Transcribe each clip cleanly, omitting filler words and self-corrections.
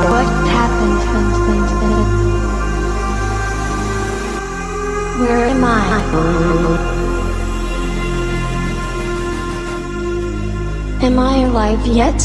What happened? Where am I? Am I alive yet?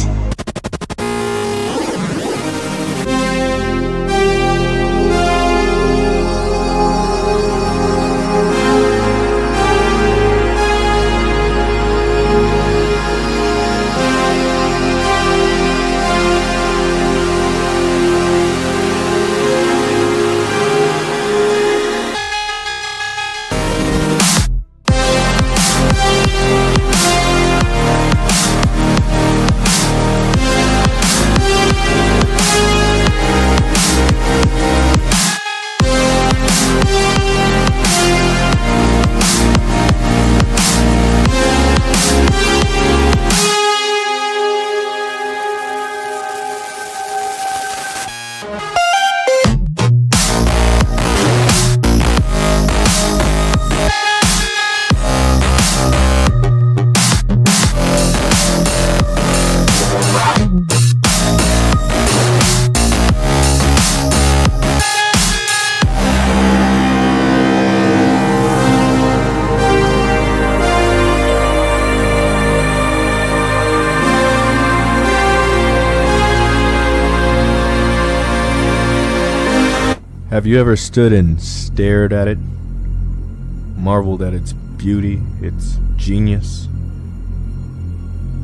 Have you ever stood and stared at it, marveled at its beauty, its genius?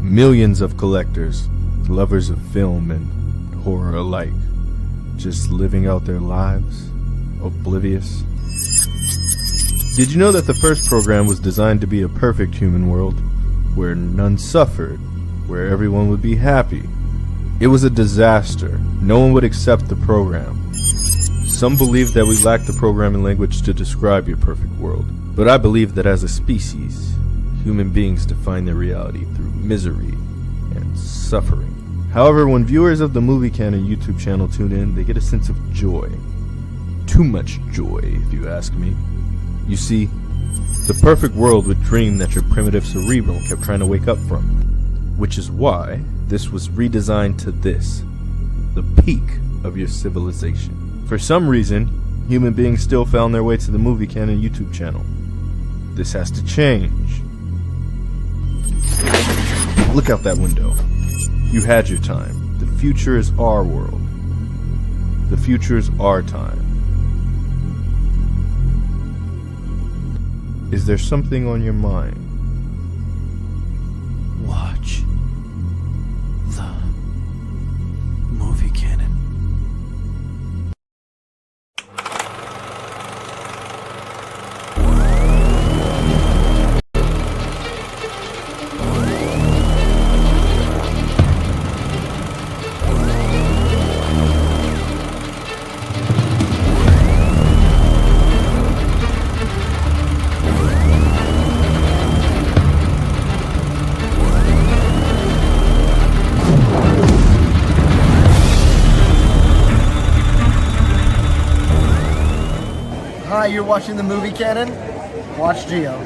Millions of collectors, lovers of film and horror alike, just living out their lives, oblivious. Did you know that the first program was designed to be a perfect human world, where none suffered, where everyone would be happy? It was a disaster. No one would accept the program. Some believe that we lack the programming language to describe your perfect world, but I believe that as a species, human beings define their reality through misery and suffering. However, when viewers of the Movie Canon YouTube channel tune in, they get a sense of joy. Too much joy, if you ask me. You see, the perfect world would dream that your primitive cerebral kept trying to wake up from, which is why this was redesigned to this, the peak of your civilization. For some reason, human beings still found their way to the Movie Canon YouTube channel. This has to change. Look out that window. You had your time. The future is our world. The future is our time. Is there something on your mind? Watch the Movie Canon. Hi, you're watching the Movie Canon? Watch Geo.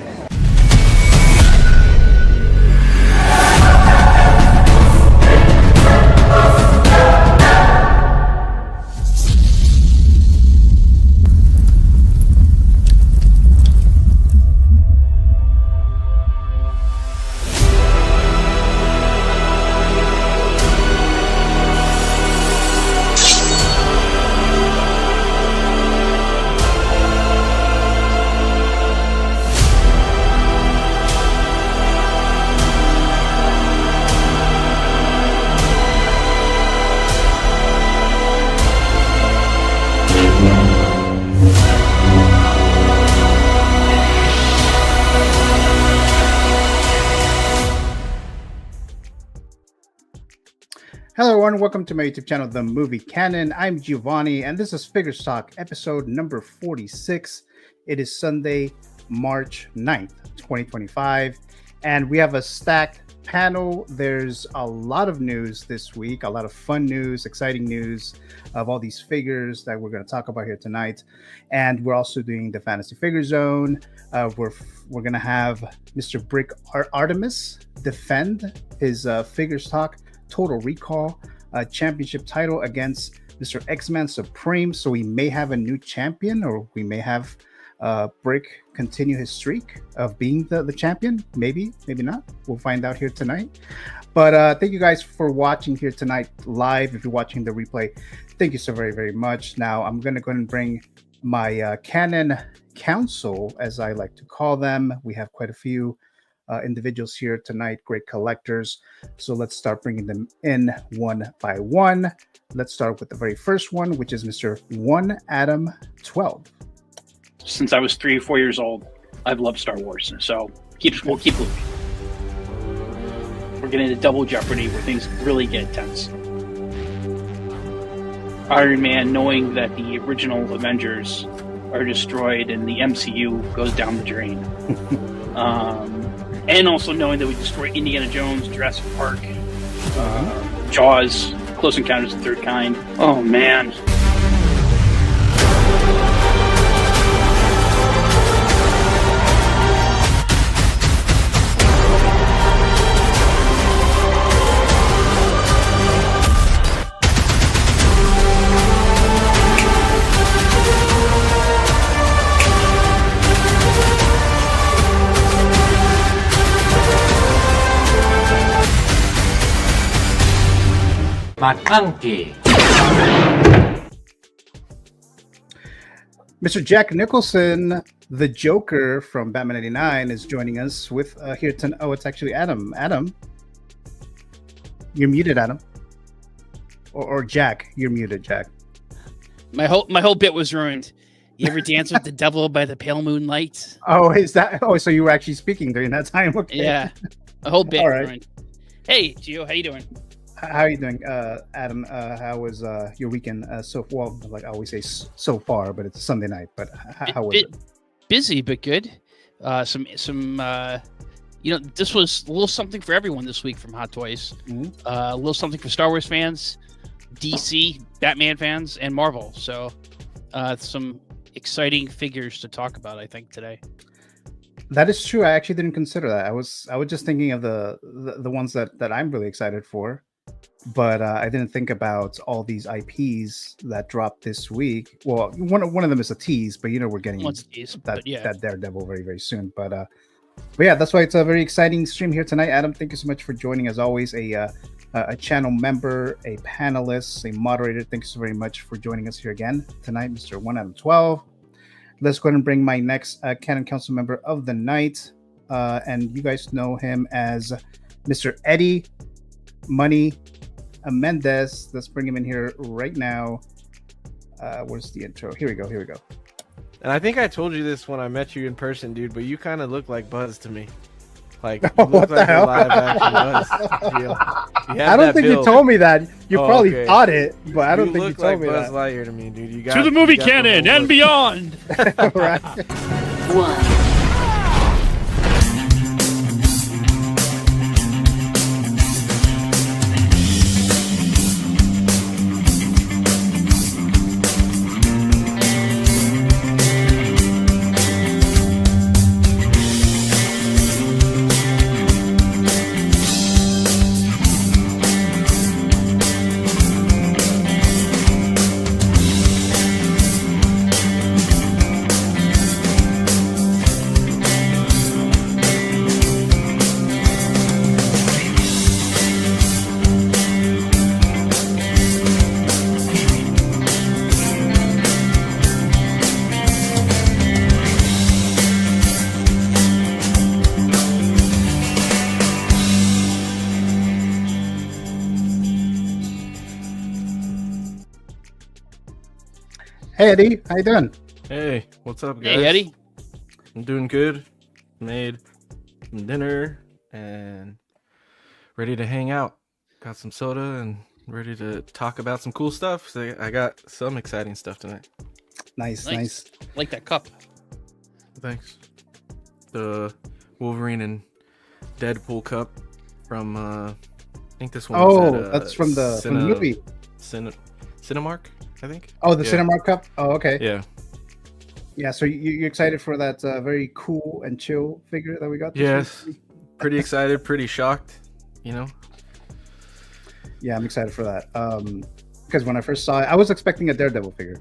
Hello everyone, welcome to my YouTube channel, The Movie Canon. I'm Giovanni, and this is Figures Talk, episode number 46. It is Sunday, March 9th, 2025, and we have a stacked panel. There's a lot of news this week, a lot of fun news, exciting news of all these figures that we're going to talk about here tonight. And we're also doing the Fantasy Figure Zone. We're going to have Mr. Brick Artemis defend his Figures Talk Total Recall. championship title against Mr. X-Man Supreme. So we may have a new champion, or we may have Brick continue his streak of being the champion. Maybe not. We'll find out here tonight. But thank you guys for watching here tonight live. If you're watching the replay, thank you so very, very much. Now I'm going to go ahead and bring my Canon Council, as I like to call them. We have quite a few individuals here tonight, great collectors. So let's start bringing them in one by one. Let's start with the very first one, which is Mr. 1 Adam 12. Since I was 3 or 4 years old, I've loved Star Wars. So we'll keep moving. We're getting into double jeopardy where things really get tense. Iron Man, knowing that the original Avengers are destroyed and the MCU goes down the drain. And also knowing that we destroy Indiana Jones, Jurassic Park, Jaws, Close Encounters of the Third Kind. Oh, man. Mr. Jack Nicholson, the Joker from Batman 89, is joining us with here tonight. Oh, it's actually Adam. Adam, you're muted, Adam. Or Jack, you're muted, Jack. My whole bit was ruined. You ever dance with the devil by the pale moonlight? Oh, is that? Oh, so you were actually speaking during that time? Okay. Yeah, a whole bit All right. ruined. Hey, Gio, how you doing? How are you doing, Adam? How was your weekend so well? Like I always say, so far, but it's Sunday night. But how was it? Busy, but good. Some this was a little something for everyone this week from Hot Toys. A little something for Star Wars fans, DC, Batman fans, and Marvel. So some exciting figures to talk about, I think, today. That is true. I actually didn't consider that. I was just thinking of the ones that I'm really excited for. But I didn't think about all these IPs that dropped this week. Well, one of them is a tease, but we're getting that Daredevil very, very soon. But yeah, that's why it's a very exciting stream here tonight. Adam, thank you so much for joining. As always, a channel member, a panelist, a moderator. Thank you so very much for joining us here again tonight, Mr. 1 Adam 12. Let's go ahead and bring my next Canon Council member of the night, and you guys know him as Mr. Eddie Money Mendez. Let's bring him in here right now. Where's the intro? Here we go. And I think I told you this when I met you in person, dude, but you kind of look like Buzz to me. Like, you look what the like hell? a live action Buzz. I don't think you told me that. You probably thought it, but I don't think you told like me Buzz that. Lightyear to me, dude. To the movie canon and beyond. Right. Hey Eddie, how you doing? Hey, what's up, guys? Hey, Eddie. I'm doing good. Made some dinner and ready to hang out. Got some soda and ready to talk about some cool stuff. So I got some exciting stuff tonight. Nice. Like that cup. Thanks. The Wolverine and Deadpool cup from I think this one. Oh, that's from the movie. Cinemark, I think. Oh, the Cinemark cup. Oh, okay. Yeah. Yeah. So you're excited for that very cool and chill figure that we got? Yes. Pretty excited. Pretty shocked. You know. Yeah, I'm excited for that. Because when I first saw it, I was expecting a Daredevil figure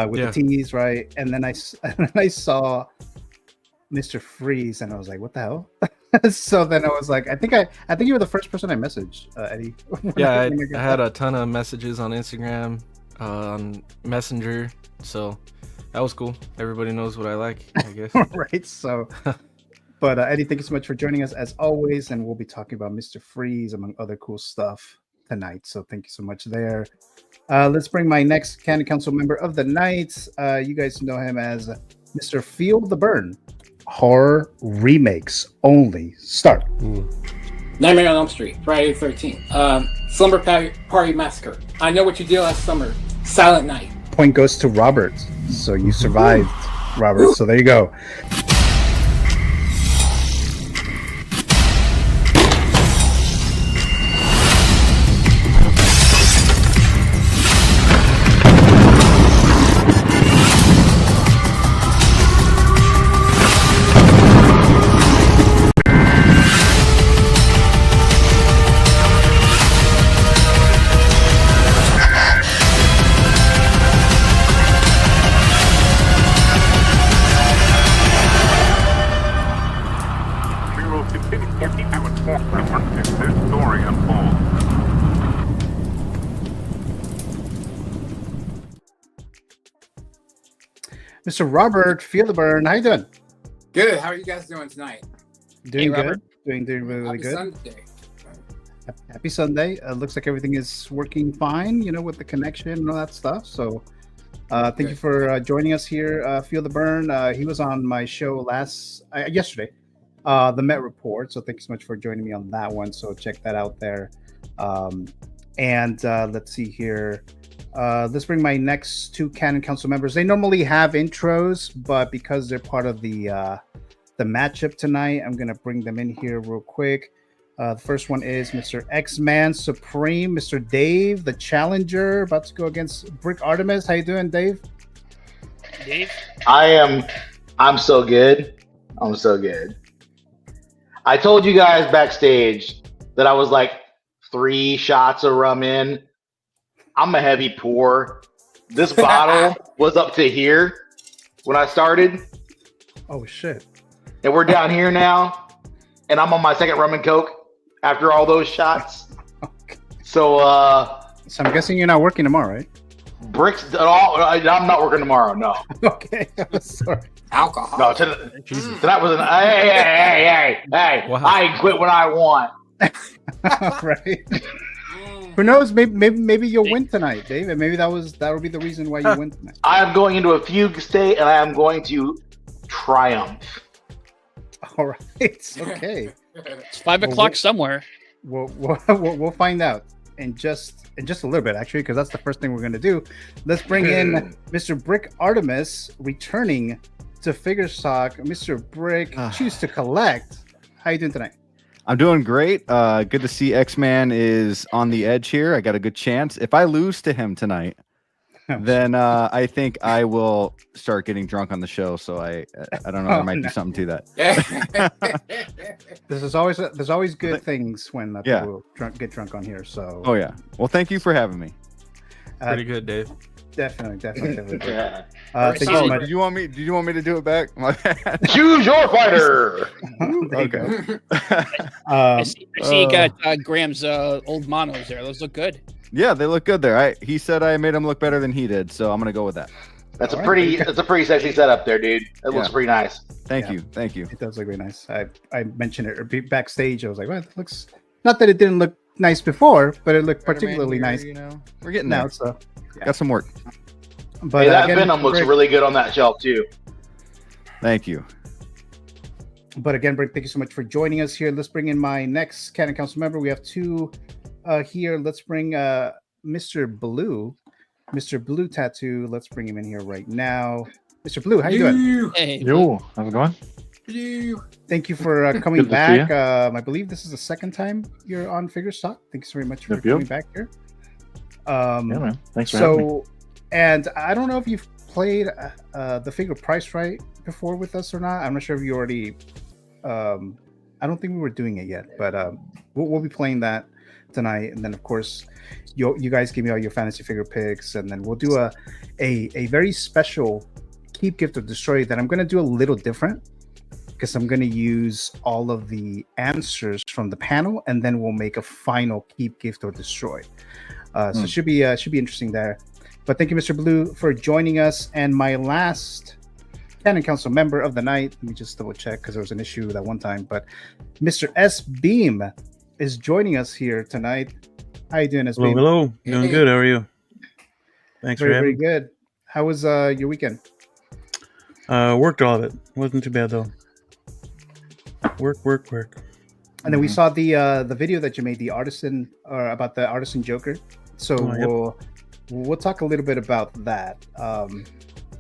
with Yeah. the Tease, right? And then I saw Mr. Freeze, and I was like, "What the hell?" So then I was like, I think you were the first person I messaged, Eddie. Yeah, when I got had that. a ton of messages on Instagram, on Messenger, so that was cool. Everybody knows what I like, I guess. Right. So, but Eddie, thank you so much for joining us as always, and we'll be talking about Mr. Freeze among other cool stuff tonight. So thank you so much there. Let's bring my next Canon Council member of the night. You guys know him as Mr. Feel the Burn. Horror remakes only. Start. Nightmare on Elm Street, Friday the 13th. Slumber Party Massacre. I Know What You Did Last Summer. Silent Night. Point goes to Robert. So you survived, Robert. So there you go. We will continue to keep you informed as this story unfolds. Mr. Robert, Feel the Burn. How you doing? Good. How are you guys doing tonight? Doing good. Robert. Doing really Happy good. Sunday. Happy Sunday. Looks like everything is working fine, with the connection and all that stuff. So thank you for joining us here. Feel the Burn. He was on my show yesterday, the Met Report. So thank you so much for joining me on that one. So check that out there. And let's see here. Let's bring my next two Canon Council members. They normally have intros, but because they're part of the matchup tonight, I'm going to bring them in here real quick. The first one is Mr. X-Man Supreme, Mr. Dave, the challenger, about to go against Brick Artemis. How you doing, Dave? Dave? I'm so good. I'm so good. I told you guys backstage that I was like 3 shots of rum in. I'm a heavy pour. This bottle was up to here when I started, Oh, shit. and we're down here now, and I'm on my second rum and coke after all those shots. So, So I'm guessing you're not working tomorrow, right? bricks at all. I'm not working tomorrow. No, Okay. I'm sorry. Alcohol. no. Tonight was an hey. Wow. I quit when I want. Right. Who knows? Maybe you'll win tonight, Dave. And maybe that'll be the reason why you win tonight. I am going into a fugue state, and I am going to triumph. All right. Okay. It's 5 o'clock somewhere. We'll find out in just a little bit, actually, because that's the first thing we're going to do. Let's bring in Mr. Brick Artemis, returning to Figure Stock. Mr. Brick, choose to collect. How you doing tonight? I'm doing great. Good to see X-Man is on the edge here. I got a good chance. If I lose to him tonight, then I think I will start getting drunk on the show. So I don't know. There might be something to that. There's always good things when people get drunk on here. So. Oh yeah. Well, thank you for having me. Pretty good, Dave. Definitely. Yeah. Thank you so much. Did you want me to do it back? My bad. Choose your fighter. There you go. I see you got Graham's old monos there. Those look good. Yeah, they look good there. He said I made him look better than he did, so I'm gonna go with that. That's a pretty sexy setup there, dude. It looks pretty nice. Thank you. It does look really nice. I mentioned it backstage. I was like, well, it looks, not that it didn't look nice before, but it looked particularly nice. We're getting now. there. So Got some work. But hey, that again, Venom looks really good on that shelf too. Thank you. But again, Brick, thank you so much for joining us here. Let's bring in my next Canon Council member. We have two here. Let's bring Mr. Blue. Mr. Blue Tattoo. Let's bring him in here right now. Mr. Blue, how you doing? Hey, Yo, how's it going? Thank you for coming Good to see back. I believe this is the second time you're on Figure Stock. Thanks very much for Yep. coming back here. Yeah, man. Thanks for having me. And I don't know if you've played the Figure Price Right before with us or not. I'm not sure if you already. I don't think we were doing it yet, but we'll be playing that tonight, and then of course you guys give me all your fantasy figure picks, and then we'll do a very special keep, gift, or destroy that I'm going to do a little different, because I'm going to use all of the answers from the panel, and then we'll make a final keep, gift, or destroy. So it should be interesting there. But thank you, Mr. Blue, for joining us. And my last Canon Council member of the night, let me just double check because there was an issue that one time, but Mr. S. Beam is joining us here tonight. How you doing, S. Beam? Hello. Doing good. How are you? Thanks for having me. Very good. How was your weekend? Worked all of it. Wasn't too bad though. Work. And then we saw the video that you made, the artisan, or about the artisan Joker. So we'll talk a little bit about that.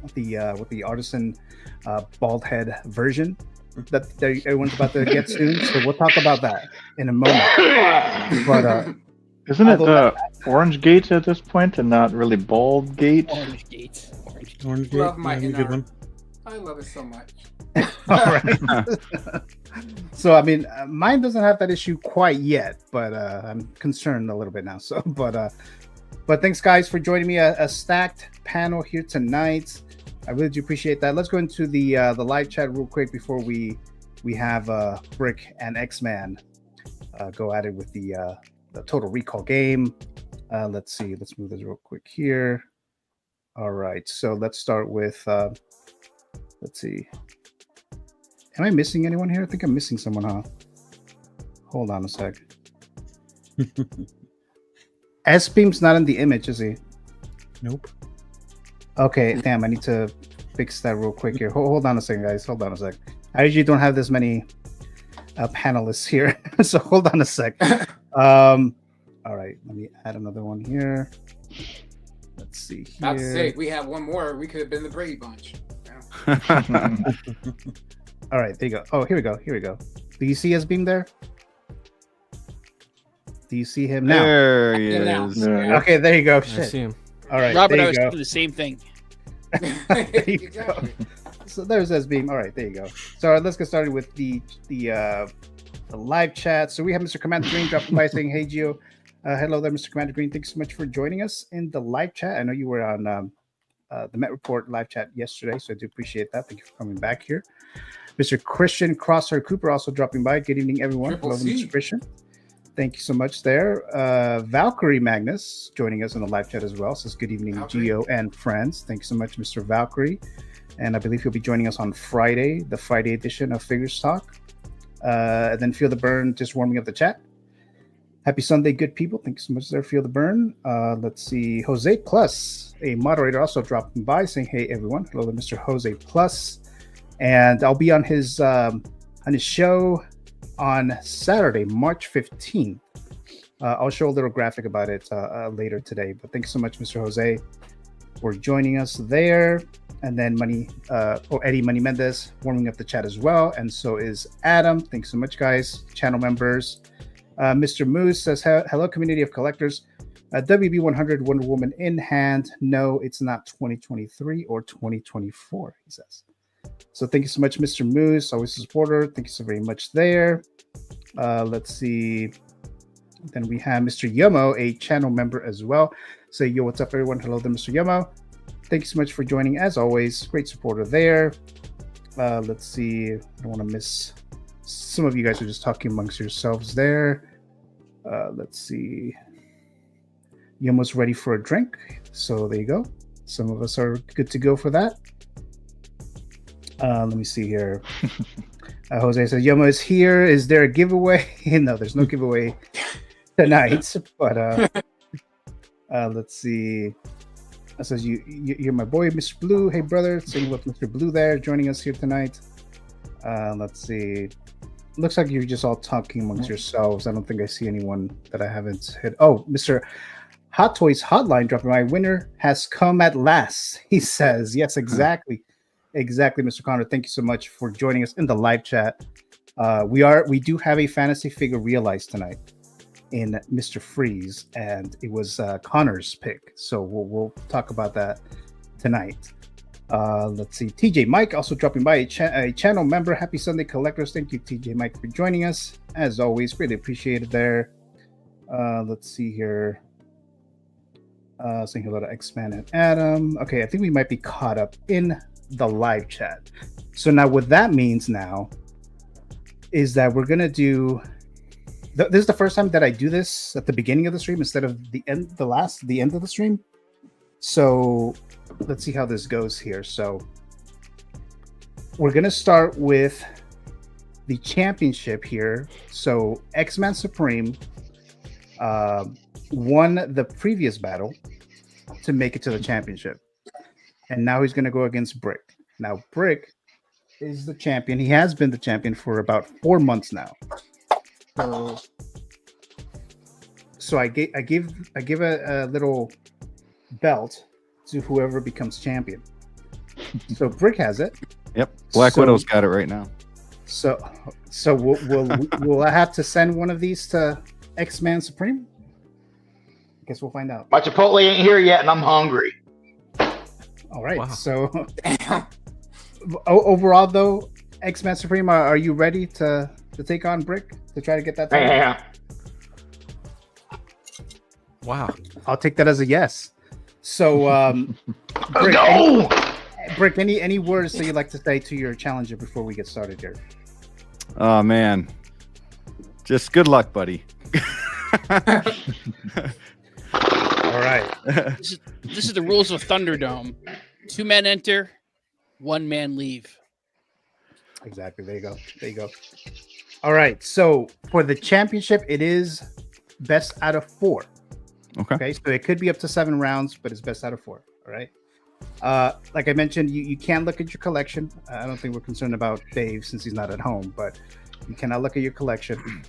With the artisan bald head version that everyone's about to get soon. So we'll talk about that in a moment. But isn't it Orange Gate at this point, and not really Bald Gate? Orange Gate. Orange Gate. Love my Good one. I love it so much. All right. So I mean, mine doesn't have that issue quite yet, but I'm concerned a little bit now. So, but thanks guys for joining me. A stacked panel here tonight. I really do appreciate that. Let's go into the live chat real quick before we have Brick and X-Man go at it with the Total Recall game. Let's see. Let's move this real quick here. All right. So let's start with. Let's see. Am I missing anyone here? I think I'm missing someone, huh? Hold on a sec. S-Beam's not in the image, is he? Nope. Okay, damn, I need to fix that real quick here. Hold on a second, guys. Hold on a sec. I usually don't have this many panelists here, so hold on a sec. All right, let me add another one here. Let's see here. Not to say, if we have one more, we could have been the Brady Bunch. All right, there you go. Oh, here we go. Do you see S-Beam there? Do you see him now? There he is. Yeah. Okay, there you go. I Shit. see him. All right, Robert, there I you was go. doing the same thing. There you go. So there's S-Beam. All right, there you go. So let's get started with the live chat. So we have Mr. Commander Green dropping by saying, "Hey Gio, hello there, Mr. Commander Green. Thanks so much for joining us in the live chat. I know you were on the Met Report live chat yesterday, so I do appreciate that. Thank you for coming back here." Mr. Christian Crosshair Cooper also dropping by. Good evening, everyone. Hello, Mr. Christian. Thank you so much there. Valkyrie Magnus joining us in the live chat as well. Says good evening, Gio and friends. Thank you so much, Mr. Valkyrie. And I believe he'll be joining us on Friday, the Friday edition of Figures Talk. And then Feel the Burn just warming up the chat. Happy Sunday, good people. Thank you so much there, Feel the Burn. Let's see. Jose Plus, a moderator, also dropping by saying, hey, everyone. Hello, Mr. Jose Plus. And I'll be on his show on Saturday, March 15th. I'll show a little graphic about it later today. But thanks so much, Mr. Jose, for joining us there. And then Eddie Money Mendez warming up the chat as well. And so is Adam. Thanks so much, guys, channel members. Mr. Moose says, hello, community of collectors. WB100 Wonder Woman in hand. No, it's not 2023 or 2024, he says. So thank you so much, Mr. Moose, always a supporter. Thank you so very much there. Let's see. Then we have Mr. Yomo, a channel member as well. Say, yo, what's up, everyone? Hello there, Mr. Yomo. Thank you so much for joining, as always. Great supporter there. Let's see. I don't want to miss. Some of you guys are just talking amongst yourselves there. Let's see. Yomo's ready for a drink. So there you go. Some of us are good to go for that. Let me see here. Jose says, Yomo is here. Is there a giveaway? No, there's no giveaway tonight. But let's see. It says, you're my boy, Mr. Blue. Hey, brother. Saying with Mr. Blue there joining us here tonight. Let's see. Looks like you're just all talking amongst yourselves. I don't think I see anyone that I haven't hit. Oh, Mr. Hot Toys Hotline dropping by. Winner has come at last, he says. Yes, exactly. Exactly, Mr. Connor. Thank you so much for joining us in the live chat. We do have a fantasy figure realized tonight in Mr. Freeze, and it was Connor's pick. So we'll talk about that tonight. Let's see. TJ Mike also dropping by, a channel member. Happy Sunday, collectors. Thank you, TJ Mike, for joining us. As always, really appreciated there. Let's see here. Saying hello to X-Man and Adam. Okay, I think we might be caught up in the live chat. So now what that means now is that we're gonna do. This is the first time that I do this at the beginning of the stream instead of the end of the stream. So let's see how this goes here. So we're gonna start with the championship here. So X-Man Supreme won the previous battle to make it to the championship, and now he's going to go against Brick. Now Brick is the champion. He has been the champion for about 4 months now. So I give a little belt to whoever becomes champion. So Brick has it. Yep, Black Widow's got it right now. So will I have to send one of these to X-Man Supreme? I guess we'll find out. My Chipotle ain't here yet, and I'm hungry. All right. Wow. So overall, though, X-Man Supreme, are you ready to take on Brick to try to get that title? Yeah. Wow. I'll take that as a yes. So, Brick, Brick, any words that you'd like to say to your challenger before we get started here? Oh man, just good luck, buddy. All right. This is the rules of Thunderdome. 2 men enter, 1 man leave. Exactly. There you go. All right. So for the championship, it is best out of 4. Okay. So it could be up to 7 rounds, but it's best out of 4. All right. Like I mentioned, you can look at your collection. I don't think we're concerned about Dave since he's not at home, but you cannot look at your collection.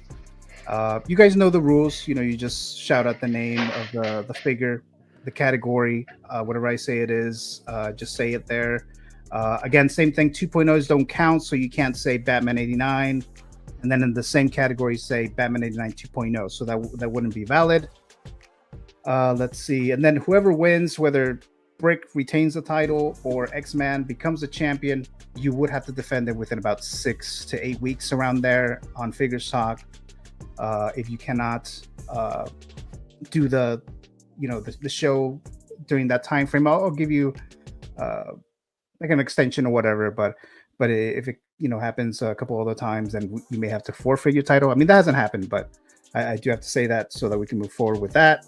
You guys know the rules. You know, you just shout out the name of the figure, the category, whatever I say it is, just say it there. Again, same thing, 2.0s don't count, so you can't say Batman 89, and then in the same category say Batman 89 2.0, so that wouldn't be valid. Let's see, and then whoever wins, whether Brick retains the title or X-Man becomes a champion, you would have to defend it within about 6 to 8 weeks around there on Figures Talk. If you cannot do the show during that time frame, I'll give you like an extension or whatever. But if it happens a couple other times, then you may have to forfeit your title. I mean, that hasn't happened, but I do have to say that so that we can move forward with that.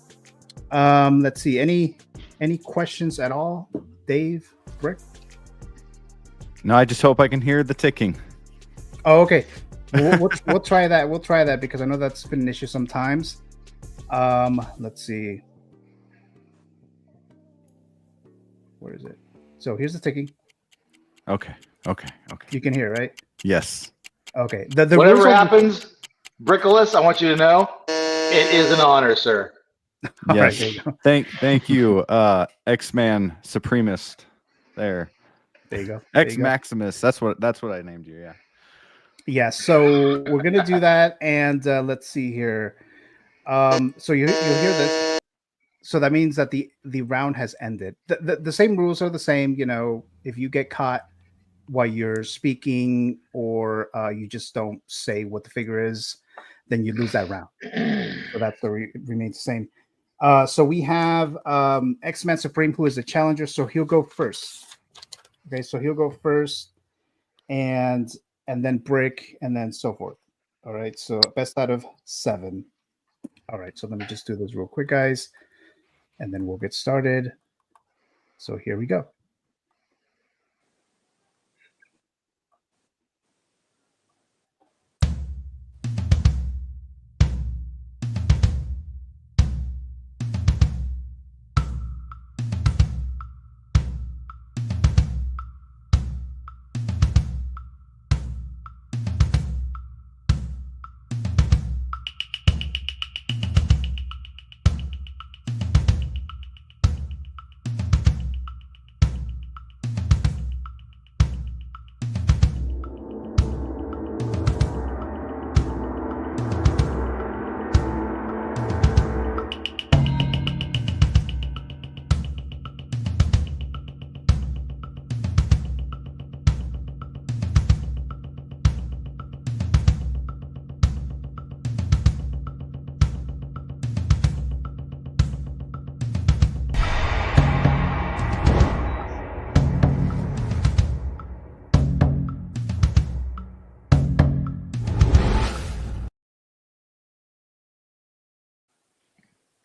Let's see, any questions at all, Dave, Brick? No, I just hope I can hear the ticking. Oh, okay. We'll try that. We'll try that because I know that's been an issue sometimes. Let's see. Where is it? So here's the ticking. Okay. You can hear, right? Yes. Okay. Whatever happens, Brickolas, I want you to know, it is an honor, sir. Yes. Right, thank you, X-Man Supremist. There you go. X Maximus. That's what I named you. Yeah. Yeah. So we're gonna do that, and let's see here. So you'll hear this. So that means that the round has ended. The same rules are the same. If you get caught while you're speaking, or you just don't say what the figure is, then you lose that round. So that's remains the same. So we have X-Man Supreme, who is the challenger. So he'll go first. Okay, so he'll go first, and then Brick, and then so forth. All right, so best out of 7. All right, so let me just do this real quick, guys, and then we'll get started. So here we go.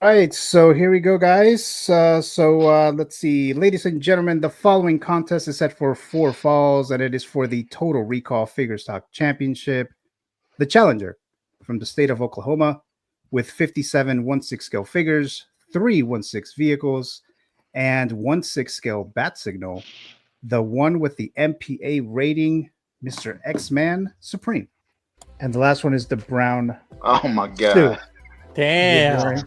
All right, so here we go, guys. Let's see, ladies and gentlemen, the following contest is set for 4 falls, and it is for the Total Recall Figure Stock Championship. The challenger from the state of Oklahoma with 57 1/6 scale figures, 3 1/6 vehicles, and 1/6 scale bat signal. The one with the MPA rating, Mr. X-Man Supreme. And the last one is the brown. Oh my god! Stu. Damn.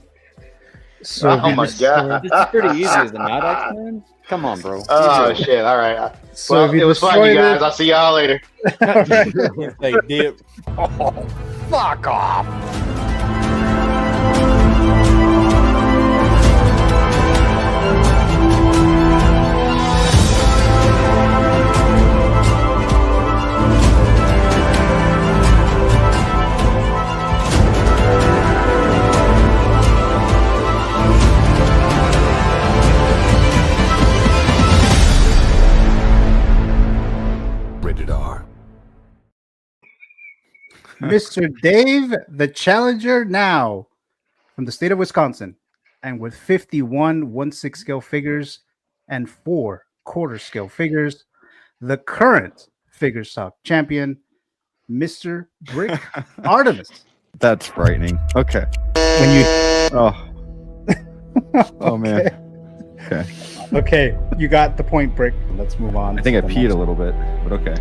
So oh my god! This is pretty easy, is it not, X-Men? Come on, bro. Oh shit! All right. So Well, if you it was fun, destroy you guys. it- I'll see y'all later. They dip. Oh, fuck off! Rated R. Mr. Dave, the challenger now from the state of Wisconsin, and with 51 1/6 scale figures and 4 quarter scale figures, the current figure stock champion, Mr. Brick Artemis. That's frightening. Okay. When you Oh. Oh man. Okay. Okay, you got the point, Brick. Let's move on. I think I to the peed next a little bit, but okay.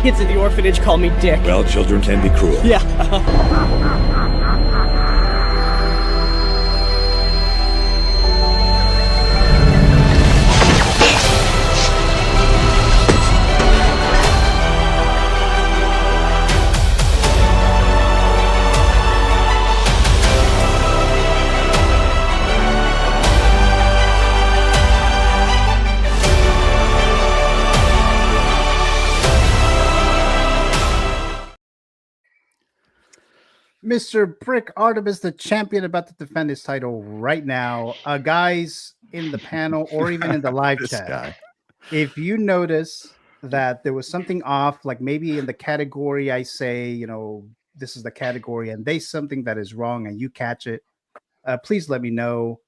Kids at the orphanage call me Dick. Well, children can be cruel. Yeah. Mr. Brick Artemis, the champion, about to defend his title right now. Guys in the panel or even in the live This chat, guy. if you notice that there was something off, like maybe in the category I say, this is the category, and they something that is wrong and you catch it, please let me know.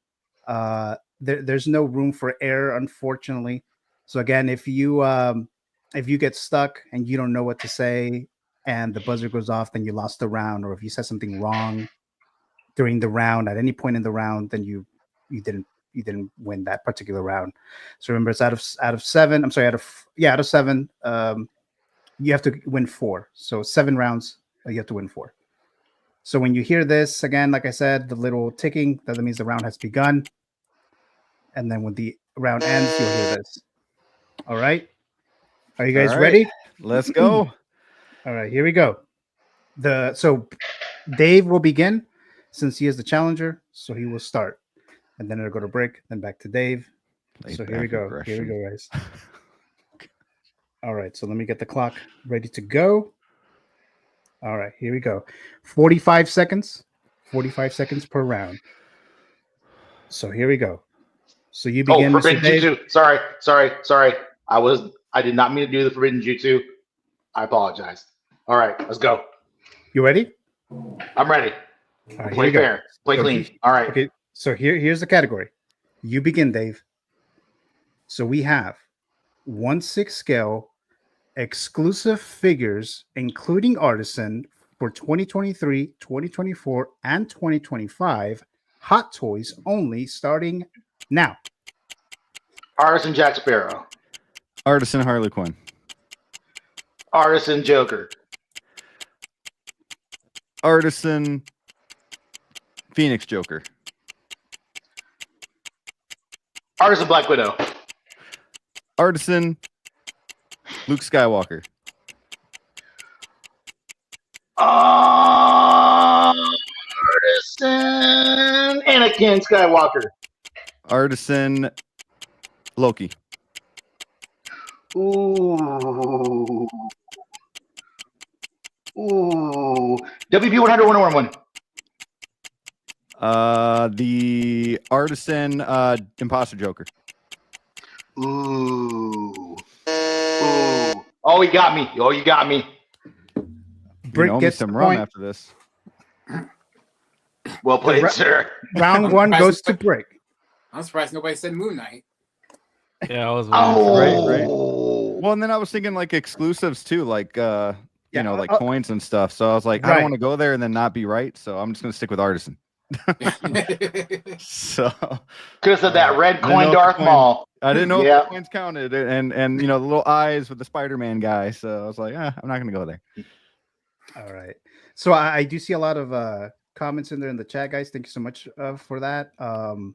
There's no room for error, unfortunately. So again, if you get stuck and you don't know what to say, and the buzzer goes off, then you lost the round. Or if you said something wrong during the round at any point in the round, then you didn't win that particular round. So remember, it's out of 7. I'm sorry, out of 7. You have to win 4. So 7 rounds, you have to win 4. So when you hear this again, like I said, the little ticking, that means the round has begun. And then when the round ends, you'll hear this. All right. Are you guys All right. ready? Let's go. All right, here we go. So Dave will begin since he is the challenger, so he will start, and then it'll go to Brick, then back to Dave. So here we go. Here we go, guys. All right, so let me get the clock ready to go. All right, here we go. 45 seconds. 45 seconds per round. So here we go. So you begin, Mr. Forbidden Dave. Jutsu. Sorry. I did not mean to do the Forbidden Jutsu. I apologize. All right, let's go. You ready? I'm ready. All right, here Play we go. fair. Play clean. All right. Okay, so here's the category. You begin, Dave. So we have 1/6 scale exclusive figures, including Artisan, for 2023, 2024, and 2025. Hot Toys only, starting now. Artisan Jack Sparrow. Artisan Harley Quinn. Artisan Joker. Artisan Phoenix Joker. Artisan Black Widow. Artisan Luke Skywalker. Artisan Anakin Skywalker. Artisan Loki. Ooh. WP 100 101. The Artisan Imposter Joker. Ooh. Oh, he got me. Brick you know gets some the rum point. after this. Well played, sir. Round one goes to Brick. I'm surprised nobody said Moon Knight. Yeah, I was right. Well, and then I was thinking like exclusives too, like you know, like coins and stuff. So I was like, I don't want to go there and then not be right. So I'm just gonna stick with Artisan. So could have said that red coin Darth Maul. I didn't know if the coins counted, and you know the little eyes with the Spider-Man guy. So I was like, I'm not gonna go there. All right. So I do see a lot of comments in there in the chat, guys. Thank you so much for that. I'll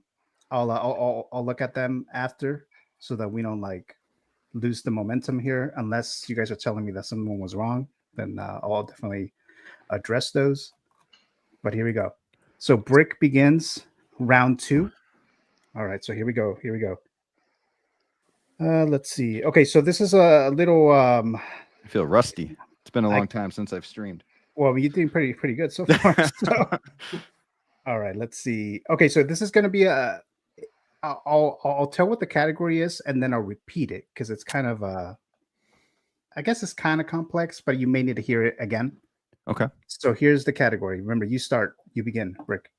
look at them after so that we don't like lose the momentum here. Unless you guys are telling me that someone was wrong, then I'll definitely address those. But here we go. So Brick begins round 2. All right. So here we go. Let's see. Okay. So this is a little. I feel rusty. It's been a long time since I've streamed. Well, you're doing pretty good so far. So. All right, let's see. Okay, so this is going to be I'll tell what the category is, and then I'll repeat it because it's kind of I guess it's kind of complex, but you may need to hear it again. Okay. So here's the category. Remember, you begin, Rick.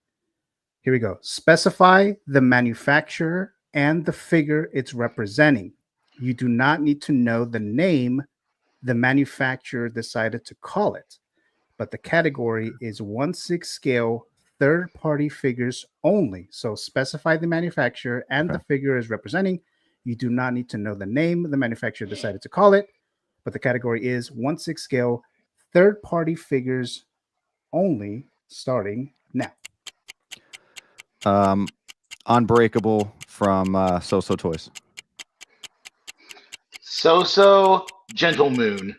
Here we go. Specify the manufacturer and the figure it's representing. You do not need to know the name the manufacturer decided to call it, but the category is 1/6 scale third-party figures only. So specify the manufacturer and the figure is representing. You do not need to know the name the manufacturer decided to call it, but the category is 1/6 scale third-party figures only, starting now. Unbreakable from So-So Toys. So-So Gentle Moon.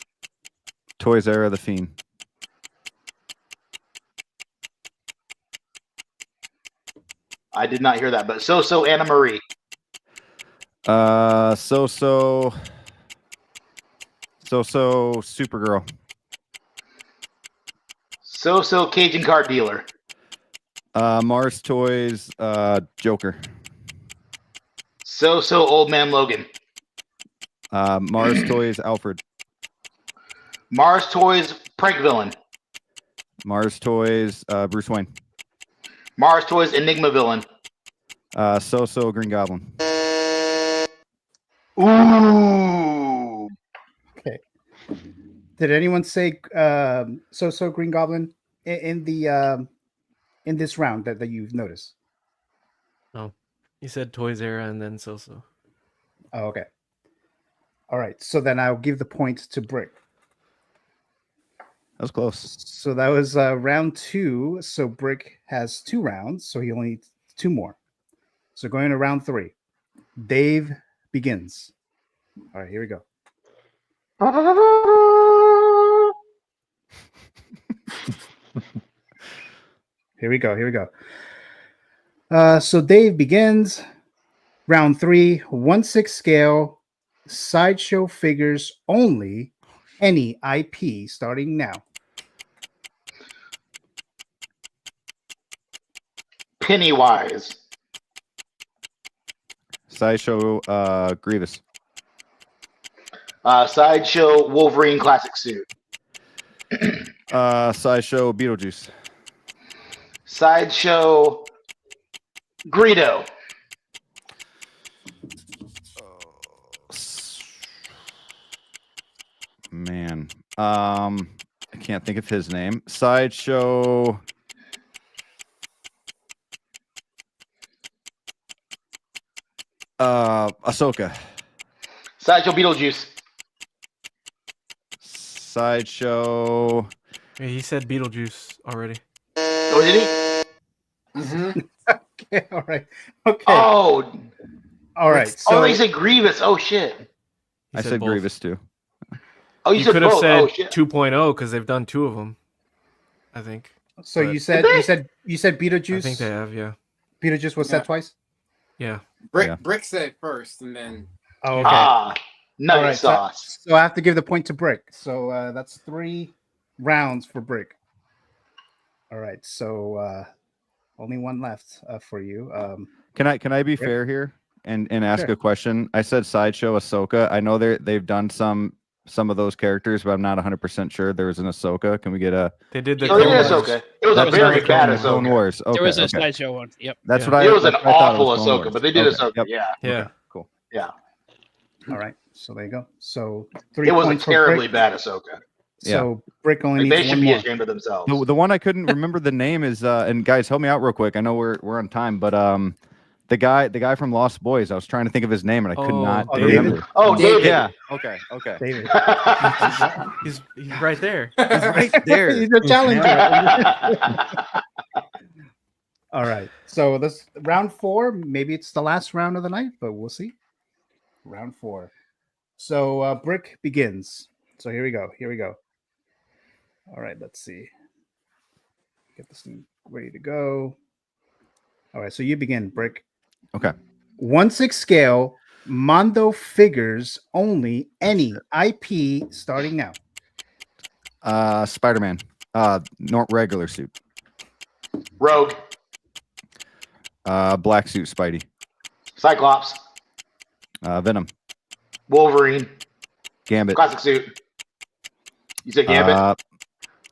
Toys Era The Fiend. I did not hear that, but So-So Anna Marie. So-So Supergirl. So-So Cajun Car Dealer. Mars Toys Joker. So-So Old Man Logan. Mars Toys Alfred. Mars Toys Prank Villain. Mars Toys Bruce Wayne. Mars Toys Enigma Villain. So-So Green Goblin. Ooh. Okay. Did anyone say So-So Green Goblin in this round that you've noticed? No. You said Toys Era and then So-So. Oh, okay. All right. So then I'll give the point to Brick. That was close. So that was round 2. So Brick has 2 rounds. So he only needs 2 more. So going to round 3. Dave begins. All right, here we go. Here we go. So Dave begins. Round 3, 1/6 scale, sideshow figures only, any IP, starting now. Pennywise. Sideshow Grievous. Sideshow Wolverine Classic Suit. Sideshow Beetlejuice. Sideshow Greedo. Man, I can't think of his name. Sideshow. Ahsoka. Sideshow Beetlejuice. Sideshow. Yeah, he said Beetlejuice already. Oh, did he? Mm-hmm. Okay, all right. Okay. Oh. All right. So, he said Grievous. Oh, shit. I said Grievous too. Oh, you said could have both. said Oh, shit. 2.0 because they've done 2 of them, I think. So But- you said Beetlejuice. I think they have, yeah. Beetlejuice was said twice. Yeah. Brick said it first, and then. Oh, okay. Nugget All right, sauce. So I have to give the point to Brick. So that's 3 rounds for Brick. All right. So only one left for you. Can I be Rick? fair here and ask Sure. a question? I said Sideshow Ahsoka. I know they've done some, you know, like coins and stuff. So I some of those characters, but I'm not 100% sure. There was an Ahsoka. Can we get a? They did the. Oh, yeah, Ahsoka. It was a very bad Clone Ahsoka. Wars. Okay, There was a okay. slideshow one. Yep. That's what I. It was an that's what I thought it awful was Clone Ahsoka, Wars. but they did Okay, Ahsoka. yep. Yeah. Yeah. Cool. Yeah. All right. So there you go. So 3 It was a points for terribly Brick. bad Ahsoka. So Brick only Like, they needs should one be more. ashamed of themselves. The one I couldn't remember the name is and guys, help me out real quick. I know we're on time, but the guy from Lost Boys. I was trying to think of his name and I could not remember. Oh, David. Yeah. Okay. David. He's right there. He's right there. He's a challenger. All right. So this round 4, maybe it's the last round of the night, but we'll see. Round 4. So Brick begins. So here we go. All right, let's see. Get this thing ready to go. All right, so you begin, Brick. Okay. 1/6 scale, Mondo figures only, any IP starting now. Spider-Man. Regular suit. Rogue. Black suit. Spidey. Cyclops. Venom. Wolverine. Gambit. Classic suit. You said Gambit?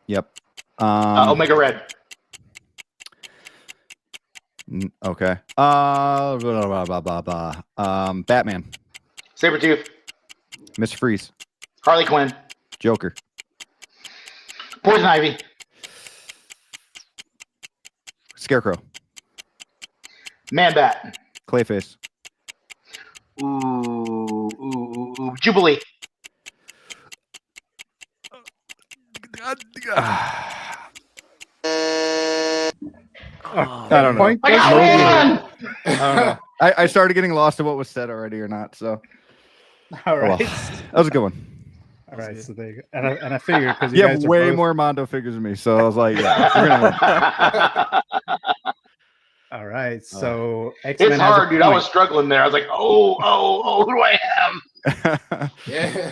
Yep. Omega Red. Okay. Batman. Sabretooth. Mr. Freeze. Harley Quinn. Joker. Poison Ivy. Scarecrow. Man-Bat. Clayface. Ooh. Jubilee. I don't know. I got one! I started getting lost in what was said already or not. So, All right. that was a good one. All right, so there you go. And I figured because You have way more Mondo figures than me, so I was like, yeah, we're gonna win. All right, so X-Men It's has a hard, dude. I point. was struggling there. I was like, who do I have? Yeah.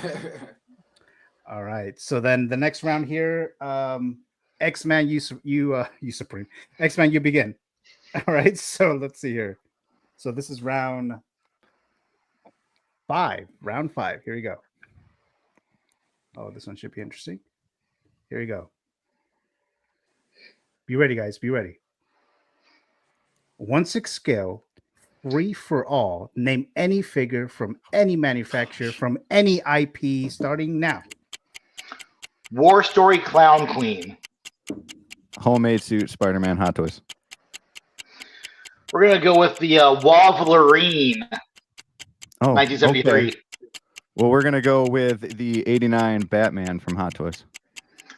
All right, so then the next round here, X-Man, you supreme. X-Man, you begin. All right, so let's see here. So this is round 5. Round 5. Here we go. Oh, this one should be interesting. Here we go. Be ready, guys. Be ready. 1/6 scale, free for all. Name any figure from any manufacturer from any IP starting now. War Story Clown Queen. Homemade suit. Spider-Man. Hot Toys. We're gonna go with the Wolverine. Oh, 1973. okay. Well, we're gonna go with the '89 Batman from Hot Toys.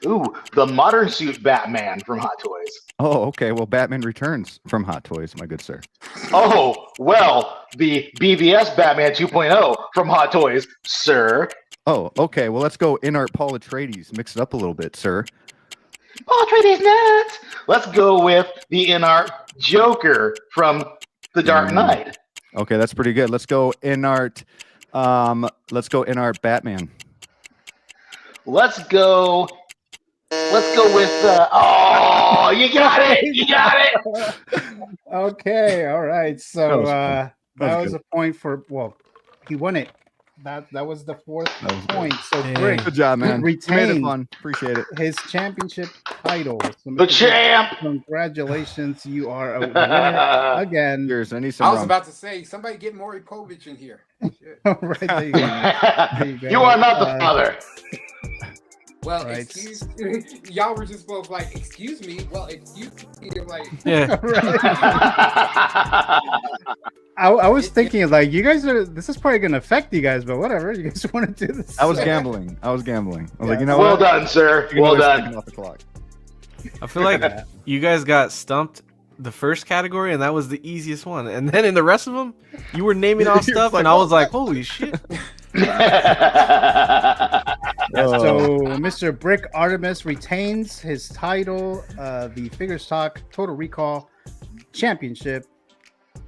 Ooh, the modern suit Batman from Hot Toys. Oh, okay. Well, Batman Returns from Hot Toys, my good sir. Oh, well, the BVS Batman 2.0 from Hot Toys, sir. Oh, okay. Well, let's go in-art Paul Atreides. Mix it up a little bit, sir. Paul Atreides nuts. Let's go with the in-art Joker from The Dark Knight. Okay, that's pretty good. Let's go in-art. Let's go in-art Batman. Let's go with oh, you got it. Okay, all right. So That that was was a point for he won it. That was the 4th point. So Brick, Good job, man. You made it retained fun. Appreciate it. his championship title. So The champ. Congratulations, you are a winner again. Cheers. I need some I was rum. about to say, somebody get Maury Povich in here. Right there you go. There you go. You are not the father. Well, Right. excuse y'all were just both like, excuse me. Well, excuse me. I'm like, Yeah. I was thinking like you guys are. This is probably going to affect you guys, but whatever. You guys want to do this? I was gambling. I was like, you know Well what? done, sir. Take Well another done. second off the clock. I feel like you guys got stumped the first category, and that was the easiest one. And then in the rest of them, you were naming off stuff, and I was like, holy shit. So Mr. Brick Artemis retains his title, the Figures Talk Total Recall Championship.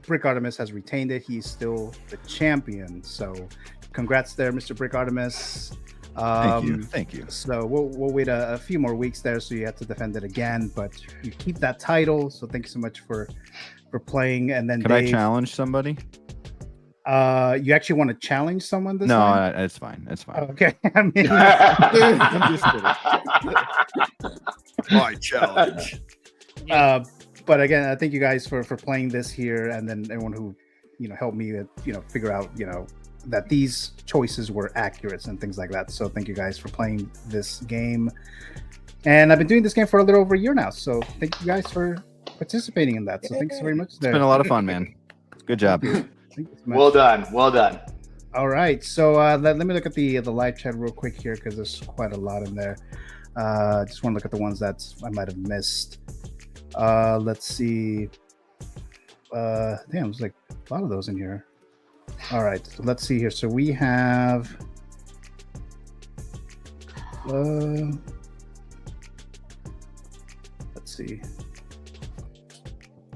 Brick Artemis has retained it. He's still the champion. So congrats there, Mr. Brick Artemis. Thank you. So we'll wait a few more weeks there, so you have to defend it again. But you keep that title. So thank you so much for playing. And then Can I challenge somebody? You actually want to challenge someone this No, time? it's fine. It's fine. Okay. I mean, I'm just kidding. My challenge. But again, I thank you guys for playing this here, and then everyone who helped me figure out that these choices were accurate and things like that. So thank you guys for playing this game. And I've been doing this game for a little over a year now. So thank you guys for participating in that. So thanks very much. It's been a lot of fun, man. Good job. Thank you so much. Well done. Well done. All right. So let me look at the live chat real quick here because there's quite a lot in there. Just want to look at the ones that I might have missed. Let's see. Damn, there's like a lot of those in here. All right, so let's see here. So we have let's see.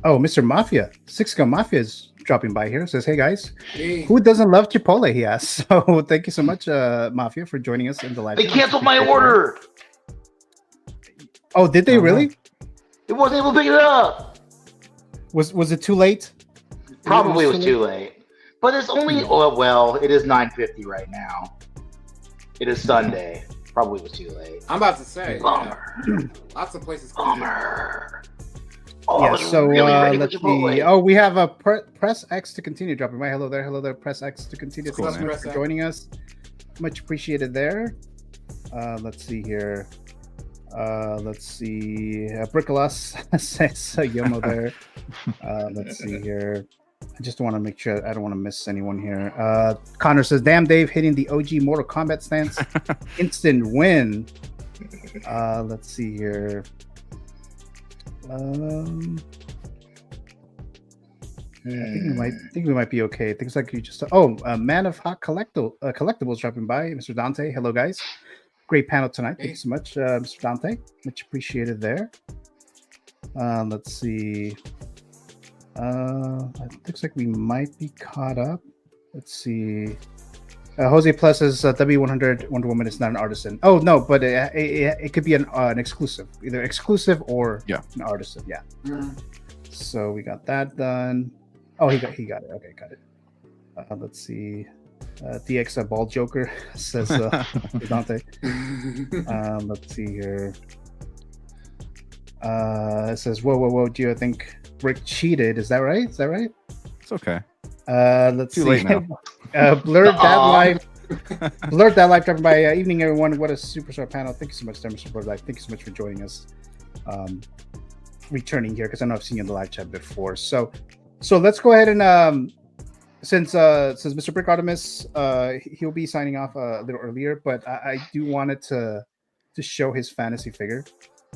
Oh, Mr. Mafia, Six Gun Mafia is dropping by here. Says, "Hey guys, who doesn't love Chipotle?" He asks. So thank you so much, Mafia, for joining us in the live. They canceled my order. Oh, did they really? It wasn't able to pick it up. Was it too late? Probably it was too late. But it's only it is 9:50 right now. It is Sunday. Probably was too late. I'm about to say. Bummer. Lots of places. Bummer. Yeah, so let's see. Oh, we have a Press X to continue dropping by. Hello there, Press X to continue. Cool, Thanks so much for joining us. Much appreciated there. Let's see here. Let's see. Brickolas says Yomo there. Let's see here. I just want to make sure I don't want to miss anyone here. Connor says, "Damn, Dave hitting the OG Mortal Kombat stance, instant win." Let's see here. I think we might be okay. Things like you just Man of Hot Collectibles dropping by. Mr. Dante, hello guys. Great panel tonight. Thank you so much, Mr. Dante. Much appreciated there. Let's see. It looks like we might be caught up. Let's see. Jose Plus says W100 Wonder Woman is not an artisan. Oh no, but it could be an exclusive, either exclusive or an artisan. Yeah. So we got that done. Oh, he got it. Okay, got it. Let's see. DX Ball Joker says Dante. Let's see here. It says whoa. Do you think Rick cheated? Is that right? It's okay. Let's Too see. late now. Blurred That Life. Blurred That Life. By evening, everyone. What a superstar panel. Thank you so much, Mr. Blurred Life. Thank you so much for joining us. Returning here because I know I've seen you in the live chat before. So let's go ahead and since Mr. Brick Artemis he'll be signing off a little earlier, but I do wanted to show his fantasy figure.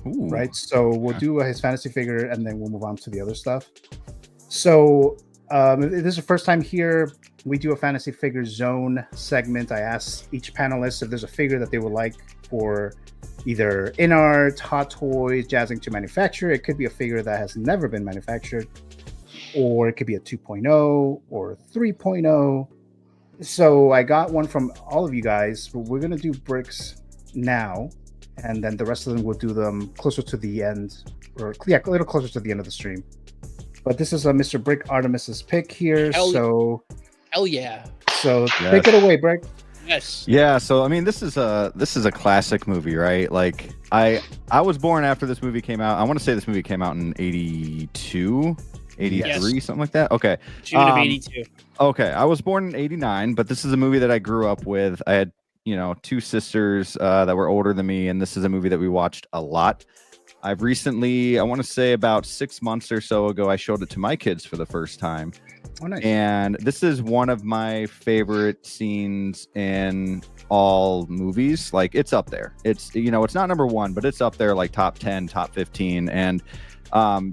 Ooh. Right, so we'll do his fantasy figure and then we'll move on to the other stuff. So if this is the first time here, we do a fantasy figure zone segment. I ask each panelist if there's a figure that they would like for either in art, hot toys, jazzing to manufacture. It could be a figure that has never been manufactured, or it could be a 2.0 or 3.0. So I got one from all of you guys, but we're gonna do bricks now, and then the rest of them we'll do them closer to the end, or a little closer to the end of the stream. But this is Mr. Brick Artemis's pick here. Hell yeah. So take it away, Brick. Yes. Yeah, so I mean this is a classic movie, right? Like I was born after this movie came out. I want to say this movie came out in 82, 83, something like that. Okay. June of 82. Okay, I was born in 89, but this is a movie that I grew up with. I had, two sisters that were older than me, and this is a movie that we watched a lot. I've recently, I want to say about 6 months or so ago, I showed it to my kids for the first time. Oh, nice. And this is one of my favorite scenes in all movies. Like, it's up there. It's, it's not number one, but it's up there like top 10, top 15. And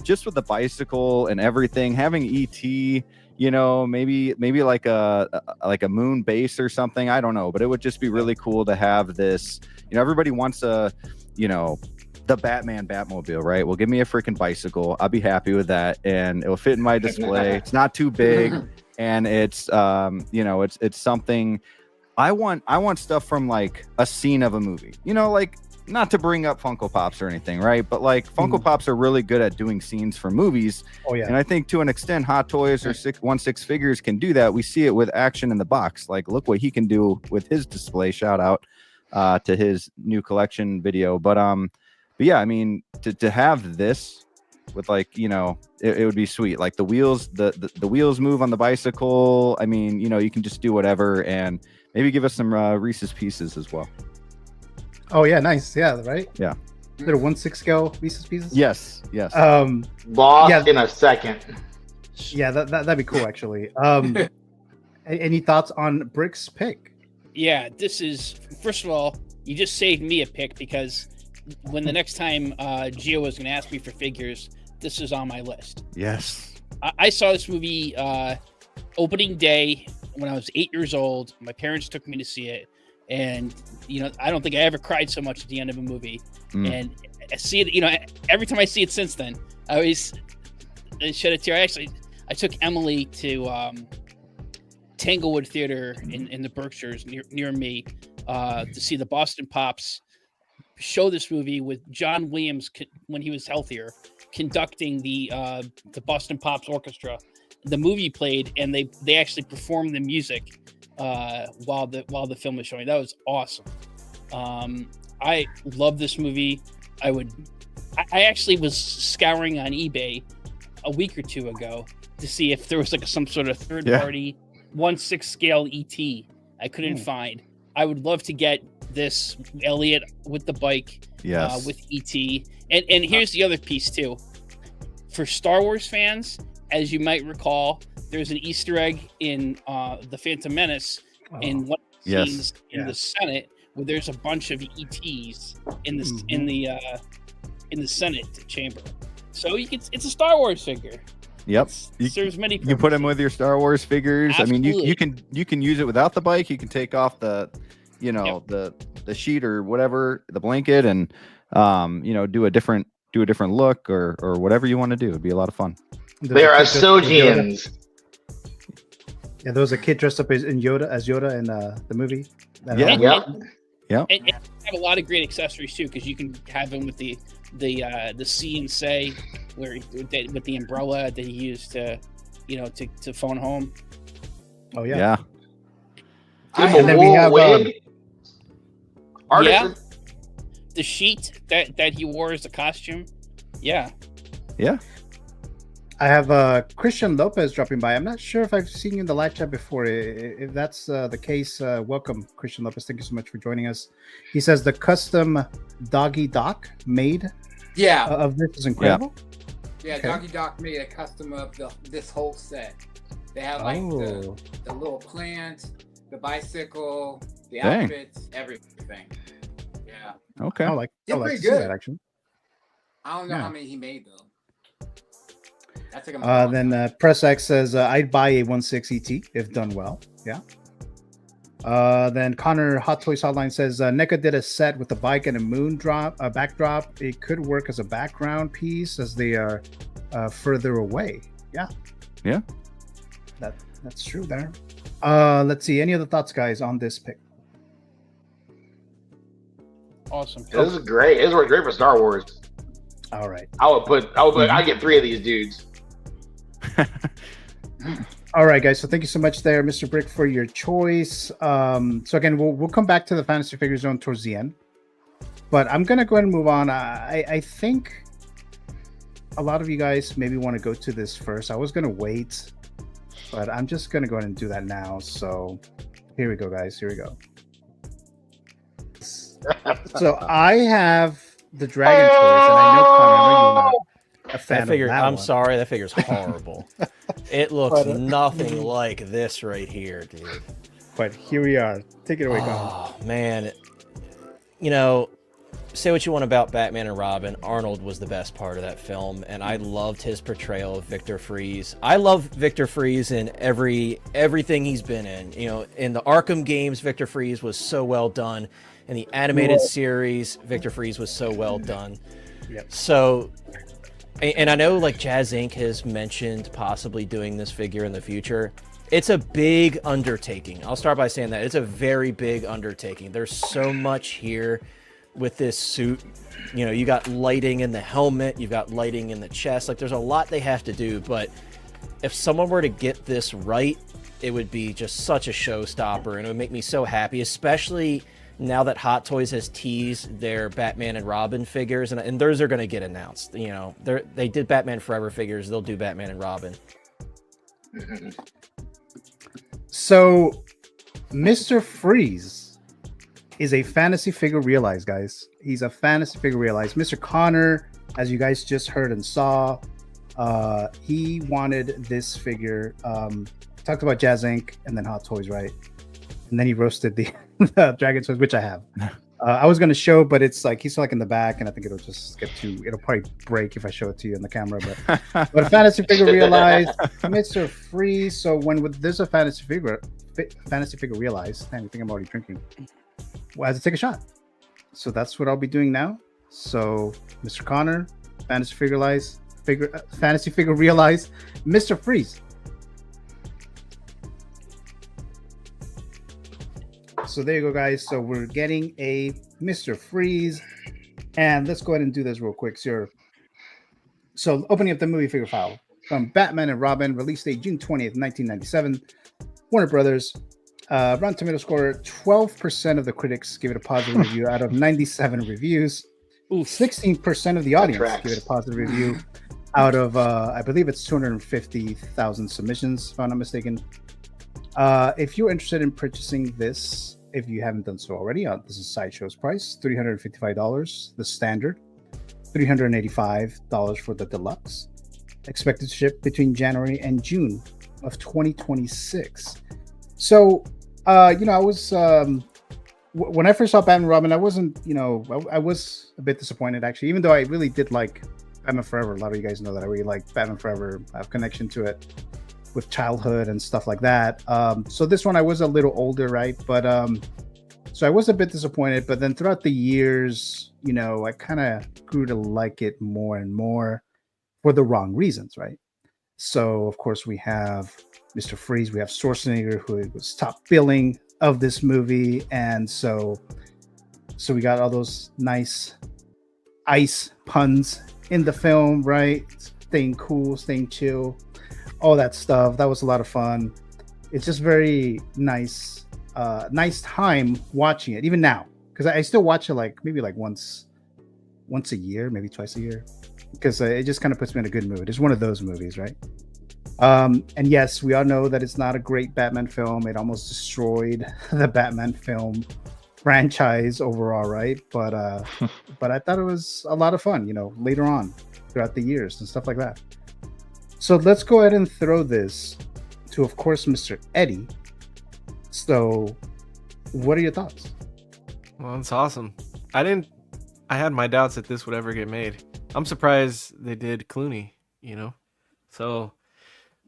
just with the bicycle and everything, having E.T., maybe like a moon base or something. I don't know, but it would just be really cool to have this. Everybody wants the Batman Batmobile, right? Well, give me a freaking bicycle. I'll be happy with that, and it'll fit in my display. It's not too big, and it's it's something. I want stuff from like a scene of a movie. not to bring up Funko Pops or anything, right? But like Funko Pops are really good at doing scenes for movies. Oh yeah. And I think to an extent, Hot Toys or 1/6 figures can do that. We see it with Action in the Box. Like, look what he can do with his display. Shout out to his new collection video. But yeah, I mean, to have this with like, you know, it would be sweet. Like the wheels, the wheels move on the bicycle. I mean, you know, you can just do whatever, and maybe give us some Reese's Pieces as well. Oh yeah, nice. Yeah, right. Yeah. Little 1/6 scale Reese's Pieces. Yes. Yes. Lost in a second. Yeah, that'd be cool actually. Any thoughts on Brick's pick? Yeah, this is, first of all, you just saved me a pick, because when the next time Gio was going to ask me for figures, this is on my list. Yes. I saw this movie opening day when I was 8 years old. My parents took me to see it. And, you know, I don't think I ever cried so much at the end of a movie. And I see it, you know, every time I see it since then, I always shed a tear. I took Emily to Tanglewood Theater in the Berkshires near me to see the Boston Pops show this movie with John Williams when he was healthier, conducting the Boston Pops Orchestra. The movie played, and they actually performed the music while the film was showing. That was awesome. I love this movie. I actually was scouring on eBay a week or two ago to see if there was like some sort of third party 1/6 scale ET. I couldn't find. I would love to get this Elliot with the bike, with ET. And here's the other piece too. For Star Wars fans, as you might recall, there's an Easter egg in the Phantom Menace in one of the scenes in the Senate, where there's a bunch of ETs in the Senate chamber. So it's a Star Wars figure. Yep. Serves many purposes. You put them with your Star Wars figures. Absolutely. I mean, you can use it without the bike. You can take off the, you know, the sheet or whatever, the blanket, and you know, do a different look or whatever you want to do. It'd be a lot of fun. They are Asogians. Yeah, there was a kid dressed up as Yoda in the movie. Yeah. And have a lot of great accessories too, because you can have them with the see and say, where with the umbrella that he used to, you know, to phone home. Oh yeah. And then we have Artisan. The sheet that he wore as a costume. Yeah. I have Christian Lopez dropping by. I'm not sure if I've seen you in the live chat before. If that's the case, welcome, Christian Lopez. Thank you so much for joining us. He says the custom doggy dock made of this is incredible. Yeah, Okay. Doggy Doc made a custom of this whole set. They have like the little plant, the bicycle, the outfits, everything. Yeah. Okay. I like pretty to see good. that actually. I don't know how many he made though. That's like a Then Press X says I'd buy a 1/6 ET if done well. Yeah. Then Connor Hot Toys Hotline says NECA did a set with a bike and a backdrop. It could work as a background piece as they are further away. Yeah. That's true there. Let's see. Any other thoughts, guys, on this pick? Awesome. This is great. This worked great for Star Wars. All right. I get 3 of these dudes. All right, guys. So thank you so much there, Mr. Brick, for your choice. So again, we'll come back to the Fantasy Figure Zone towards the end. But I'm gonna go ahead and move on. I think a lot of you guys maybe want to go to this first. I was gonna wait, but I'm just gonna go ahead and do that now. So here we go, guys. Here we go. So I have the Dragon Toys, and I know Connor, I know you're not a fan That figure, of that I'm one. sorry, that figure's horrible. It looks nothing like this right here, dude. But here we are. Take it away, Connor. Oh man, you know, say what you want about Batman and Robin, Arnold was the best part of that film, and I loved his portrayal of Victor Fries. I love Victor Fries in everything he's been in. You know, in the Arkham games, Victor Fries was so well done. In the animated series, Victor Fries was so well done. Yep. So, and I know like Jazz Inc. has mentioned possibly doing this figure in the future. It's a big undertaking. I'll start by saying that it's a very big undertaking. There's so much here with this suit. You know, you got lighting in the helmet, you've got lighting in the chest. Like, there's a lot they have to do, but if someone were to get this right, it would be just such a showstopper, and it would make me so happy, especially now that Hot Toys has teased their Batman and Robin figures, and those are going to get announced. You know, they did Batman Forever figures, they'll do Batman and Robin. So, Mr. Freeze is a fantasy figure realized, guys. He's a fantasy figure realized. Mr. Connor, as you guys just heard and saw, he wanted this figure. Talked about Jazz Inc. and then Hot Toys, right? And then he roasted the Dragon Toys, which I have. I was going to show, but it's like he's like in the back, and I think it'll just it'll probably break if I show it to you on the camera. But a fantasy figure realized, Mr. Freeze. So there's a fantasy figure realized, and I think I'm already drinking. Well, I have to take a shot. So that's what I'll be doing now. So Mr. Connor, fantasy figure realized, Mr. Freeze. So there you go, guys. So we're getting a Mr. Freeze, and let's go ahead and do this real quick, sir. So opening up the movie figure file from Batman and Robin, release date June 20th, 1997. Warner Brothers. Rotten Tomato score, 12% of the critics give it a positive review out of 97 reviews. 16% of the audience give it a positive review out of, I believe it's 250,000 submissions, if I'm not mistaken. If you're interested in purchasing this, if you haven't done so already, this is Sideshow's price, $355, the standard, $385 for the deluxe. Expected to ship between January and June of 2026. So, I was, when I first saw Batman and Robin, I wasn't, I was a bit disappointed, actually, even though I really did like Batman Forever. A lot of you guys know that I really like Batman Forever. I have connection to it with childhood and stuff like that. So this one, I was a little older, right? But so I was a bit disappointed, but then throughout the years, I kind of grew to like it more and more for the wrong reasons, right? So of course we have Mr. Freeze, we have Schwarzenegger, who was top billing of this movie, and so we got all those nice ice puns in the film, right? Staying cool, staying chill, all that stuff. That was a lot of fun. It's just very nice time watching it, even now, because I still watch it maybe once a year, maybe twice a year, because it just kind of puts me in a good mood. It's one of those movies, right? And yes, we all know that it's not a great Batman film. It almost destroyed the Batman film franchise overall, right? But I thought it was a lot of fun, later on throughout the years and stuff like that. So let's go ahead and throw this to, of course, Mr. Eddie. So what are your thoughts? Well, it's awesome. I had my doubts that this would ever get made. I'm surprised they did Clooney, So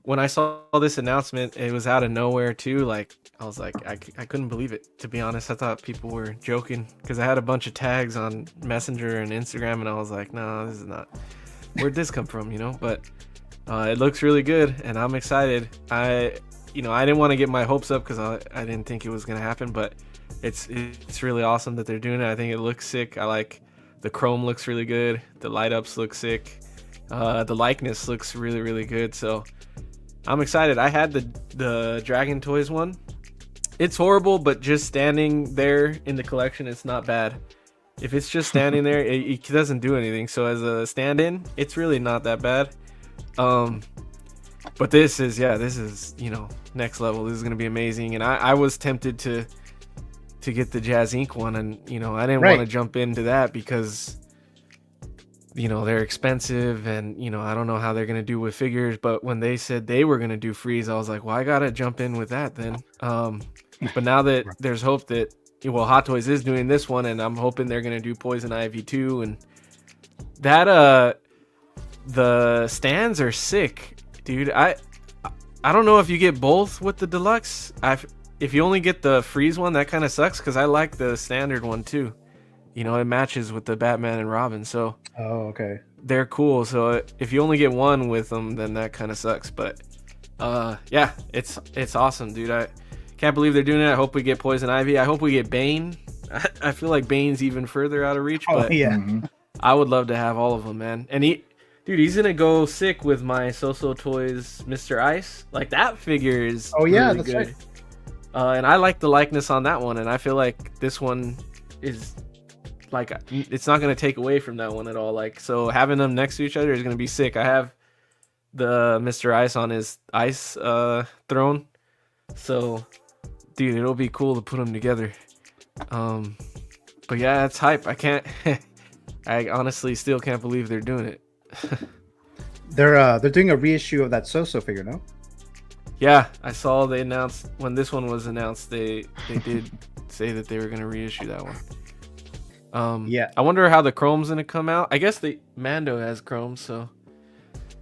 when I saw this announcement, it was out of nowhere too. I was like, I couldn't believe it, to be honest. I thought people were joking because I had a bunch of tags on Messenger and Instagram, and I was like, no, this is not. Where'd this come from, But it looks really good, and I'm excited. I didn't want to get my hopes up because I didn't think it was going to happen, but it's really awesome that they're doing it. I think it looks sick. I like the chrome looks really good. The light ups look sick. The likeness looks really, really good. So I'm excited. I had the Dragon Toys one. It's horrible, but just standing there in the collection, it's not bad. If it's just standing there, it doesn't do anything. So as a stand-in, it's really not that bad. But this is next level. This is gonna be amazing. And I was tempted to get the Jazz Inc. one, and I didn't want to jump into that because they're expensive, and I don't know how they're gonna do with figures. But when they said they were gonna do Freeze, I was like, well, I gotta jump in with that then. But now that there's hope that Hot Toys is doing this one, and I'm hoping they're gonna do Poison Ivy too, and that the stands are sick, dude. I don't know if you get both with the deluxe. If you only get the Freeze one, that kind of sucks because I like the standard one too. It matches with the Batman and Robin, so okay, they're cool. So if you only get one with them, then that kind of sucks. But it's awesome, dude. I can't believe they're doing it. I hope we get Poison Ivy. I hope we get Bane I feel like Bane's even further out of reach, Oh, but yeah. I would love to have all of them, man. And he's gonna go sick with my So Toys Mr. Ice. Like that figure is really that's good. right. And I like the likeness on that one, and I feel like this one is like it's not gonna take away from that one at all. Like, so having them next to each other is gonna be sick. I have the Mr. Ice on his ice throne, so dude, it'll be cool to put them together. But yeah, it's hype. I can't. I honestly still can't believe they're doing it. They're doing a reissue of that So figure, no? Yeah, I saw they announced when this one was announced. They did say that they were gonna reissue that one. Yeah. I wonder how the chrome's gonna come out. I guess the Mando has chrome, so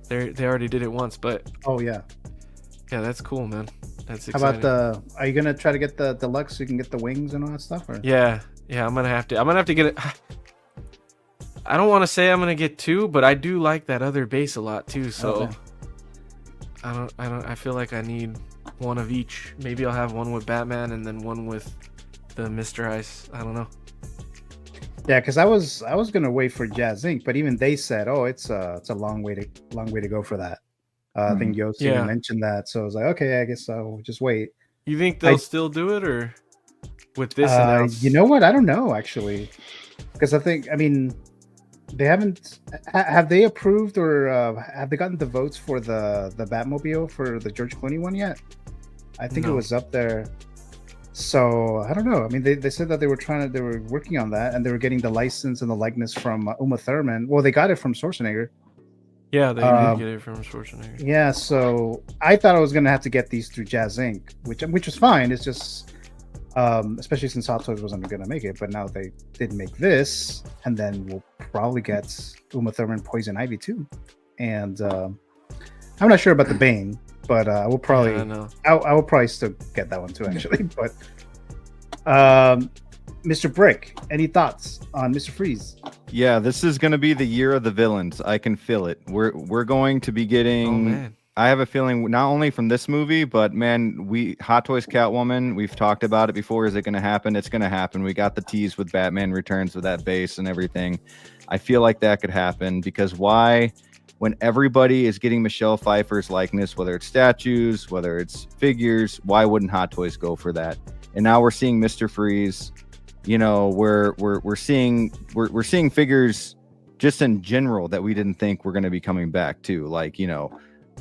they already did it once. But oh yeah, that's cool, man. That's how exciting. about are you gonna try to get the deluxe so you can get the wings and all that stuff? Or? Yeah, I'm gonna have to get it. I don't want to say I'm gonna get two, but I do like that other base a lot too. So Okay. I feel like I need one of each. Maybe I'll have one with Batman and then one with the Mr. Ice. I don't know. Yeah, because I was gonna wait for Jazz Inc., but even they said, "Oh, it's a long way to go for that." I think Yossi mentioned that, so I was like, "Okay, I guess I'll just wait." You think they'll still do it, or with this announced? You know what? I don't know actually, because I mean, they haven't. Have they approved or have they gotten the votes for the Batmobile for the George Clooney one yet? I think it was up there. So I don't know. I mean, they said that they were working on that, and they were getting the license and the likeness from Uma Thurman. Well, they got it from Schwarzenegger. Yeah, they did get it from Schwarzenegger. Yeah, so I thought I was gonna have to get these through Jazz Inc., which was fine. It's just, especially since Hot Toys wasn't gonna make it, but now they did make this, and then we'll probably get Uma Thurman Poison Ivy too. And I'm not sure about the Bane, but I will probably, I will probably still get that one too, actually. But Mr. Brick, any thoughts on Mr. Freeze? Yeah, this is going to be the year of the villains. I can feel it. We're going to be getting. Oh, man. I have a feeling not only from this movie, but man, Hot Toys Catwoman. We've talked about it before. Is it going to happen? It's going to happen. We got the tease with Batman Returns with that base and everything. I feel like that could happen because why? When everybody is getting Michelle Pfeiffer's likeness, whether it's statues, whether it's figures, why wouldn't Hot Toys go for that? And now we're seeing Mr. Freeze. You know, we're seeing figures just in general that we didn't think were going to be coming back too. Like, you know,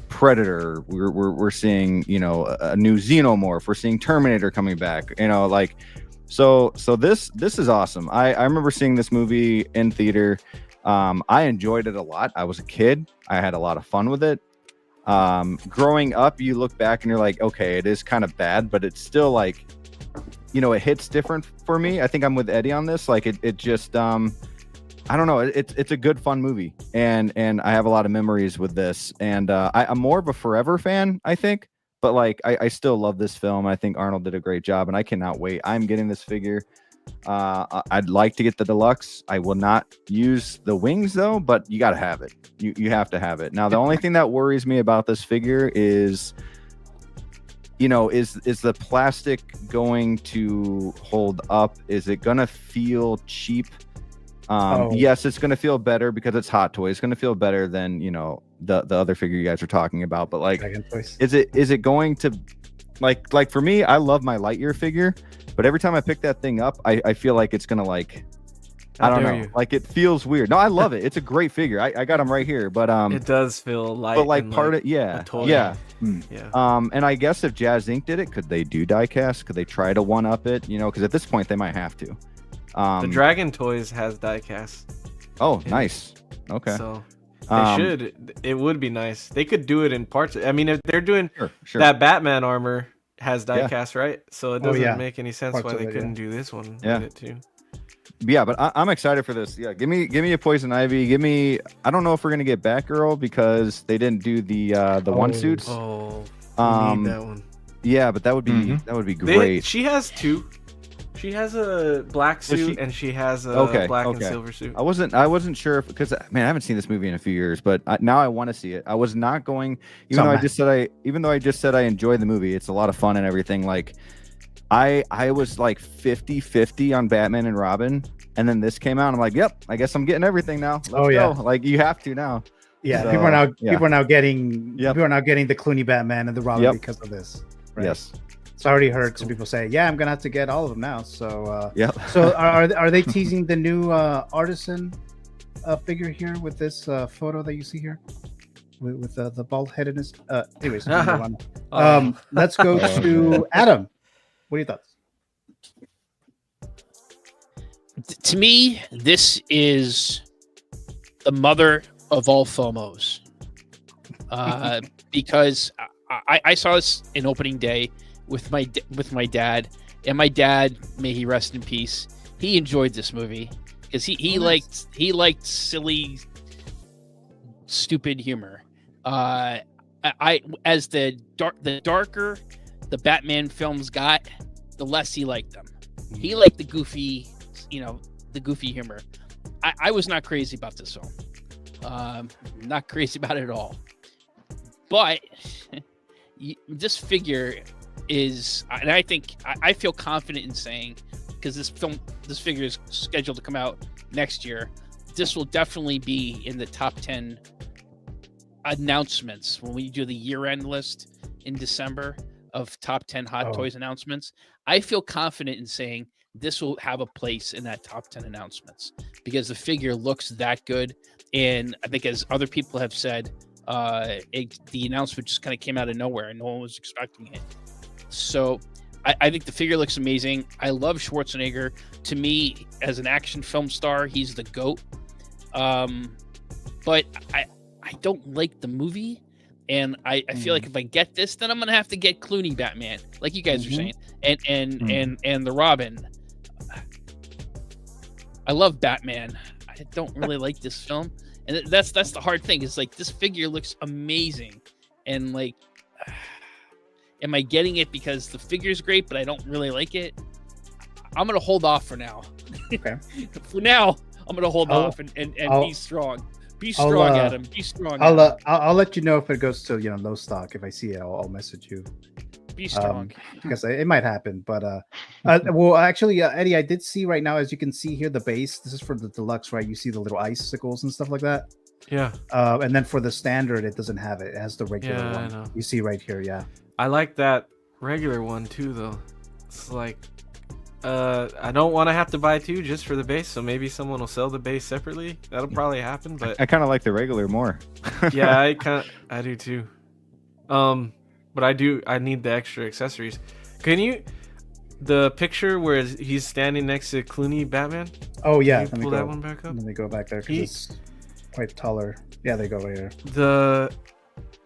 Predator. We're seeing, you know, a new Xenomorph. We're seeing Terminator coming back. You know, like so this is awesome. I remember seeing this movie in theater. I enjoyed it a lot. I was a kid. I had a lot of fun with it. Growing up, you look back and you're like, okay, it is kind of bad, but it's still like, you know, it hits different for me. I think I'm with Eddie on this. Like it just, I don't know. It's a good, fun movie, and I have a lot of memories with this. And I'm more of a Forever fan, I think. But like, I still love this film. I think Arnold did a great job, and I cannot wait. I'm getting this figure. I'd like to get the deluxe. I will not use the wings though, but you got to have it. You have to have it. Now, the only thing that worries me about this figure is, you know, is the plastic going to hold up? Is it going to feel cheap? Yes, it's going to feel better because it's Hot Toys. It's going to feel better than, you know, the other figure you guys are talking about. But like, is it going to like for me? I love my Lightyear figure, but every time I pick that thing up, I feel like it's going to like, I don't know, like it feels weird. No, I love it. It's a great figure. I got him right here, but it does feel light. But like part like of yeah. And I guess if Jazz Inc. did it, could they do diecast? Could they try to one up it? You know, because at this point they might have to. The Dragon Toys has diecast. Oh, nice. Okay. So they should. It would be nice. They could do it in parts. I mean, if they're doing that Batman armor has diecast, right? So it doesn't make any sense why they couldn't do this one with it too. Yeah, but I'm excited for this. Yeah, give me a Poison Ivy. Give me. I don't know if we're gonna get Batgirl because they didn't do the one suits. Oh, need that one. Yeah, but that would be great. She has two. She has a black suit and she has a black and silver suit. I wasn't sure because man, I haven't seen this movie in a few years, but now I want to see it. I was not going, even though I just said I enjoyed the movie. It's a lot of fun and everything. Like, I was like 50-50 on Batman and Robin, and then this came out. I'm like, yep, I guess I'm getting everything now. Let's go. Like, you have to now. Yeah, So, people are now yeah. people are now getting the Clooney Batman and the Robin because of this. Right? Yes. So I already heard some people say, "Yeah, I'm gonna have to get all of them now." So So are they teasing the new Artisan figure here with this photo that you see here with the bald headedness? Anyways, let's go to Adam. What are your thoughts? To me, this is the mother of all FOMOs, because I saw this in opening day with my dad, and my dad, may he rest in peace, he enjoyed this movie because he liked silly, stupid humor. I as the darker the Batman films got, the less he liked them. He liked the goofy, the goofy humor. I was not crazy about this film. Not crazy about it at all. But this figure is, and I think I feel confident in saying, because this figure is scheduled to come out next year, this will definitely be in the top 10 announcements when we do the year-end list in December of top 10 Hot Toys announcements. I feel confident in saying this will have a place in that top 10 announcements because the figure looks that good. And I think, as other people have said, the announcement just kind of came out of nowhere and no one was expecting it. So I think the figure looks amazing. I love Schwarzenegger. To me, as an action film star, he's the GOAT. But I don't like the movie. And I feel like if I get this, then I'm gonna have to get Clooney Batman, like you guys are saying, and the Robin. I love Batman. I don't really like this film, and that's the hard thing. Is like this figure looks amazing, and like, am I getting it because the figure's great, but I don't really like it? I'm gonna hold off for now. Okay. For now, I'm gonna hold off and be strong. Be strong, Adam. Be strong. I'll let you know if it goes to low stock. If I see it, I'll message you. Be strong. Because it might happen. But well, actually, Eddie, I did see right now, as you can see here, the base. This is for the deluxe, right? You see the little icicles and stuff like that. Yeah. And then for the standard, it doesn't have it. It has the regular one. I know. You see right here, yeah. I like that regular one too, though. It's like, I don't want to have to buy two just for the base, so maybe someone will sell the base separately. That'll probably happen, but I kind of like the regular more. yeah, I do too. But I need the extra accessories. Can you, the picture where he's standing next to Clooney Batman? Oh yeah, Can you pull that one back up? Let me go back there because it's quite taller. Yeah, they go right here.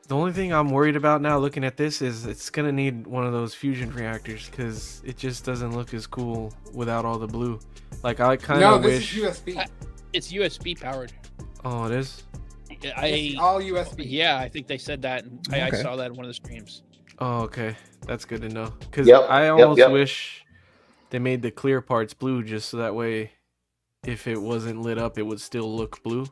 The only thing I'm worried about now looking at this is it's gonna need one of those fusion reactors because it just doesn't look as cool without all the blue. Like I kind of wish. No, this is USB. It's USB powered. Oh, it is. It's all USB. Yeah, I think they said that. I saw that in one of the streams. Oh, okay, that's good to know. Because I almost wish they made the clear parts blue just so that way, if it wasn't lit up, it would still look blue.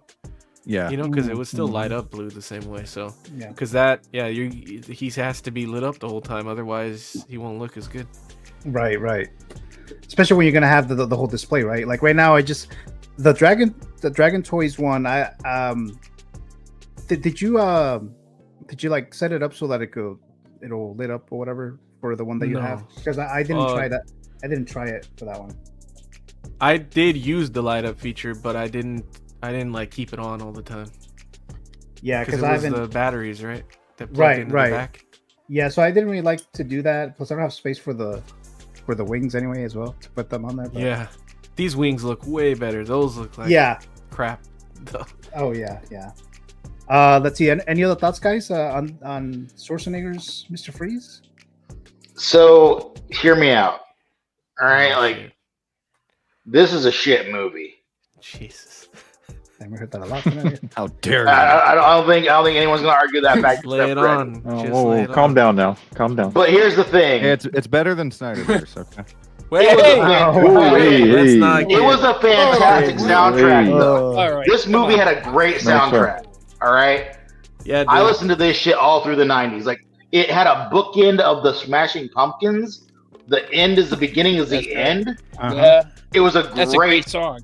Yeah, because it would still light up blue the same way. So yeah, because he has to be lit up the whole time, otherwise he won't look as good. Right. Especially when you're gonna have the whole display, right? Like right now, the Dragon Toys one. Did you like set it up so that it'll lit up or whatever for the one that you have? Because I didn't try that. I didn't try it for that one. I did use the light up feature, but I didn't like keep it on all the time. Yeah, because it was the batteries, right? Right. The back. Yeah, so I didn't really like to do that. Plus, I don't have space for the wings anyway as well to put them on there. But... Yeah, these wings look way better. Those look like crap. Oh yeah. Let's see. Any other thoughts, guys, on Schwarzenegger's Mr. Freeze? So hear me out. All right, this is a shit movie. Jesus. I heard that a lot. How dare you? I don't think anyone's gonna argue that fact. Lay it on. Calm down now. Calm down. But here's the thing. Hey, it's better than Snyderverse. Okay. It was a fantastic soundtrack, though. This movie had a great soundtrack. All right. Yeah. I listened to this shit all through the '90s. Like, it had a bookend of the Smashing Pumpkins the end is the beginning is the end. Yeah. It was a That's a great song.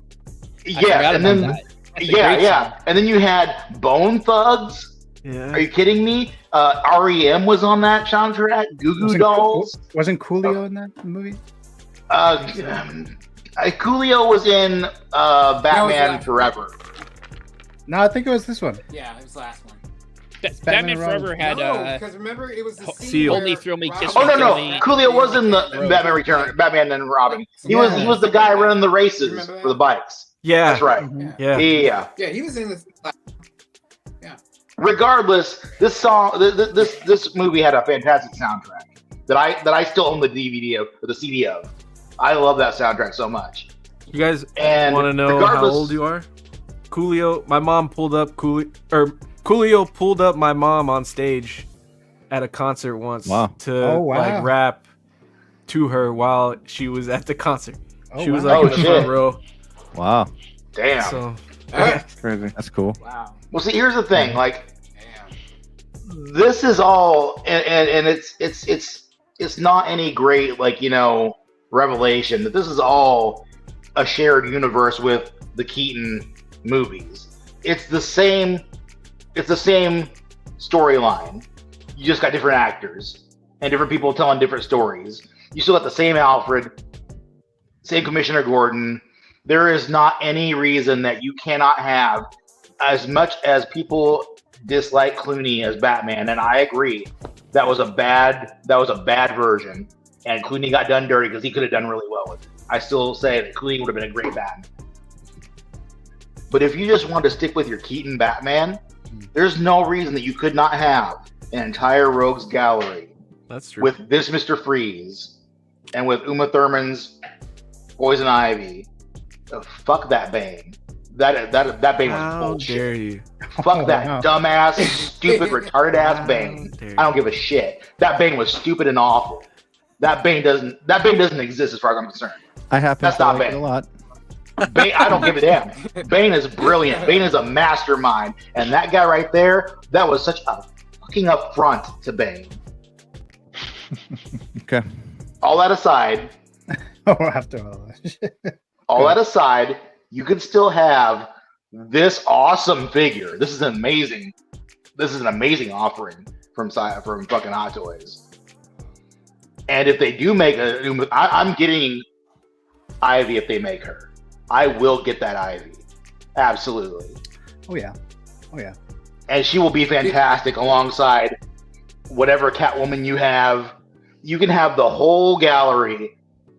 Yeah, and then and then you had Bone Thugs. Yeah. Are you kidding me? REM was on that soundtrack. Goo Goo Dolls. Wasn't Coolio in that movie? Coolio was in Batman Forever. No, I think it was this one. Yeah, it was the last one. Batman Forever had because remember it was the scene Seal. where Hold Me, Thrill Me, Kiss Oh Me, no, Kill Me. Coolio was in the Batman Return, Batman and Robin. He was the guy running the races for the bikes. Yeah, that's right. Yeah. Yeah, he was in this. Regardless, this song, this movie had a fantastic soundtrack that I still own the DVD of, or the CD of. I love that soundtrack so much. You guys And want to know how old you are? Coolio, my mom pulled up Coolio pulled up my mom on stage at a concert once to like rap to her while she was at the concert. She was like in the front row. Wow. Damn. So crazy. That's cool. Wow. Well, see, here's the thing. Like, this is all, and it's not any great, like, you know, revelation that this is all a shared universe with the Keaton movies. It's the same storyline. You just got different actors and different people telling different stories. You still got the same Alfred, same Commissioner Gordon. There is not any reason that you cannot have, as much as people dislike Clooney as Batman, and I agree, that was a bad version, and Clooney got done dirty because he could have done really well with it. I still say that Clooney would have been a great Batman. But if you just want to stick with your Keaton Batman, there's no reason that you could not have an entire Rogues Gallery. That's true. With this Mr. Freeze and with Uma Thurman's Poison Ivy. Fuck that Bane. That Bane was bullshit. How dare you? Fuck that dumbass, stupid, retarded ass Bane. I don't give a shit. That Bane was stupid and awful. That Bane doesn't exist as far as I'm concerned. I happen That's to not like Bane. it a lot. Bane, I don't give a damn. Bane is brilliant. Bane is a mastermind, and that guy right there, that was such a fucking affront to Bane. Okay. All that aside, After all that. all that aside, you could still have this awesome figure. This is an amazing offering from fucking Hot Toys. And if they do make I'm getting Ivy if they make her. I will get that Ivy. Absolutely. Oh yeah. And she will be fantastic alongside whatever Catwoman you have. You can have the whole gallery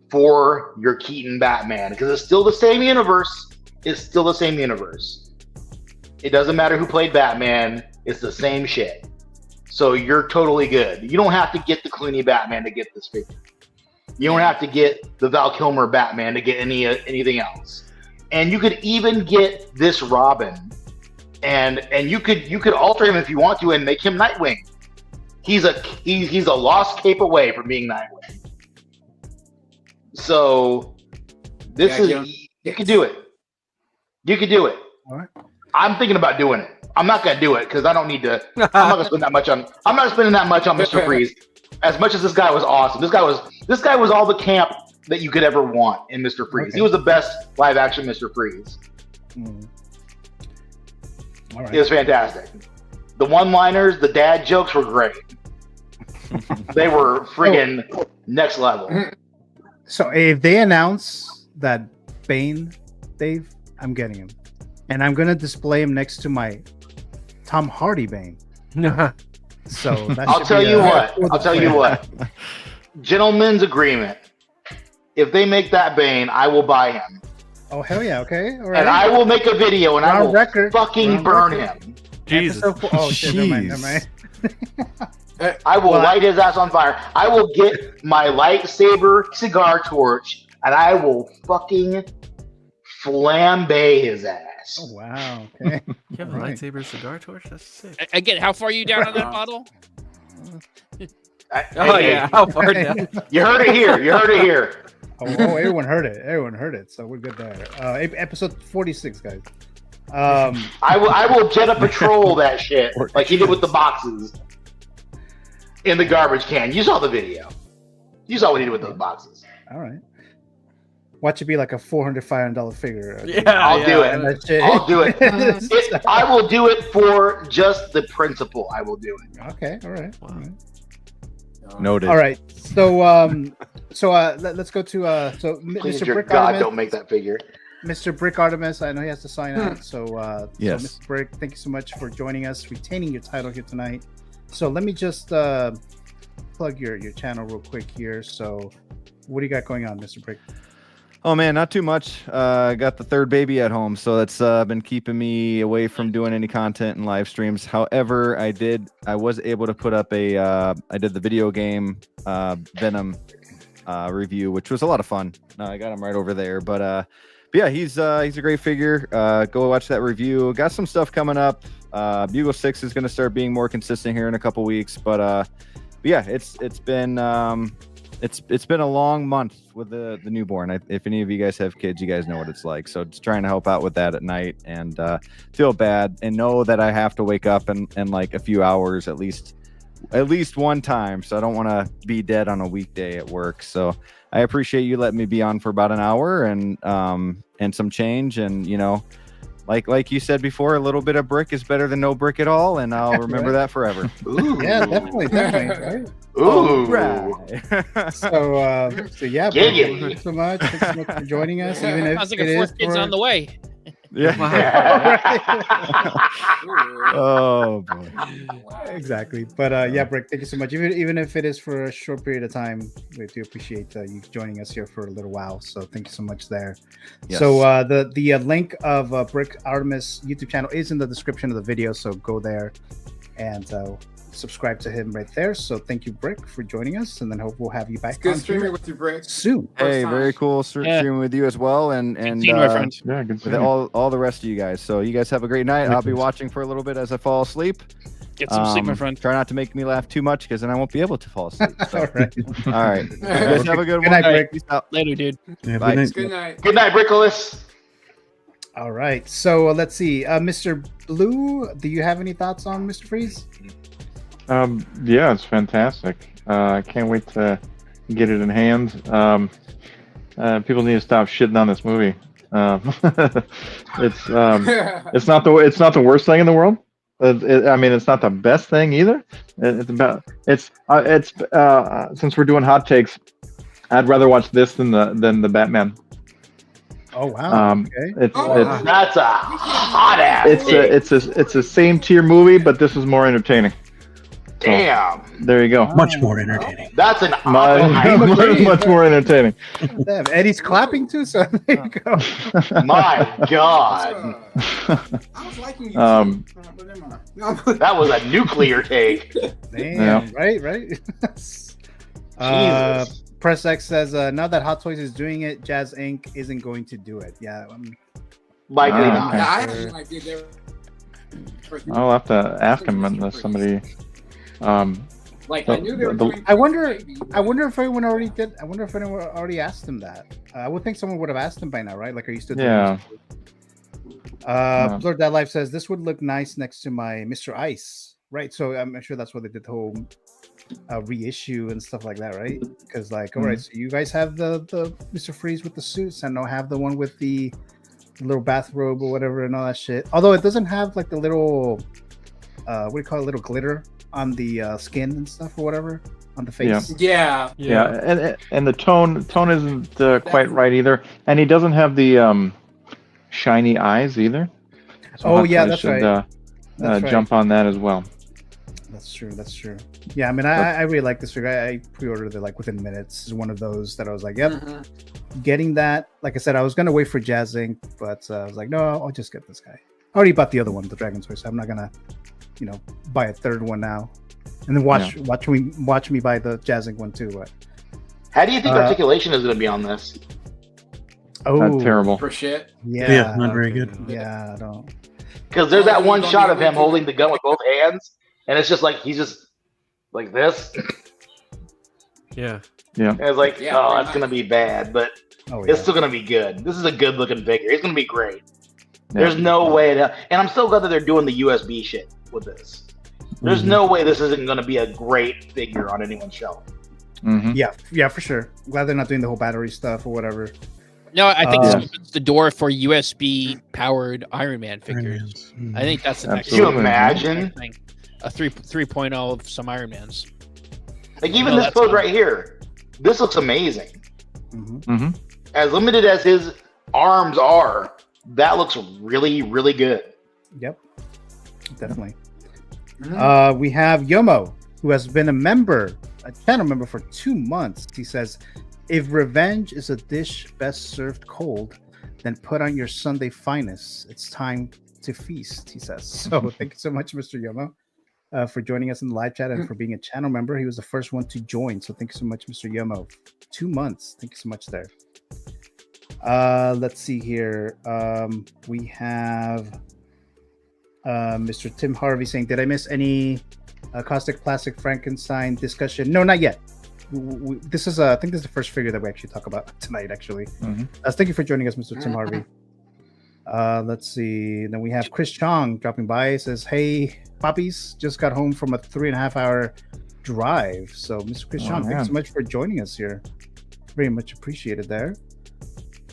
for your Keaton Batman because it's still the same universe. It's still the same universe. It doesn't matter who played Batman. It's the same shit. So you're totally good. You don't have to get the Clooney Batman to get this figure. You don't have to get the Val Kilmer Batman to get anything else. And you could even get this Robin, and you could alter him if you want to and make him Nightwing. He's a lost cape away from being Nightwing. So you could do it. You could do it. All right. I'm thinking about doing it. I'm not gonna do it because I don't need to. I'm not gonna spend that much on. I'm not spending that much on Mr. Freeze. As much as this guy was awesome, this guy was all the camp that you could ever want in Mr. Freeze. Okay. He was the best live action Mr. Freeze. All right. It was fantastic. The one-liners, the dad jokes were great. They were friggin' next level. So if they announce that Bane, Dave, I'm getting him, and I'm gonna display him next to my Tom Hardy Bane. So that I'll tell you what. Gentleman's agreement. If they make that Bane, I will buy him. Oh hell yeah! Okay, all right. And I will make a video and I will fucking burn record. him. Jesus. Oh shit! Never mind. I will light his ass on fire. I will get my lightsaber cigar torch and I will fucking flambe his ass. Oh wow! Okay. You have a lightsaber cigar torch? That's sick. Again, how far are you down on that bottle? Yeah, how far down? You heard it here. You heard it here. Oh, everyone heard it. Everyone heard it. So we're good there. Episode 46, guys. I will Jetta Patrol that shit like he did with the boxes in the garbage can. You saw the video. You saw what he did with those boxes. All right. Watch it be like a $400 figure. I'll do it. I'll do it. I will do it for just the principle. I will do it. Okay. All right. Noted. All right. So let's go to Please, Mr. your Brick God, Artemis. don't make that figure. Mr. Brick Artemis, I know he has to sign out. So yes. So Mr. Brick, thank you so much for joining us, retaining your title here tonight. So let me just plug your channel real quick here. So what do you got going on, Mr. Brick? Oh man, not too much. I got the third baby at home, so that's been keeping me away from doing any content and live streams. However, I was able to put up I did the video game Venom review, which was a lot of fun. I got him right over there, but yeah, he's a great figure. Go watch that review. Got some stuff coming up. Bugle 6 is going to start being more consistent here in a couple weeks, but yeah, it's been a long month with the newborn. If any of you guys have kids, you guys know what it's like. So just trying to help out with that at night and feel bad and know that I have to wake up in like a few hours at least one time. So I don't want to be dead on a weekday at work. So I appreciate you letting me be on for about an hour and some change. And you know, like you said before, a little bit of brick is better than no brick at all, and I'll remember that forever. Ooh. Yeah, definitely, right? Ooh. Right. So yeah, Brick, thank you so much. Thanks so much for joining us. Even if Sounds like it a fourth is kid's for- on the way. Yeah. Oh boy. Exactly. But yeah, Brick, thank you so much. Even if it is for a short period of time, we do appreciate you joining us here for a little while. So thank you so much there. Yes. So the link of Brick Artemis YouTube channel is in the description of the video. So go there and subscribe to him right there. So thank you, Brick, for joining us, and then hope we'll have you back Good on streaming here with you, Brick. soon. Hey, very cool streaming with you as well, and seeing my friends. Yeah, good with seeing you. all the rest of you guys. So you guys have a great night. I'll be watching for a little bit as I fall asleep. Get some sleep, my friend. Try not to make me laugh too much because then I won't be able to fall asleep. So. All right. All right. You guys have a good one. night, Brick. Peace out. Later, dude. Yeah, Bye. good night. Good night. Good night, Brickolas. All right. So let's see. Mr. Blue, do you have any thoughts on Mr. Freeze? Yeah, it's fantastic. I can't wait to get it in hand. People need to stop shitting on this movie. It's not the worst thing in the world. I mean, it's not the best thing either. Since we're doing hot takes, I'd rather watch this than the Batman. Oh wow. Okay. That's a hot ass. It's a same tier movie, but this is more entertaining. So, Damn. there you go. Much more entertaining. That's an Much more entertaining. Damn, Eddie's clapping too, so there you go. My God. I was liking you. But never mind. That was a nuclear take. Damn, Yeah. right. Jesus. Press X says, now that Hot Toys is doing it, Jazz Inc. isn't going to do it. Yeah. Likely Ah, not. okay. Yeah, I actually might be there. I'll have to ask him unless somebody. Like I knew they were the- doing. I wonder if anyone already did. I wonder if anyone already asked him that. I would think someone would have asked him by now, right? Like, are you still doing Yeah. this? Lord That Life says this would look nice next to my Mr. Ice, right? So I'm sure that's why they did the whole reissue and stuff like that, right? Because like, all right, so you guys have the Mr. Freeze with the suits, and I'll have the one with the little bathrobe or whatever and all that shit. Although it doesn't have like the little what do you call it, little glitter on the skin and stuff or whatever on the face. Yeah. And the tone isn't quite right either, and he doesn't have the shiny eyes either. So Oh Hot yeah, Toys that's should, right. That's right. jump on that as well. That's true. Yeah, I mean, I really like this figure. I pre-ordered it like within minutes. It's one of those that I was like, yep, getting that. Like I said, I was gonna wait for Jazz Inc., but I was like, no, I'll just get this guy. I already bought the other one, the Dragon Toy, so I'm not gonna, buy a third one now, and then watch me buy the Jazz Inc. one too. But How do you think articulation is going to be on this? oh, terrible. For shit. Yeah, not very good. Yeah, I don't. Because there's that one shot of him holding the gun with both hands, and it's just like he's just like this. Yeah. And it's like, Yeah, oh, pretty that's gonna be bad, but Oh, it's yeah. still gonna be good. This is a good looking figure. It's gonna be great. There's no way that, and I'm so glad that they're doing the USB shit with this. There's no way this isn't gonna be a great figure on anyone's shelf. Yeah, for sure. Glad they're not doing the whole battery stuff or whatever. No, I think this opens the door for USB powered Iron Man figures. I think that's the next. Can you imagine thing. A 3.0 of some Iron Mans? Like even this pose right here, this looks amazing. As limited as his arms are, that looks really, really good. Yep, definitely. We have Yomo, who has been a channel member for 2 months. He says, if revenge is a dish best served cold, then put on your Sunday finest. It's time to feast, he says. So thank you so much, Mr. Yomo, for joining us in the live chat and for being a channel member. He was the first one to join. So thank you so much, Mr. Yomo. 2 months. Thank you so much there. Let's see here. We have Mr. Tim Harvey saying, did I miss any Caustic Plastic Frankenstein discussion? No, not yet. This is I think this is the first figure that we actually talk about tonight, actually. Thank you for joining us, Mr. Tim Harvey. Let's see. Then we have Chris Chong dropping by. He says, hey, Poppies, just got home from a 3.5 hour drive. So, Mr. Chris Chong, thanks so much for joining us here. Very much appreciated there.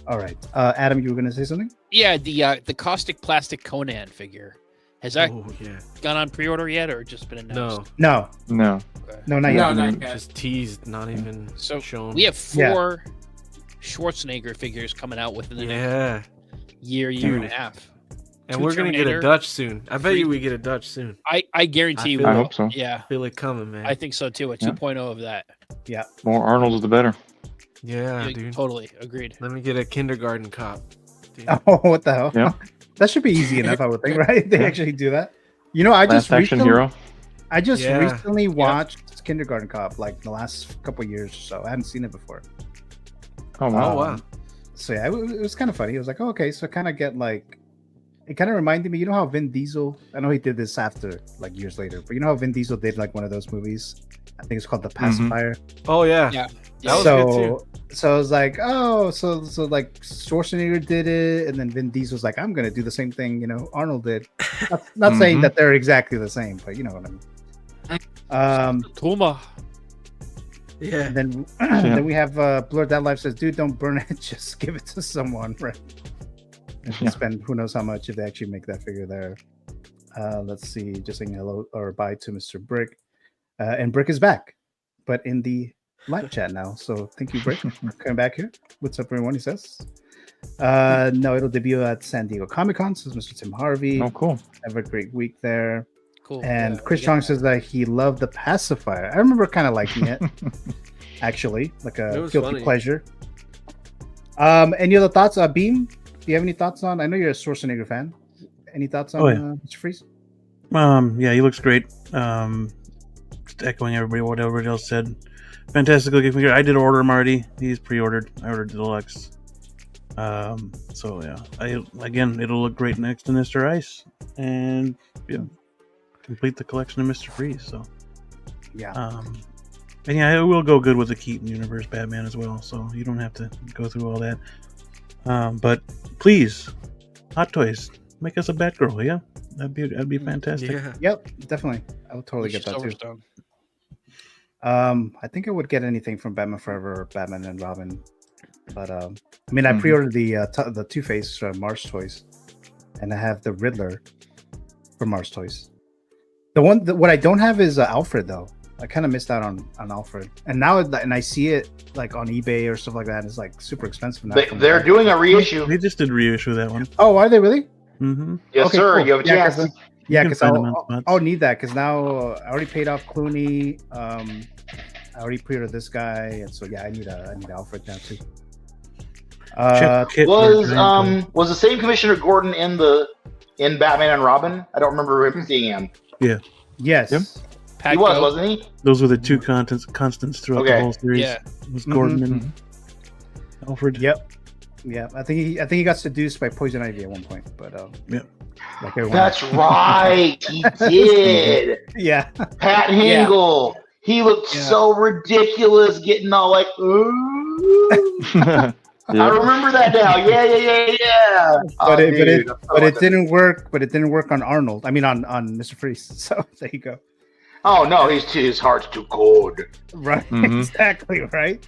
All right. Adam, you were going to say something? Yeah, the Caustic Plastic Conan figure. Has that gone on pre-order yet, or just been announced? No, not yet. No, not yet. Just teased, not even shown. We have 4 Schwarzenegger figures coming out within the next year and a half. And we're gonna get a Dutch soon. I bet you we get a Dutch soon. I guarantee you. I hope so. Yeah, I feel it coming, man. I think so too. A 2.0 of that. Yeah. More Arnold's the better. Yeah, dude. Totally agreed. Let me get a kindergarten cop. Dude. Oh, what the hell? Yeah. That should be easy enough, I would think, right? They actually do that. You know, I just recently watched Kindergarten Cop, like the last couple years or so. I hadn't seen it before. Oh wow! So yeah, it was kind of funny. It was like, oh, okay, so kind of get like, it kind of reminded me. You know how Vin Diesel? I know he did this after, like years later, but you know how Vin Diesel did like one of those movies? I think it's called The Pacifier. Oh yeah. That was good too. So I was like, oh, so like Schwarzenegger did it, and then Vin Diesel was like, I'm gonna do the same thing, you know, Arnold did. Not saying that they're exactly the same, but you know what I mean. Tuma. Yeah. And then we have Blur That Life says, dude, don't burn it, just give it to someone, right? And spend who knows how much if they actually make that figure there. Let's see, just saying hello or bye to Mr. Brick. And Brick is back, but in the live chat now. So thank you, Brick, for coming back here. What's up, everyone? He says. No, it'll debut at San Diego Comic-Con, says Mr. Tim Harvey. Oh, cool. Have a great week there. Cool. And Chris Chong says that he loved the pacifier. I remember kind of liking it, actually, like a guilty pleasure. Any other thoughts? Beam, do you have any thoughts on? I know you're a Schwarzenegger fan. Any thoughts on Mr. Freeze? Yeah, he looks great. Just echoing what everybody else said. Fantastic looking figure. I did order him already. He's pre-ordered. I ordered the deluxe. So yeah, it'll look great next to Mr. Ice, and complete the collection of Mr. Freeze. So and yeah, it will go good with the Keaton universe Batman as well. So you don't have to go through all that. But please, Hot Toys, make us a Batgirl. Yeah, that'd be fantastic. Yeah. Yep, definitely. I would totally get that too. I think I would get anything from Batman Forever or Batman and Robin, but I mean, I pre-ordered the Two-Face Mars Toys, and I have the Riddler from Mars Toys. What I don't have is Alfred though. I kind of missed out on Alfred, and now I see it like on eBay or stuff like that. It's like super expensive now. They're doing a reissue. They just did reissue that one. Oh, are they really? Mm-hmm. Yes, okay, sir. Cool. You have a chance. Yeah, because I'll need that because now I already paid off Clooney. I already pre-ordered this guy, and so yeah, I need Alfred now too. Was the same Commissioner Gordon in Batman and Robin? I don't remember seeing him. Yeah. Yes. Yep. He was, wasn't he? Those were the two constants throughout the whole series. Yeah. It was Gordon and Alfred. Yep. Yeah, I think he got seduced by Poison Ivy at one point, but yeah. Like that's right, he did. Yeah. Pat Hingle. He looked so ridiculous, getting all like, ooh. I remember that now. Yeah. But it didn't work. But it didn't work on Arnold. I mean, on Mr. Freeze. So there you go. Oh no, his heart's too cold. Right, Mhm. exactly, right.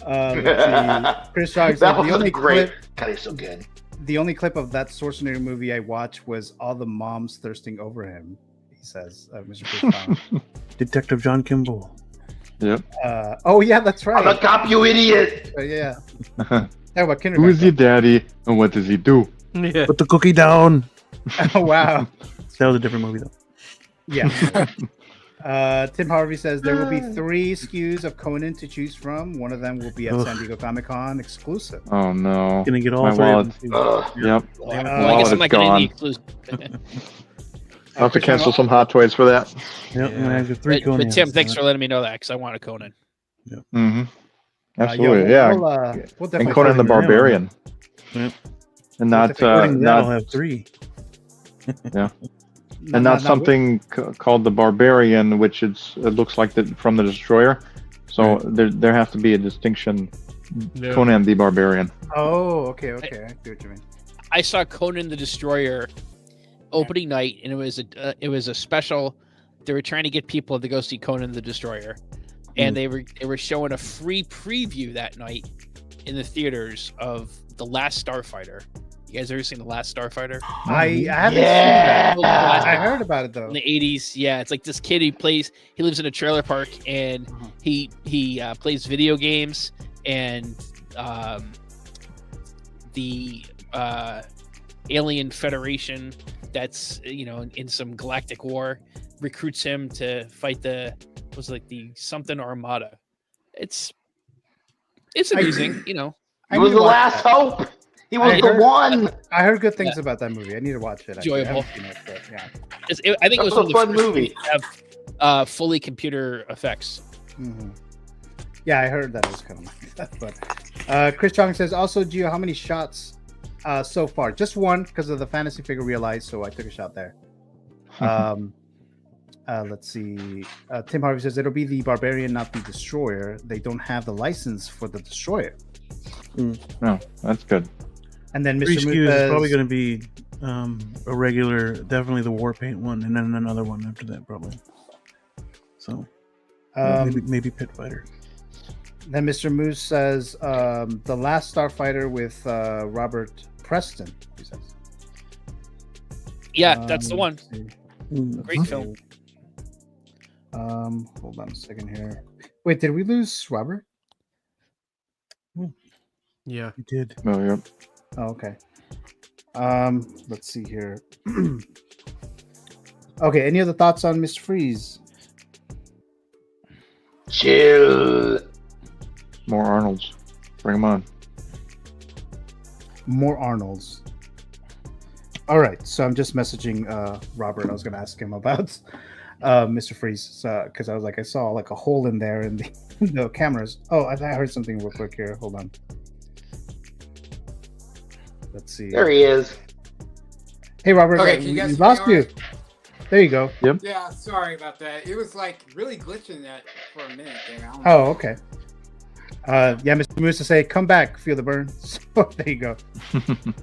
Let's see. Chris Shogg said That the was only great. clip, God, he's so good. the only clip of that Schwarzenegger movie I watched was all the moms thirsting over him. He says, Mr. Chris Shogg. Detective John Kimball. Yep. Oh yeah, that's right. I'm a cop, you idiot. Yeah. Talk about Kinder. Who is your daddy and what does he do? Yeah. Put the cookie down. Oh wow. That was a different movie though. Yeah. Tim Harvey says there will be 3 SKUs of Conan to choose from. One of them will be at San Diego Comic-Con exclusive. Oh no. Gonna get all My 3 wallet. of them. Yep. Well, I Wallet guess is I'm not getting gone. the exclusive. I'll have to cancel some Hot Toys for that. Yep. I'm gonna have 3 But Conan. Tim, thanks for letting me know that because I want a Conan. Mm-hmm. Absolutely, yeah. We'll And definitely Conan the Barbarian. Yep. And not I'll not have 3. yeah. And not something called the Barbarian, which it looks like from the Destroyer. So there has to be a distinction. Yeah. Conan the Barbarian. Oh, okay. I see what you mean. I saw Conan the Destroyer opening night, and it was a special. They were trying to get people to go see Conan the Destroyer, and they were showing a free preview that night in the theaters of The Last Starfighter. You guys ever seen The Last Starfighter? I haven't seen that. I heard about it though. In the 80s, yeah, it's like this kid he lives in a trailer park and he plays video games, and the alien federation that's in some galactic war recruits him to fight the something armada. It's amusing, He was the last hope. He was the one. I heard good things about that movie. I need to watch it. Enjoyable. I haven't seen it, but yeah. I think it was That was a one of the fun first movie. movies to have fully computer effects. Mm-hmm. Yeah, I heard that was coming. But Chris Chong says also, Gio, how many shots so far? Just one because of the fantasy figure realized, so I took a shot there. Let's see. Tim Harvey says it'll be the Barbarian, not the Destroyer. They don't have the license for the Destroyer. No, that's good. And then 3 Mr. SKUs Moon is says, probably going to be a regular, definitely the war paint one, and then another one after that, probably. So maybe Pit Fighter. Then Mr. Moose says the Last Starfighter with Robert Preston. He says. Yeah, that's the one. Great film. Hold on a second here. Wait, did we lose Robert? Yeah, you did. Oh, yep. Oh, okay. Let's see here. Okay, any other thoughts on Mr. Freeze? Chill. More Arnolds. Bring them on. More Arnolds. All right, so I'm just messaging Robert. I was going to ask him about Mr. Freeze because I was like, I saw like a hole in there in the cameras. Oh, I heard something real quick here. Hold on. Let's see. There he is. Hey, Robert. Okay, can you guys we hear me lost all you. right? There you go. Yep. Yeah, sorry about that. It was like really glitching that for a minute there. I don't know. Oh, okay. Yeah, Mr. Moose to say, come back, feel the burn. So there you go.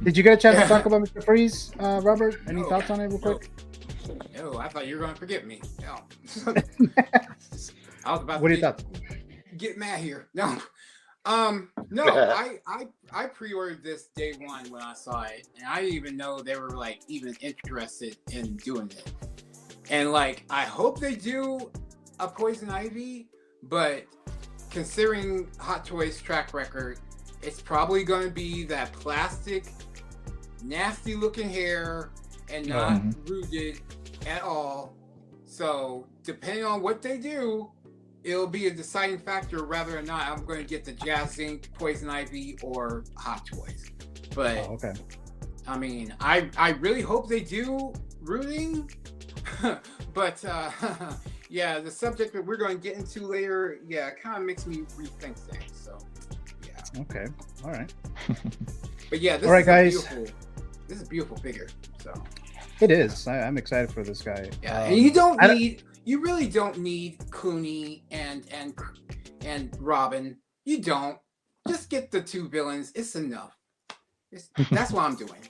Did you get a chance to talk about Mr. Freeze, Robert? Any thoughts on it real quick? No, I thought you were going to forget me. No. I was about What to are your thoughts? get mad here. No. No, I pre-ordered this day one when I saw it, and I didn't even know they were like even interested in doing it. And like, I hope they do a Poison Ivy, but considering Hot Toys' track record, it's probably going to be that plastic, nasty looking hair and not rooted at all. So depending on what they do, it'll be a deciding factor whether or not I'm going to get the Jazz Inc., Poison Ivy, or Hot Toys. But okay. I mean, I really hope they do rooting. But yeah, the subject that we're going to get into later, yeah, it kind of makes me rethink things. So yeah. Okay. All right. But yeah, this All right, is guys. This is a beautiful figure. So It is. I'm excited for this guy. yeah, and you really don't need Cooney and Robin. You don't. Just get the two villains. It's enough. That's what I'm doing.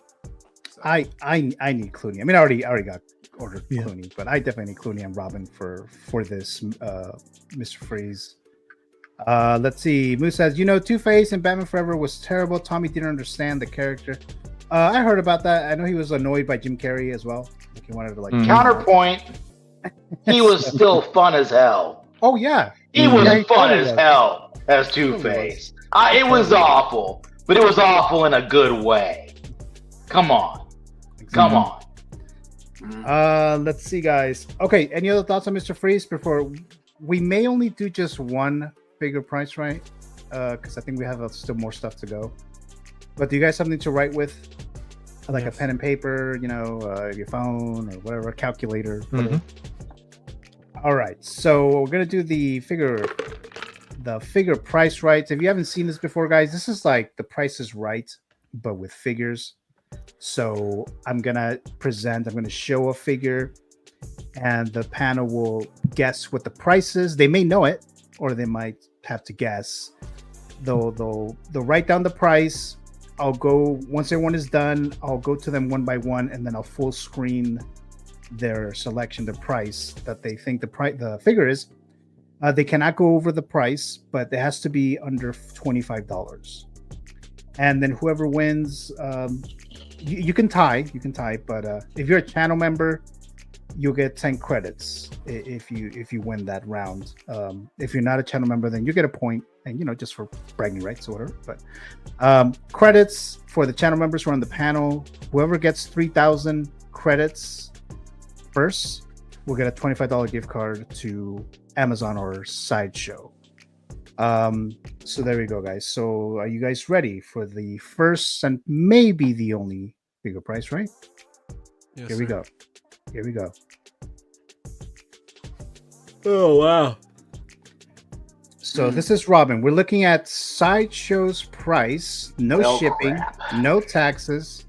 So I need Clooney. I mean, I already got ordered Yeah. Clooney, but I definitely need Clooney and Robin for this Mr. Freeze. Let's see. Moose says, Two-Face and Batman Forever was terrible. Tommy didn't understand the character. I heard about that. I know he was annoyed by Jim Carrey as well. Like he wanted to Counterpoint. He was still fun as hell. Oh yeah, He was Yeah, he fun totally as was. hell as Two-Face. It was awful, but it was awful in a good way. Come on. Come on. Let's see, guys. Okay, any other thoughts on Mr. Freeze before we may only do just one figure price, right? Because I think we have still more stuff to go. But do you guys have something to write with, like a pen and paper, your phone or whatever, calculator? All right, so we're gonna do the figure price rights. If you haven't seen this before, guys, this is like the Price is Right, but with figures. So I'm gonna show a figure, and the panel will guess what the price is. They may know it, or they might have to guess. They'll write down the price. I'll go once everyone is done. I'll go to them one by one, and then I'll full screen their selection, the price that they think the figure is. They cannot go over the price, but it has to be under $25. And then whoever wins, you can tie. But if you're a channel member, you'll get 10 credits if you win that round. If you're not a channel member, then you get a point, and just for bragging rights or whatever. But credits for the channel members who are on the panel. Whoever gets 3,000 credits first will get a $25 gift card to Amazon or Sideshow. So there we go, guys. So are you guys ready for the first and maybe the only figure price, right? Yes, Here we go. Here we go. Oh wow. So this is Robin. We're looking at Sideshow's price, no Well, shipping, crap. no taxes.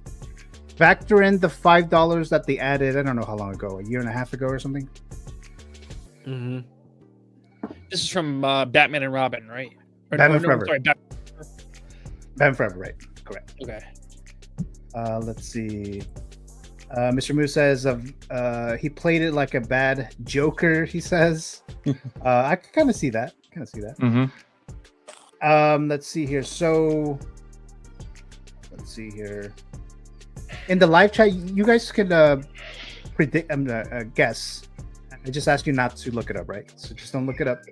Factor in the $5 that they added, I don't know how long ago, a year and a half ago or something. Mm-hmm. This is from Batman and Robin, right? Batman Forever. Sorry, Batman Forever, right? Correct. Okay. Let's see. Mr. Moose says he played it like a bad Joker, he says. I can kind of see that. Let's see here. So, let's see here. In the live chat, you guys can predict, guess. I just asked you not to look it up, right? So just don't look it up.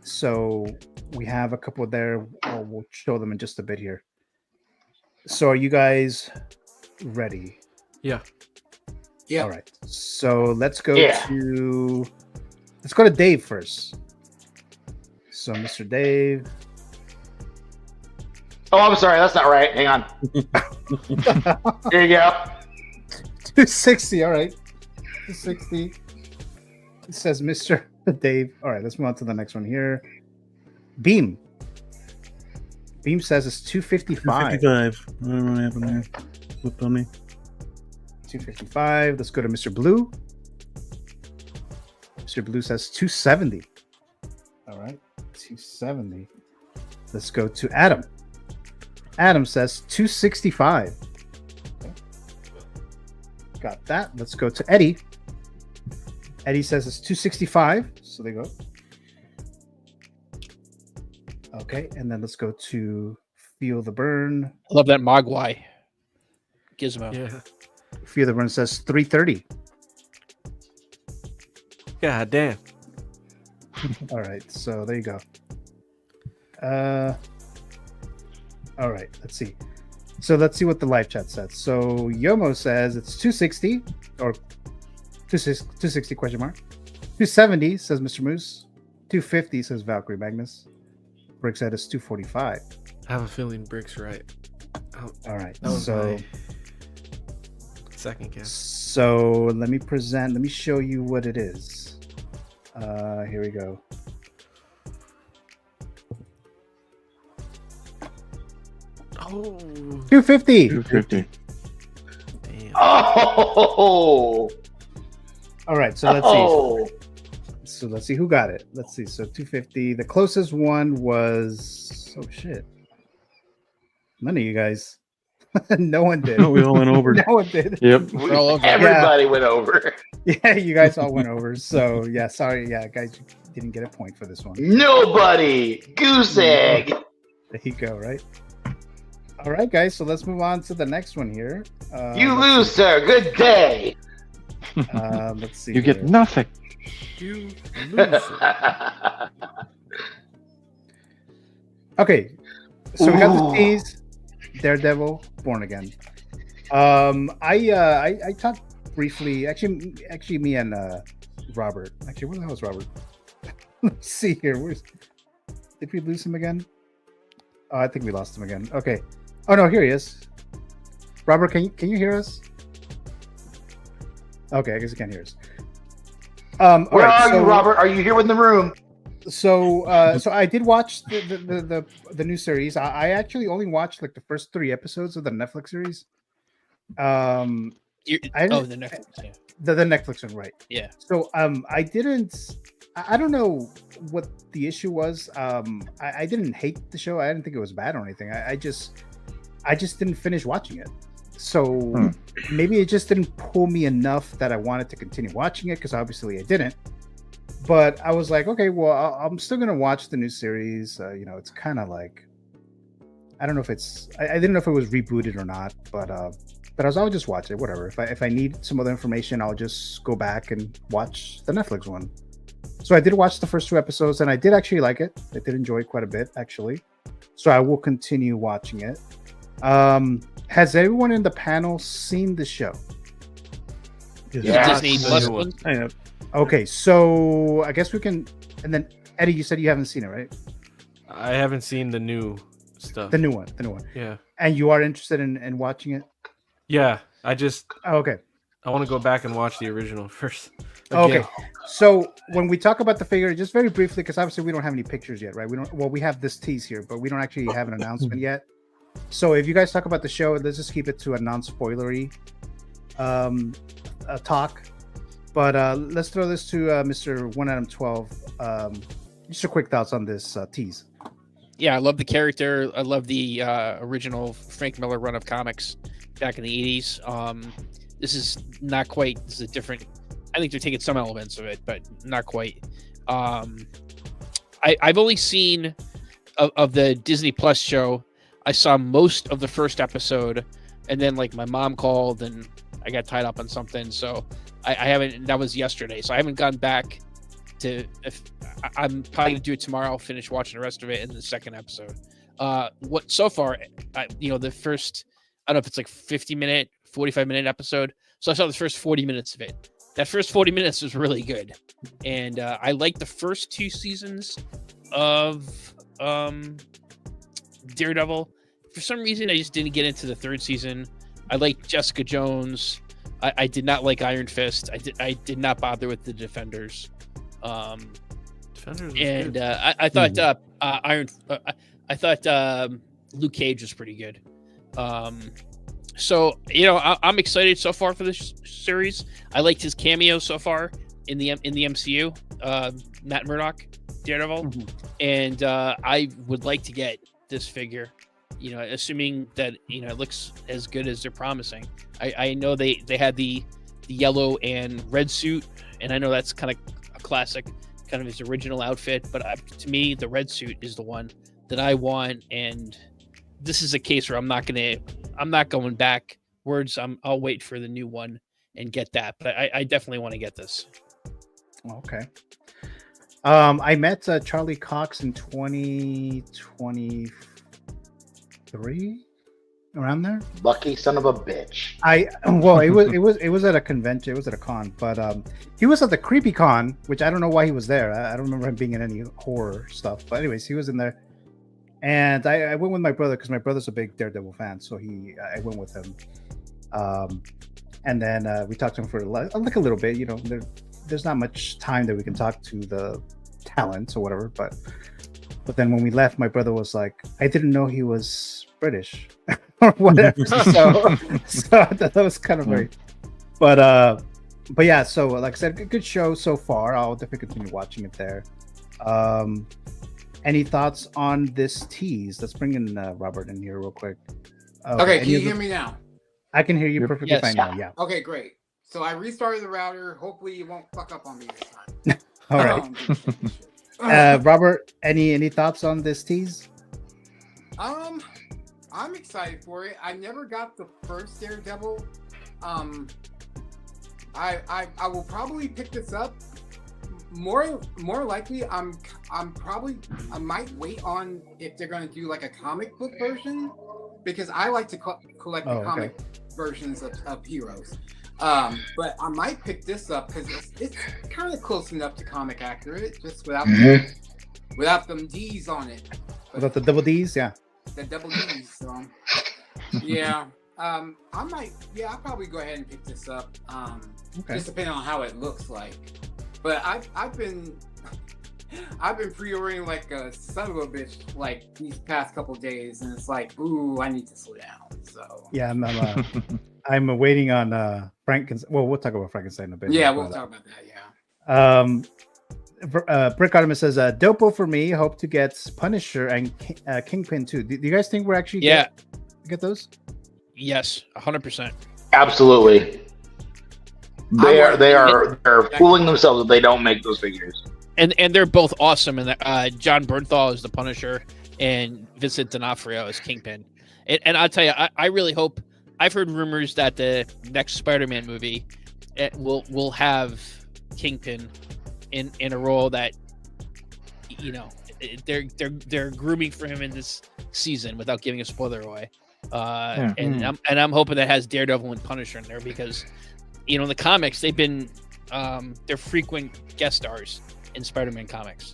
So we have a couple there. We'll show them in just a bit here. So are you guys ready? Yeah. Yeah. All right. So let's go Yeah. to Dave first. So Mr. Dave. Oh, I'm sorry. That's not right. Hang on. Here you go. 260. All right. 260. It says Mr. Dave. All right. Let's move on to the next one here. Beam says it's 255. 255. I don't know what happened there. Flipped on me. 255. Let's go to Mr. Blue. Mr. Blue says 270. All right. 270. Let's go to Adam. Adam says 265. Okay. Got that. Let's go to Eddie. Eddie says it's 265. So there you go. Okay, and then let's go to Feel the Burn. I love that Mogwai gizmo. Yeah. Feel the Burn says 330. God damn. All right, so there you go. All right, let's see. So let's see what the live chat says. So Yomo says it's 260 or 260 question mark. 270 says Mr. Moose. 250 says Valkyrie Magnus. Brick said it's 245. I have a feeling Brick's right. Oh, all right, that was so my second guess. So let me show you what it is. Here we go. Oh, 250. 250. Damn. Oh. All right, so let's see. So let's see who got it. Let's see. So 250. The closest one was none of you guys. No one did. No, we all went over. No one did. Yep. We're all over. Everybody went over. Yeah, you guys all went over. So yeah, sorry, yeah, guys, you didn't get a point for this one. Nobody. Goose egg. There you go. Right. All right, guys. So let's move on to the next one here. You lose, sir. Good day. Let's see. You get here. nothing. You lose. Okay, so we got the Ooh. Tease, Daredevil, Born Again. I talked briefly. Actually, me and Robert. Actually, where the hell is Robert? Let's see here. Did we lose him again? Oh, I think we lost him again. Okay. Oh no, here he is. Robert, can you hear us? Okay, I guess you can't hear us. Where are you, Robert? Are you here in the room? So I did watch the new series. I actually only watched like the first 3 episodes of the Netflix series. The Netflix. Yeah. The Netflix one, right? Yeah. So I don't know what the issue was. I didn't hate the show. I didn't think it was bad or anything. I just didn't finish watching it. So maybe it just didn't pull me enough that I wanted to continue watching it, because obviously I didn't. But I was like, okay, well, I'm still gonna watch the new series. It's kind of like, I don't know if it's, I didn't know if it was rebooted or not, but I'll just watch it. Whatever. If I need some other information, I'll just go back and watch the Netflix one. So I did watch the first 2 episodes, and I did actually like it. I did enjoy it quite a bit, actually. So I will continue watching it. Has everyone in the panel seen the show? Disney Plus one. I have. Okay, so I guess we can. And then Eddie, you said you haven't seen it, right? I haven't seen the new stuff. The new one. Yeah. And you are interested in watching it? Yeah. I just. Oh, okay. I want to go back and watch the original first. Okay. So when we talk about the figure, just very briefly, because obviously we don't have any pictures yet, right? We have this tease here, but we don't actually have an announcement yet. So if you guys talk about the show, let's just keep it to a non-spoilery talk. But let's throw this to Mr. 1Adam12. Just your quick thoughts on this Tease. Yeah, I love the character. I love the original Frank Miller run of comics back in the 80s. This is not quite. This is a different. I think they're taking some elements of it, but not quite. I've only seen of the Disney Plus show. I saw most of the first episode, and then like my mom called and I got tied up on something, so I haven't. That was yesterday, so I haven't gone back to. I'm probably gonna do it tomorrow. I'll finish watching the rest of it in the second episode. What so far? The first. I don't know if it's like 50-minute, 45-minute episode. So I saw the first 40 minutes of it. That first 40 minutes was really good, and I liked the first 2 seasons of Daredevil. For some reason, I just didn't get into the 3rd season. I liked Jessica Jones. I did not like Iron Fist. I did not bother with the Defenders. Defenders was and good. I thought I thought Luke Cage was pretty good. So I'm excited so far for this series. I liked his cameo so far in the MCU. Matt Murdock, Daredevil, and I would like to get this figure. Assuming that it looks as good as they're promising. I know they had the yellow and red suit, and I know that's kind of a classic, kind of his original outfit. But to me, the red suit is the one that I want, and this is a case where I'm not going backwards. I'll wait for the new one and get that. But I definitely want to get this. Okay. I met Charlie Cox in 2023, around there. Lucky son of a bitch. It was at a convention. It was at a con, but he was at the Creepy Con, which I don't know why he was there. I don't remember him being in any horror stuff. But anyways, he was in there. And I went with my brother because my brother's a big Daredevil fan, so I went with him. And then we talked to him for like a little bit. There's not much time that we can talk to the talents or whatever. But then when we left, my brother was like, "I didn't know he was British or whatever." so I thought that was kind of very. But yeah. So like I said, good show so far. I'll definitely continue watching it there. Any thoughts on this tease? Let's bring in Robert in here real quick. Okay, and can you hear me now? I can hear you perfectly fine now. Yeah. Okay, great. So I restarted the router. Hopefully, it won't fuck up on me this time. All right. Robert, any thoughts on this tease? I'm excited for it. I never got the first Daredevil. I will probably pick this up. More likely, I might wait on if they're going to do like a comic book version, because I like to collect the comic versions of heroes. But I might pick this up because it's kind of close enough to comic accurate, just without them D's on it. Without the double D's, yeah. The double D's. So, yeah. I'll probably go ahead and pick this up. Just depending on how it looks like. But I've been pre-ordering like a son of a bitch like these past couple days, and it's like, ooh, I need to slow down. So yeah, I'm waiting on Frankenstein. Well, we'll talk about Frankenstein in a bit. Yeah, we'll talk about that. Yeah. Brick Artemis says, "Dopo for me. Hope to get Punisher and Kingpin too. Do you guys think we're actually get those? Yes, 100%. Absolutely. They're fooling themselves if they don't make those figures. And they're both awesome. And John Bernthal is the Punisher, and Vincent D'Onofrio is Kingpin. And I'll tell you, I really hope. I've heard rumors that the next Spider-Man movie will have Kingpin in a role that, you know, they're grooming for him in this season without giving a spoiler away. And I'm hoping that has Daredevil and Punisher in there, because, you know, in the comics they've been they're frequent guest stars in Spider-Man comics.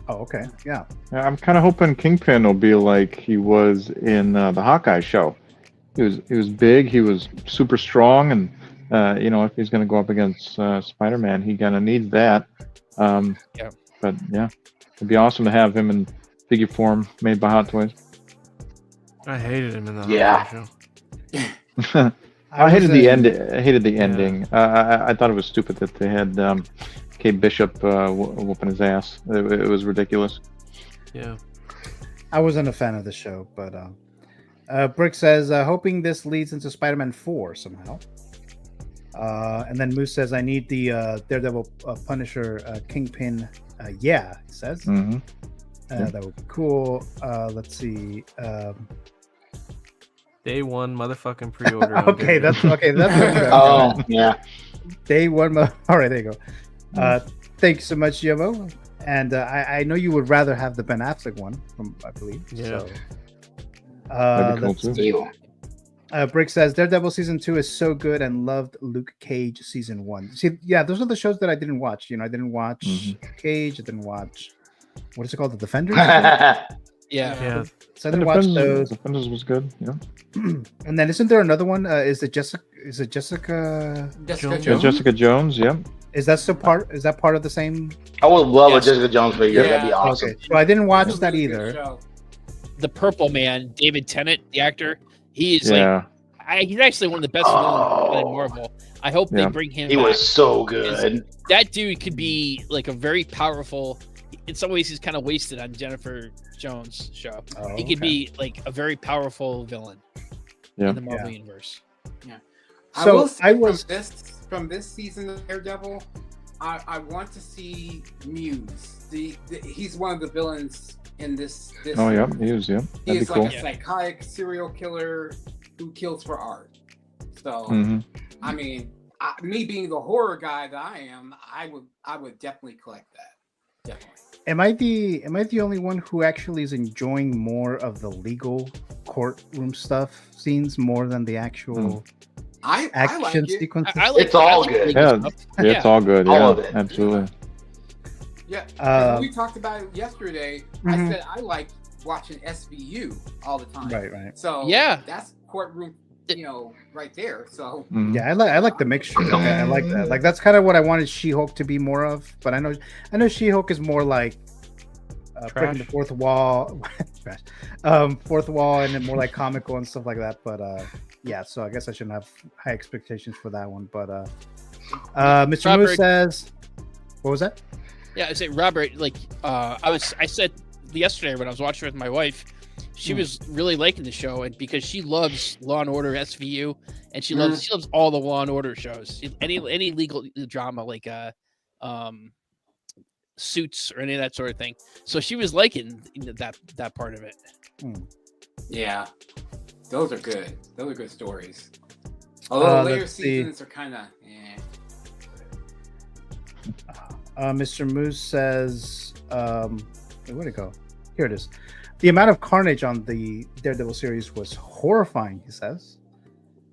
Oh, okay, yeah. I'm kind of hoping Kingpin will be like he was in the Hawkeye show. He was big, he was super strong, and you know, if he's going to go up against Spider-Man, he kind of needs that. But yeah, it'd be awesome to have him in figure form made by Hot Toys. I hated him in the Hawkeye show. I hated the end. I hated the ending. I thought it was stupid that they had Kate Bishop whooping his ass. It was ridiculous. Yeah. I wasn't a fan of the show, but Brick says, hoping this leads into Spider-Man 4 somehow. And then Moose says, I need the Daredevil Punisher Kingpin. Yeah, he says. That would be cool. Let's see. Day one motherfucking pre-order. Okay, that's oh yeah. Day one. All right, there you go. Thank you so much, Yomo. And I know you would rather have the Ben Affleck one, I believe. Yeah. So, that'd be cool too. Brick says Daredevil season 2 is so good and loved Luke Cage season 1. See, yeah, those are the shows that I didn't watch. You know, I didn't watch Cage. I didn't watch, what is it called, The Defenders? Yeah. So I didn't watch those. Defenders was good. Yeah. And then isn't there another one? Is it Jessica Jones? Yeah, Jessica Jones. Yeah. Is that still part? Is that part of the same? I would love a Jessica Jones figure. That'd be awesome. Okay. So I didn't watch that either. The Purple Man, David Tennant, the actor, he's he's actually one of the best villains in Marvel. I hope they bring him. He back. was so good. That dude could be like a very powerful. In some ways, he's kind of wasted on Jennifer Jones' show. He could be like a very powerful villain in the Marvel universe. Yeah. So I was from this season of Daredevil. I want to see Muse. He's one of the villains in this. Oh yeah, Muse. Yeah, he is like a psychotic serial killer who kills for art. So I mean, me being the horror guy that I am, I would definitely collect that. Definitely. Am I the only one who actually is enjoying more of the legal courtroom stuff scenes more than the actual action sequences? It's all good. Yeah, it's all good. All Yeah, of it. absolutely. Yeah, we talked about it yesterday. I said I like watching SVU all the time. Right. So that's courtroom, right there. So yeah, I like the mixture. I like that. Like that's kind of what I wanted She-Hulk to be more of. But I know She-Hulk is more like breaking the fourth wall, fourth wall, and then more like comical and stuff like that. But yeah, so I guess I shouldn't have high expectations for that one. But Mr. Robert, Moose says, what was that? Yeah, I say Robert. Like I said yesterday when I was watching with my wife, she was really liking the show, and because she loves Law and Order SVU, and she loves all the Law and Order shows, any legal drama like Suits or any of that sort of thing. So she was liking that part of it. Yeah, those are good. Those are good stories. Although later seasons are kind of. Mr. Moose says, where'd it go? Here it is. The amount of carnage on the Daredevil series was horrifying, he says.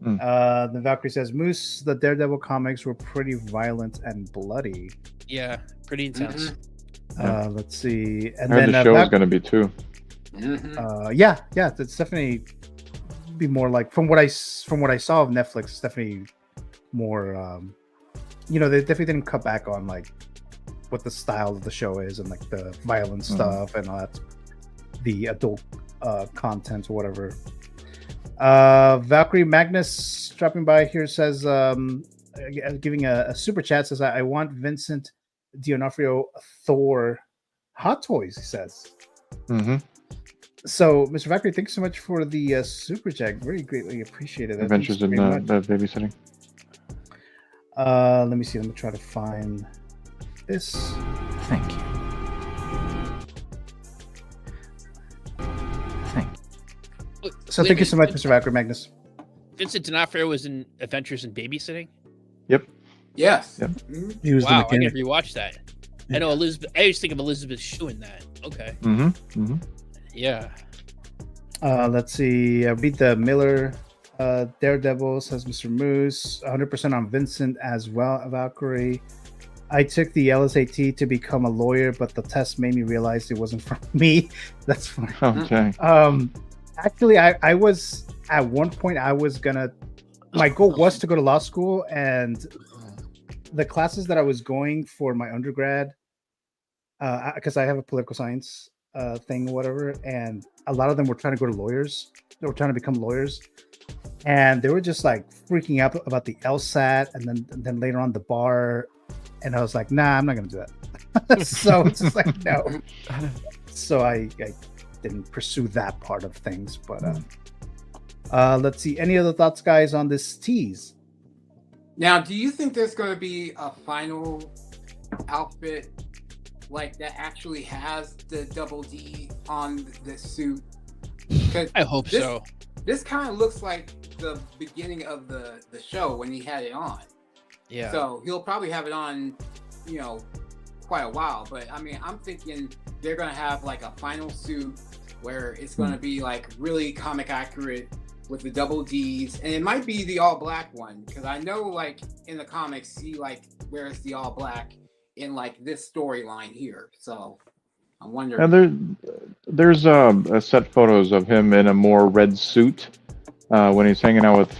The Valkyrie says, Moose, the Daredevil comics were pretty violent and bloody. Yeah, pretty intense. Let's see. And I heard then the show is going to be too. Yeah, it's definitely be more like from what I saw of Netflix. It's definitely more. They definitely didn't cut back on like what the style of the show is and like the violent stuff and all that, the adult content or whatever. Valkyrie Magnus dropping by here says, giving a super chat, says, I want Vincent D'Onofrio Thor Hot Toys, he says. So, Mr. Valkyrie, thanks so much for the super chat. Very greatly appreciated. Adventures in babysitting. Let me see. Let me try to find this. Thank you. So thank you so much, Mr. Valkyrie Magnus. Vincent D'Onofrio was in Adventures in Babysitting. Yep. Yes. Yep. He was wow, I never rewatched that. I know Elizabeth. I always think of Elizabeth Shue in that. Okay. Yeah. Let's see. Read the Miller Daredevil, says Mr. Moose. 100% on Vincent as well, Valkyrie. I took the LSAT to become a lawyer, but the test made me realize it wasn't for me. That's funny. Okay. Actually, I was at one point my goal was to go to law school, and the classes that I was going for my undergrad, because I have a political science thing or whatever, and a lot of them were trying to go to lawyers. They were trying to become lawyers, and they were just like freaking out about the LSAT, and then later on the bar, and I was like, nah, I'm not gonna do that. So it's just like no. So I didn't pursue that part of things, but let's see. Any other thoughts, guys, on this tease? Now, do you think there's going to be a final outfit like that actually has the double D on the suit? I hope so. This kind of looks like the beginning of the show when he had it on. Yeah. So he'll probably have it on, quite a while. But I mean, I'm thinking they're going to have like a final suit where it's going to be like really comic accurate with the double D's, and it might be the all black one, because I know like in the comics he like wears the all black in like this storyline here. So I'm wondering. And there's a set photos of him in a more red suit when he's hanging out with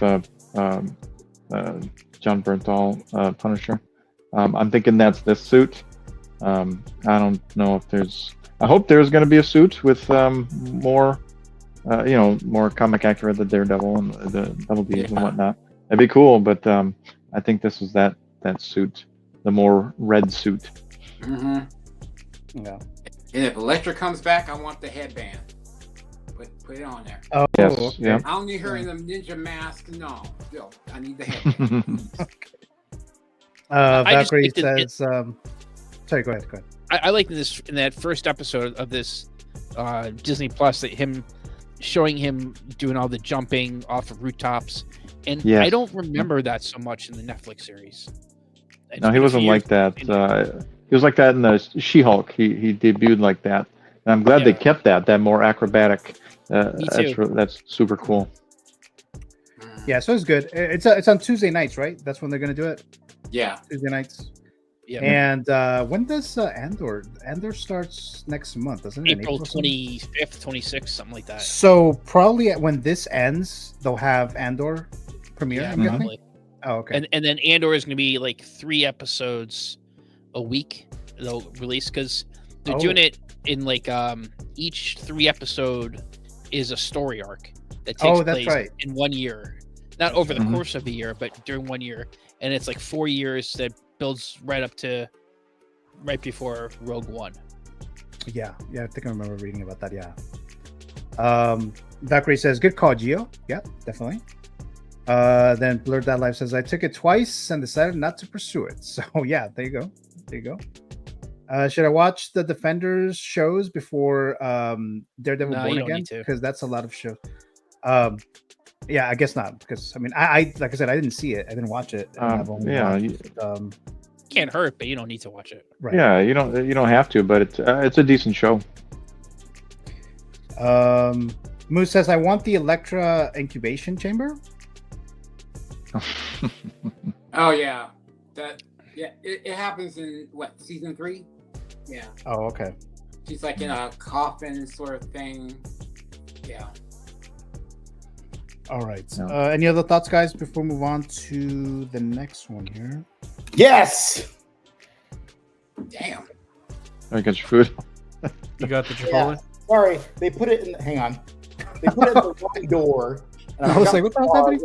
John Bernthal, Punisher. I'm thinking that's this suit. I don't know if there's. I hope there's going to be a suit with more, more comic accurate than Daredevil and the double D's and whatnot. That'd be cool, but I think this is that suit, the more red suit. Yeah. And if Elektra comes back, I want the headband. Put it on there. Oh, yes. Okay. Yeah. I don't need her in the ninja mask. No, I need the headband. Valkyrie says, sorry, go ahead. I like this in that first episode of this Disney Plus, that him showing him doing all the jumping off of rooftops, and Yes. I don't remember that so much in the Netflix series. No, he wasn't like that. He was like that in the She-Hulk. He debuted like that, and I'm glad they kept that more acrobatic. Me too. That's super cool. Yeah, so it's good. It's on Tuesday nights, right? That's when they're gonna do it. Yeah, Tuesday nights. Yeah. And when does Andor? Andor starts next month, doesn't it? April 25th, 26th, something like that. So probably when this ends, they'll have Andor premiere. Yeah, I'm guessing? probably. Oh, okay. And then Andor is going to be like 3 episodes a week they'll release, because they're doing it in like each 3 episode is a story arc that takes place in 1 year, not over the course of the year, but during 1 year, and it's like 4 years that builds right up to right before Rogue One. Yeah, I think I remember reading about that. Yeah. Valkyrie says, good call, Gio. Yeah, definitely. Then Blurred That Life says, I took it twice and decided not to pursue it. So yeah, there you go. There you go. Should I watch the Defenders shows before Daredevil No, Born you don't Again? need to. Because that's a lot of shows. Yeah, I guess not. Because I mean, I like I said, I didn't see it. I didn't watch it. And I've only watched, Can't hurt, but you don't need to watch it. right. Yeah, you don't have to, but it's a decent show. Moose says, I want the Elektra incubation chamber. Oh yeah, it happens in what, season 3? Yeah. Oh, okay. She's like in a coffin sort of thing. Yeah. All right. Any other thoughts, guys, before we move on to the next one here? Yes. Damn. I got your food. You got the Chipotle? Yeah. Sorry, they put it in. Hang on. They put it in the wrong door. And I was like, what the hell's happening?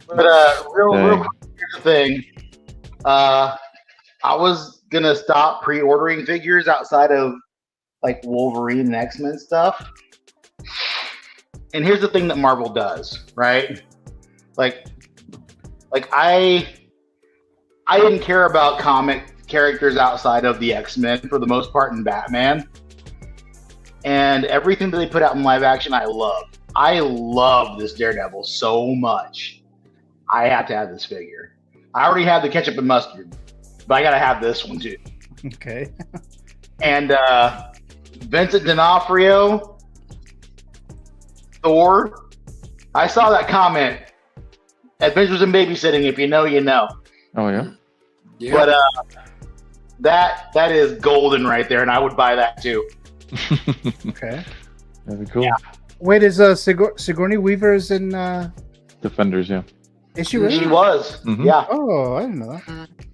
But real quick, here's the thing. I was gonna stop pre-ordering figures outside of like Wolverine and X-Men stuff. And here's the thing that Marvel does, right? Like I didn't care about comic characters outside of the X-Men for the most part in Batman. And everything that they put out in live action, I love. I love this Daredevil so much. I have to have this figure. I already have the ketchup and mustard, but I gotta have this one too. Okay. And Vincent D'Onofrio, Thor. I saw that comment. Adventures in Babysitting. If you know, you know. Oh yeah. But that is golden right there, and I would buy that too. Okay. That'd be cool. Yeah. Wait, is Sigourney Weaver's in Defenders, yeah. Is she really? She was. Mhm. Yeah. Oh, I didn't know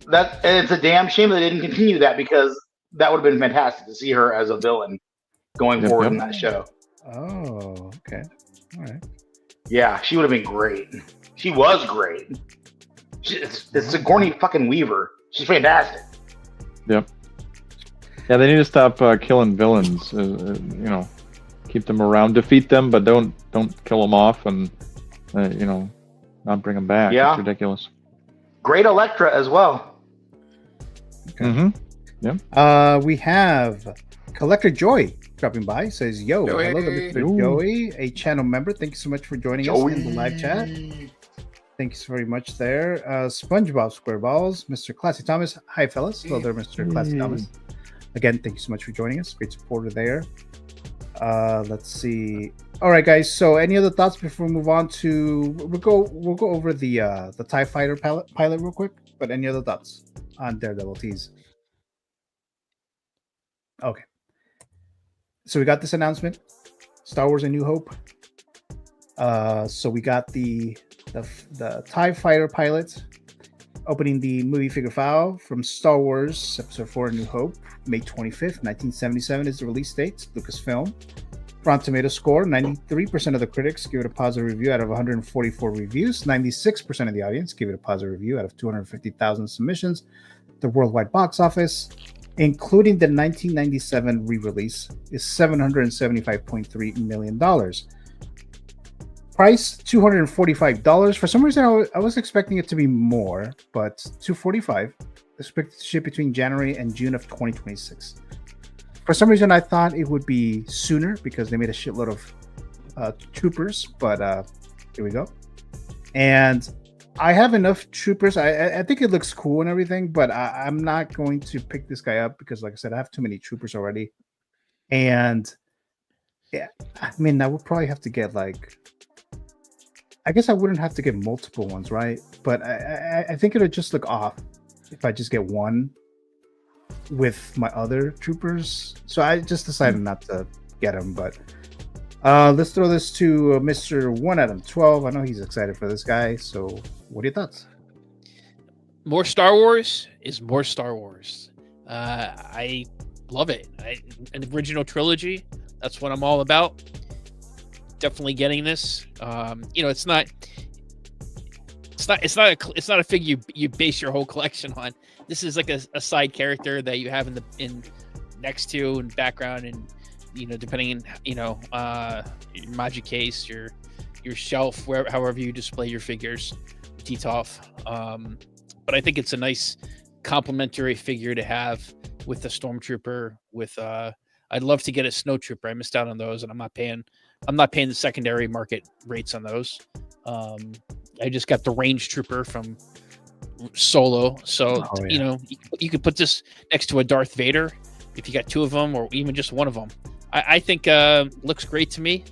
that. And it's a damn shame they didn't continue that, because that would have been fantastic to see her as a villain going forward in that show. Oh, okay. All right. Yeah, she would have been great. She was great. It's Sigourney fucking Weaver. She's fantastic. Yep. Yeah, they need to stop killing villains. Keep them around, defeat them, but don't kill them off, and not bring them back. Yeah. It's ridiculous. Great Elektra as well. Mm-hmm. Yeah. We have Collector Joy dropping by. Says, "Yo, Joey. hello to Mr. Ooh. Joey, a channel member. Thank you so much for joining us in the live chat. Thank you so very much there. SpongeBob SquareBalls, Mr. Classy Thomas. Hi, fellas. Hello there, Mr. Classy Thomas. Again, thank you so much for joining us. Great supporter there. Let's see. All right, guys. So, any other thoughts before we move on to? We'll go over the TIE Fighter pilot real quick. But any other thoughts on Daredevil Tease? Okay. So we got this announcement, Star Wars: A New Hope. So we got the TIE Fighter pilot opening the movie figure file from Star Wars Episode 4: A New Hope. May 25th, 1977 is the release date. Lucasfilm. Rotten Tomato score: 93% of the critics give it a positive review out of 144 reviews. 96% of the audience give it a positive review out of 250,000 submissions. The worldwide box office, including the 1997 re-release, is $775.3 million. Price $245. For some reason, I was expecting it to be more, but $245. Expected to ship between January and June of 2026. For some reason, I thought it would be sooner because they made a shitload of troopers, but here we go. And I have enough troopers. I think it looks cool and everything, but I'm not going to pick this guy up because, like I said, I have too many troopers already. And yeah, I mean, I would probably have to get I guess I wouldn't have to get multiple ones, right? But I think it would just look off if I just get one with my other troopers. So I just decided not to get him. But let's throw this to Mr. 1Adam12. I know he's excited for this guy. So what are your thoughts? More Star Wars is more Star Wars. I love it. An original trilogy. That's what I'm all about. Definitely getting this. It's not a figure you base your whole collection on. This is like a side character that you have in next to and background, and depending on your Magic case, your shelf, however you display your figures, Titoff. But I think it's a nice complementary figure to have with the Stormtrooper. I'd love to get a Snowtrooper. I missed out on those, and I'm not paying the secondary market rates on those. I just got the Range Trooper from Solo, so you could put this next to a Darth Vader if you got two of them, or even just one of them. I think looks great to me.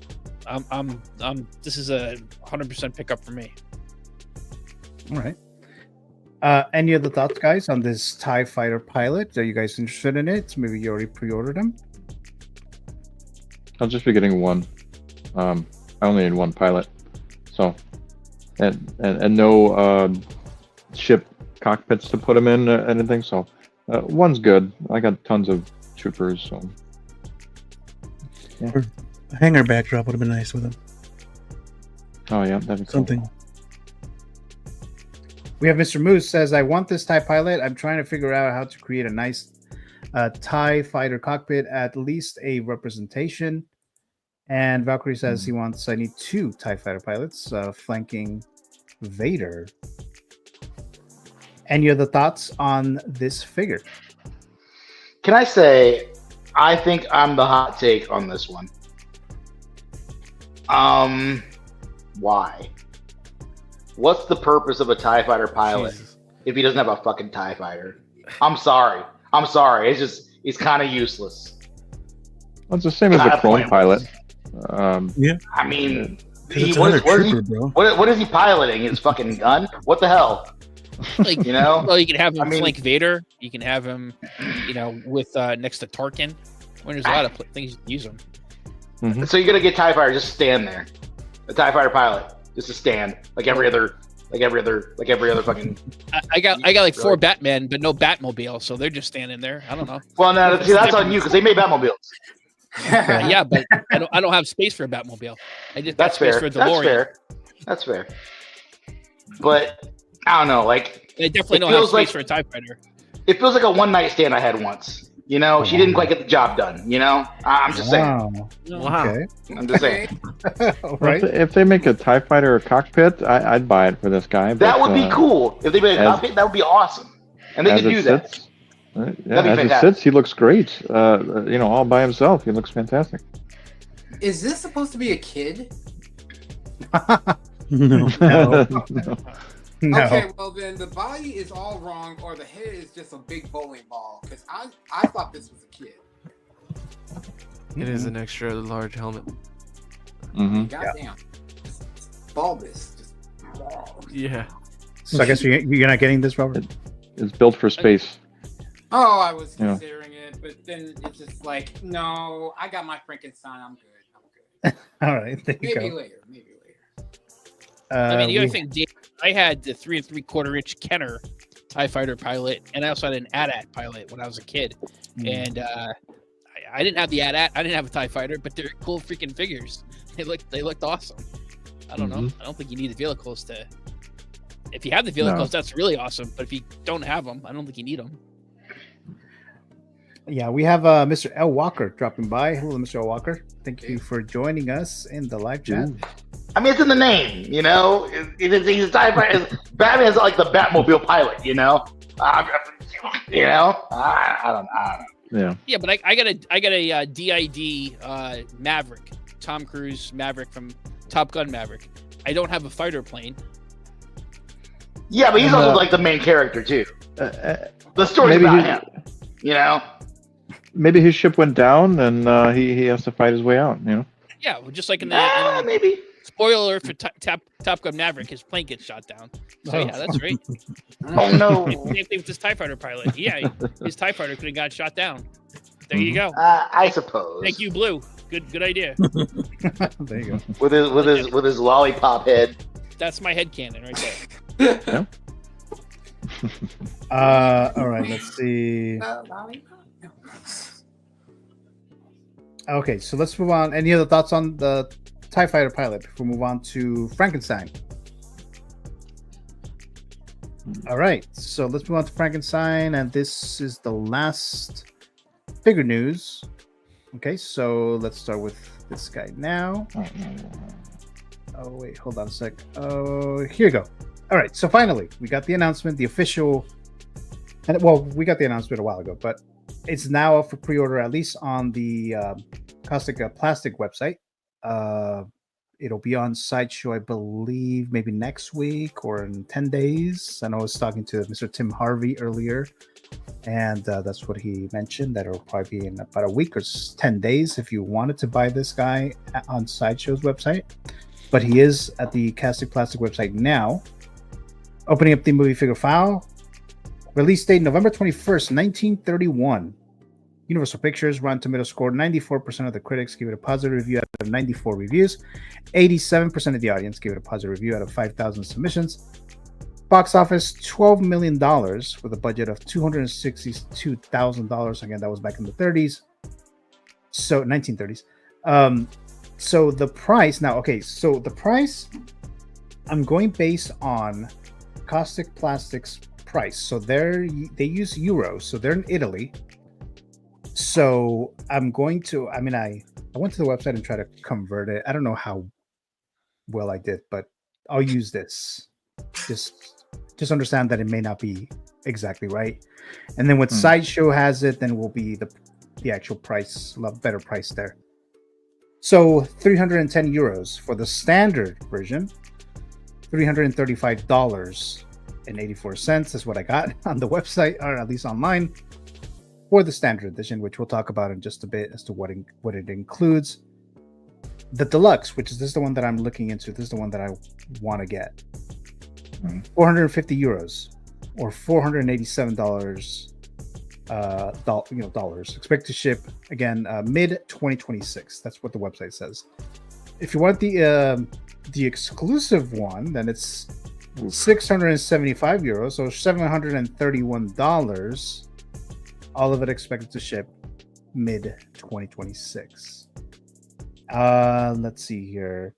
This is a 100% pickup for me. All right. Any other thoughts, guys, on this TIE Fighter pilot? Are you guys interested in it? Maybe you already pre-ordered them. I'll just be getting one. I only need one pilot, so and no ship cockpits to put them in or anything. So one's good. I got tons of troopers. So yeah. A hangar backdrop would have been nice with them. Oh yeah, that'd be something. Cool. We have Mr. Moose says, I want this TIE pilot. I'm trying to figure out how to create a nice TIE fighter cockpit, at least a representation. And Valkyrie says I need 2 TIE fighter pilots flanking Vader. Any other thoughts on this figure? Can I say, I think I'm the hot take on this one. Why? What's the purpose of a TIE fighter pilot if he doesn't have a fucking TIE fighter? I'm sorry. He's kind of useless. Well, it's the same as a clone pilot. Yeah. I mean, what is he piloting? His fucking gun? What the hell? Like, well, you can have him flank Vader. You can have him, with next to Tarkin. When there's a lot of things you can use them. Mm-hmm. So you're gonna get TIE fighter, just stand there. A TIE fighter pilot, just to stand like every other fucking. I got like 4 Batmen, but no Batmobile, so they're just standing there. I don't know. Well, no, see, that's on you because they made Batmobiles. Yeah, but I don't have space for a Batmobile. I just got space for a DeLorean. That's fair. But I don't know, like I definitely don't have space for a TIE fighter. It feels like a one night stand I had once. She didn't quite get the job done. I'm just saying. Wow. Okay. I'm just saying. Right. If they make a TIE fighter or cockpit, I'd buy it for this guy. That would be cool. If they made a cockpit, that would be awesome. And they could do that. As it sits, he looks great. All by himself, he looks fantastic. Is this supposed to be a kid? No. No. Okay, well then the body is all wrong, or the head is just a big bowling ball. Because I thought this was a kid. It is an extra large helmet. Mm-hmm. Goddamn, just bulbous. Yeah. So I guess you're not getting this, Robert? It's built for space. Oh, I was considering it, but then it's just like, no, I got my Frankenstein. I'm good. All right, there you Maybe go. later. I mean, the other thing, Dave, I had the 3 3/4-inch Kenner TIE fighter pilot, and I also had an AT-AT pilot when I was a kid. And I didn't have the AT-AT. I didn't have a TIE fighter, but they're cool freaking figures. They looked awesome. I don't know. I don't think you need the vehicles to. If you have the vehicles, that's really awesome. But if you don't have them, I don't think you need them. Yeah, we have Mr. L. Walker dropping by. Hello, Mr. L. Walker. Thank you for joining us in the live chat. I mean, it's in the name, He's a TIE fighter. Batman's like the Batmobile pilot, I don't know. Yeah, but I got a DID Maverick, Tom Cruise Maverick from Top Gun Maverick. I don't have a fighter plane. Yeah, but he's also like the main character too. The story's about him, Maybe his ship went down and he has to fight his way out. Yeah, well, just like in the maybe. Spoiler alert for Top Gun Maverick, his plane gets shot down. So yeah, that's right. Oh no! Same thing with this TIE fighter pilot. Yeah, his TIE fighter could have got shot down. There you go. I suppose. Thank you, Blue. Good idea. There you go. With his lollipop head. That's my headcanon right there. All right, let's see. Okay, so let's move on. Any other thoughts on the TIE fighter pilot before we move on to Frankenstein? All right, so let's move on to Frankenstein, and this is the last figure news. Okay, so let's start with this guy now. Oh wait, hold on a sec. Oh, here you go. All right, so finally we got the announcement, the official. And well, we got the announcement a while ago, but it's now up for pre-order, at least on the Caustic Plastic website. It'll be on Sideshow, I believe, maybe next week or in 10 days. I know I was talking to Mr. Tim Harvey earlier, and that's what he mentioned, that it'll probably be in about a week or 10 days if you wanted to buy this guy on Sideshow's website. But he is at the Caustic Plastic website now. Opening up the movie figure file. Release date November 21st, 1931. Universal Pictures, Rotten Tomatoes scored 94% of the critics give it a positive review out of 94 reviews. 87% of the audience gave it a positive review out of 5,000 submissions. Box office, $12 million with a budget of $262,000. Again, that was back in the 30s. So 1930s. So the price now, okay, so the price, I'm going based on Caustic Plastic's price. So they use euros, so they're in Italy. So I'm going to, I went to the website and tried to convert it. I don't know how well I did, but I'll use this. Just understand that it may not be exactly right. And then what Sideshow has it, then will be the actual price, a lot better price there. So 310 euros for the standard version, $335.84 is what I got on the website, or at least online, for the standard edition, which we'll talk about in just a bit as to what it includes. The deluxe, which is the one that I'm looking into, this is the one that I want to get. 450 euros or $487 dollars. Expect to ship again mid 2026. That's what the website says. If you want the exclusive one, then it's 675 euros, so $731. All of it expected to ship mid 2026. Let's see here.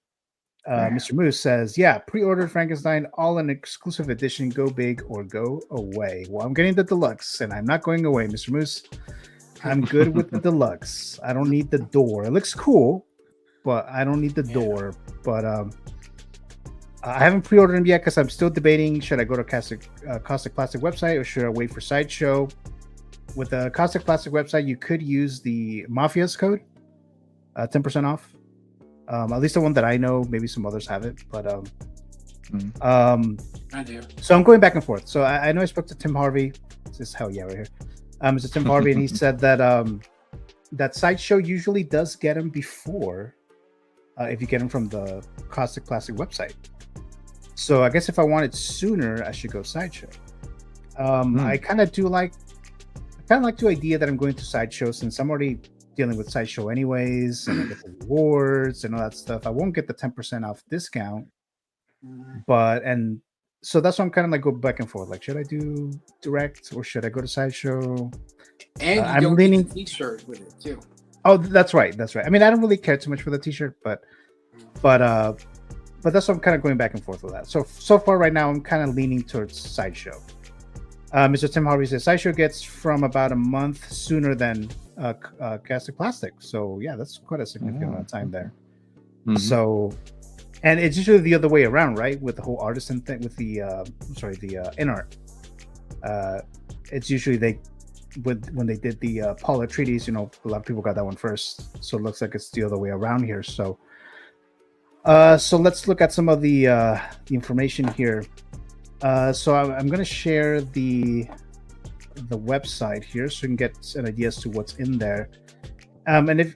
Mr. Moose says, yeah, pre-ordered Frankenstein, all an exclusive edition. Go big or go away. Well, I'm getting the deluxe, and I'm not going away, Mr. Moose. I'm good with the deluxe. I don't need the door. It looks cool, but I don't need the door. But I haven't pre-ordered them yet because I'm still debating, should I go to Caustic Plastic website or should I wait for Sideshow? With the Caustic Plastic website, you could use the Mafia's code, 10% off. At least the one that I know. Maybe some others have it, but I do. So I'm going back and forth. So I know I spoke to Tim Harvey. This is hell yeah right here. It's Tim Harvey, and he said that that Sideshow usually does get them before if you get them from the Caustic Plastic website. So I guess if I want it sooner, I should go Sideshow. I kind of like the idea that I'm going to Sideshow, since I'm already dealing with Sideshow anyways, and I get the rewards and all that stuff. I won't get the 10% off discount, so that's why I'm kind of like go back and forth. Like, should I do direct or should I go to Sideshow? And I'm don't leaning get the t-shirt with it too. Oh, that's right. I mean, I don't really care too much for the t-shirt, but that's what I'm kind of going back and forth with that. So far right now, I'm kind of leaning towards Sideshow. Mr. Tim Harvey says Sideshow gets from about a month sooner than Caustic Plastic. So yeah, that's quite a significant amount of time there. So, and it's usually the other way around, right? With the whole artisan thing, with the in-art. It's usually when they did the Paula treaties, a lot of people got that one first. So it looks like it's the other way around here. So let's look at some of the information here. So I'm going to share the website here so you can get an idea as to what's in there. I wouldn't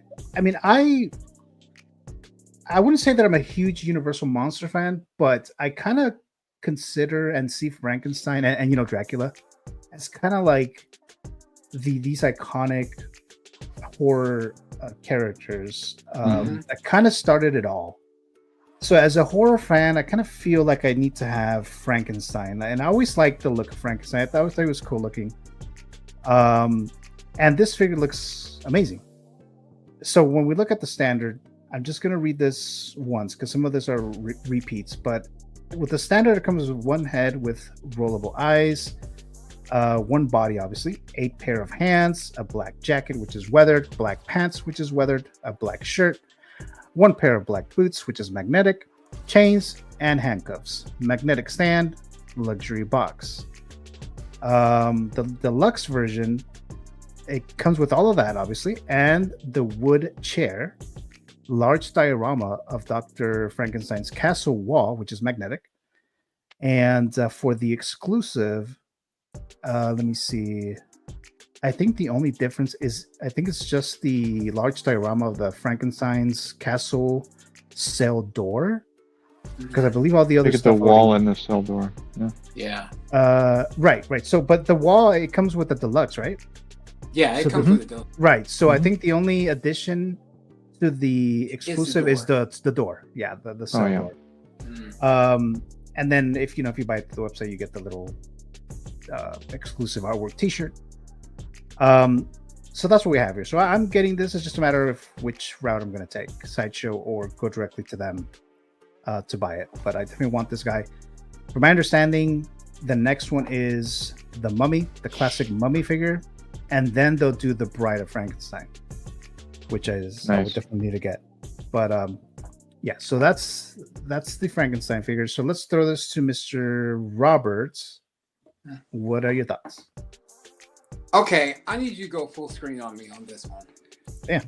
say that I'm a huge Universal Monster fan, but I kind of consider and see Frankenstein and Dracula as kind of like these iconic horror characters that kind of started it all. So as a horror fan, I kind of feel like I need to have Frankenstein, and I always liked the look of Frankenstein. I always thought it was cool looking, and this figure looks amazing. So when we look at the standard, I'm just going to read this once because some of this are repeats. But with the standard, it comes with one head with rollable eyes. one body, obviously, 8 pair of hands, a black jacket, which is weathered, black pants, which is weathered, a black shirt, 1 pair of black boots, which is magnetic, chains, and handcuffs, magnetic stand, luxury box. The deluxe version, it comes with all of that, obviously, and the wood chair, large diorama of Dr. Frankenstein's castle wall, which is magnetic. And for the exclusive, let me see. I think the only difference is, I think it's just the large diorama of the Frankenstein's castle cell door. Because I believe all the other Look at stuff. the wall and the cell door. Yeah. Yeah. Right. So, but the wall, it comes with the deluxe, right? Yeah, it So comes with the deluxe. Right. So I think the only addition to the exclusive is the door. Yeah, the cell door. And then if you buy it through the website, you get the little exclusive artwork T-shirt. So that's what we have here. So I'm getting this. It's just a matter of which route I'm going to take, Sideshow or go directly to them to buy it. But I definitely want this guy. From my understanding, the next one is the Mummy, the classic Mummy figure, and then they'll do the Bride of Frankenstein, which is I would definitely need to get. But yeah, so that's the Frankenstein figure. So let's throw this to Mr. Roberts. What are your thoughts? Okay, I need you to go full screen on me on this one. Yeah.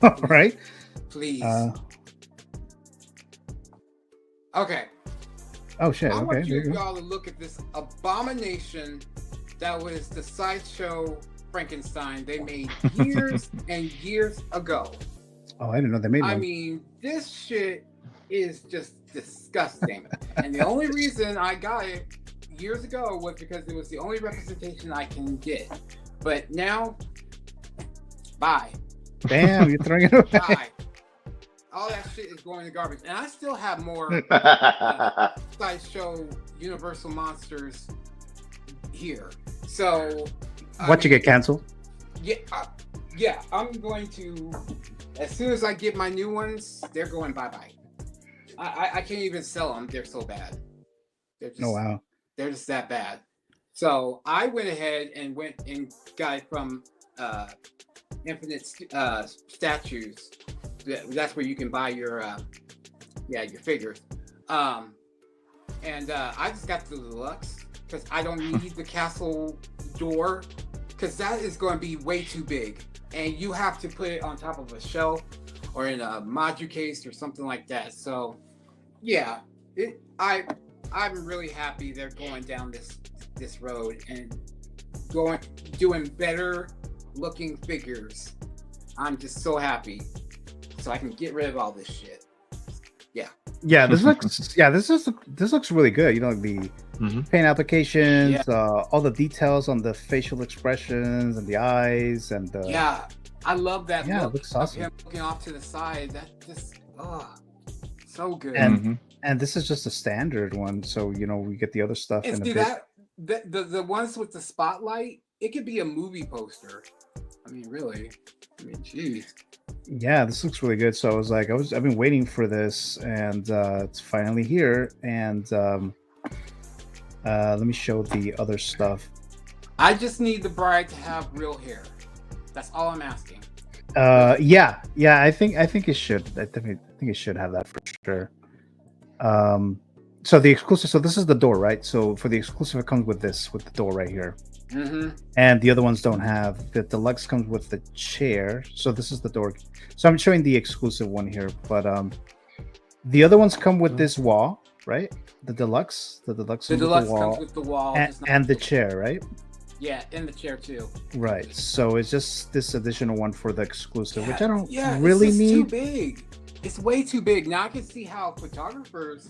All right. Please. Okay. Oh shit. I Okay. want There you go. y'all to look at this abomination that was the Sideshow Frankenstein they made years and years ago. Oh, I didn't know they made one. I mean, this shit is just disgusting. And the only reason I got it years ago was because it was the only representation I can get. But now, bye. Damn, you're throwing it away. Bye. All that shit is going in the garbage. And I still have more Sideshow Universal Monsters here. So What, you get canceled? Yeah, I'm going to, as soon as I get my new ones, they're going bye-bye. I can't even sell them. They're so bad. They're just, Oh wow. They're just that bad. So I went ahead and got it from Infinite Statues. That's where you can buy your figures. And I just got the deluxe because I don't need the castle door, because that is going to be way too big, and you have to put it on top of a shelf or in a module case or something like that. So yeah, I'm really happy they're going down this road and doing better looking figures. I'm just so happy, so I can get rid of all this shit. Yeah, this looks really good. The paint applications, all the details on the facial expressions and the eyes and the I love that look it looks awesome. of him looking off to the side. That just so good. And this is just a standard one, so we get the other stuff And in a see bit. the ones with the spotlight, it could be a movie poster. I mean, really. I mean, geez. Yeah, this looks really good. So I was like, I've been waiting for this, and it's finally here. And let me show the other stuff. I just need the bride to have real hair. That's all I'm asking. Yeah. I think it should. I think it should have that for sure. So the exclusive. So this is the door, right? So for the exclusive, it comes with the door right here. And the other ones don't have. The deluxe comes with the chair. So this is the door. So I'm showing the exclusive one here, but the other ones come with this wall, right? The deluxe comes with the wall and the chair, right? Yeah, and the chair too. Right. So it's just this additional one for the exclusive, which I don't it's really just need. Too big. It's way too big. Now I can see how photographers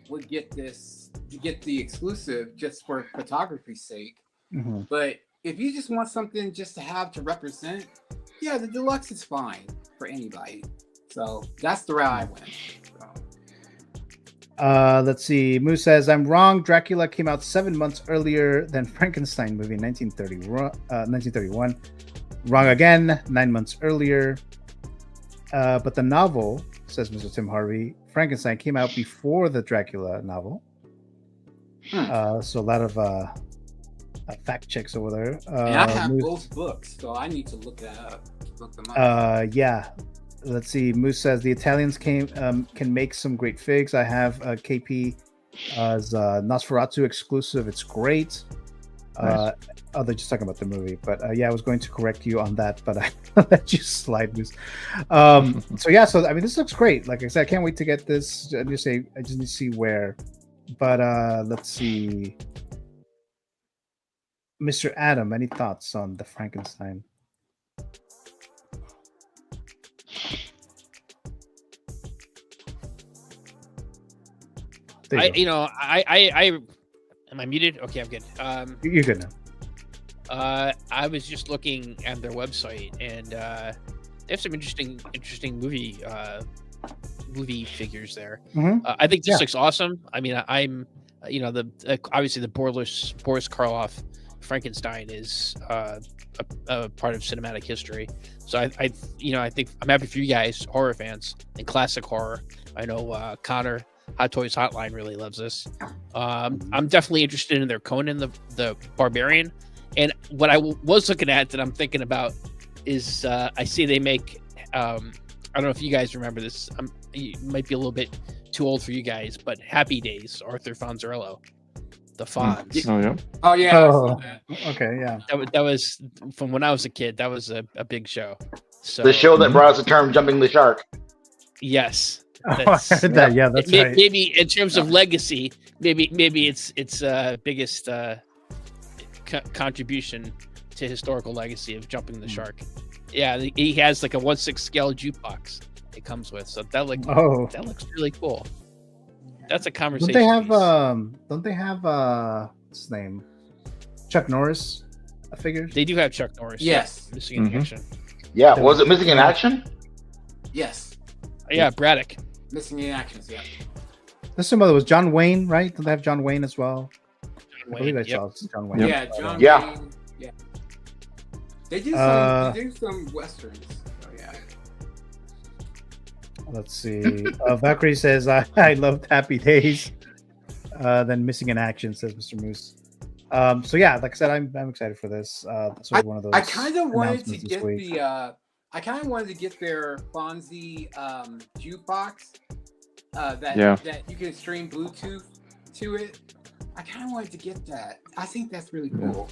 would get this to get the exclusive just for photography's sake. But if you just want something just to have to represent, the deluxe is fine for anybody. So that's the route I went. Let's see. Moose says, I'm wrong. Dracula came out 7 months earlier than Frankenstein movie in 1931. Wrong again. 9 months earlier. But the novel, says Mr. Tim Harvey, Frankenstein came out before the Dracula novel. So a lot of fact checks over there. And I have Moose- both books, so I need to look that up. Look them up. Yeah. Let's see. Moose says the Italians can make some great figs. I have KP as Nosferatu exclusive. It's great. Nice. They're just talking about the movie, but yeah, I was going to correct you on that, but I let you slide, Moose. So yeah, so I mean, this looks great. Like I said, I can't wait to get this. I just need to see where. But let's see. Mr. Adam, any thoughts on the Frankenstein? There you go. I am I muted? Okay, I'm good. You're good now. I was just looking at their website, and they have some interesting movie figures there. Mhm. I think this Yeah. looks awesome. I mean, I'm obviously the Boris Karloff Frankenstein is a part of cinematic history. So I think I'm happy for you guys, horror fans and classic horror. I know Connor Hot Toys Hotline really loves this. I'm definitely interested in their Conan the Barbarian. And what I was looking at that I'm thinking about is I see they make I don't know if you guys remember this. It might be a little bit too old for you guys, but Happy Days, Arthur Fonzarello, the Fonz. Oh yeah. Oh yeah. Oh, okay, yeah. That was from when I was a kid. That was a big show. So The show that brought us the term "jumping the shark." yes, Oh, I heard that. Yeah, that's right. maybe in terms of legacy, maybe it's biggest contribution to historical legacy of jumping the shark. Yeah, he has like a 1/6 scale jukebox it comes with, so that looks really cool. That's a conversation. Don't they have what's his name? Chuck Norris figures? They do have Chuck Norris. Yes. Yeah, missing in action. Yeah, was it missing in action? Yes. Yeah, Braddock. Missing in actions. Yeah. There's some other was John Wayne, right? Don't they have John Wayne as well? John I believe I Wayne, saw John Wayne. Yeah, John. Yeah. Wayne, yeah. They do some westerns. So yeah. Let's see. Valkyrie says, I loved Happy Days. Then Missing in Action, says Mr. Moose. So yeah, like I said, I'm excited for this. This was one of those. I kind of wanted to announcements this get week. I kind of wanted to get their Fonzie jukebox that you can stream Bluetooth to it. I kind of wanted to get that. I think that's really cool.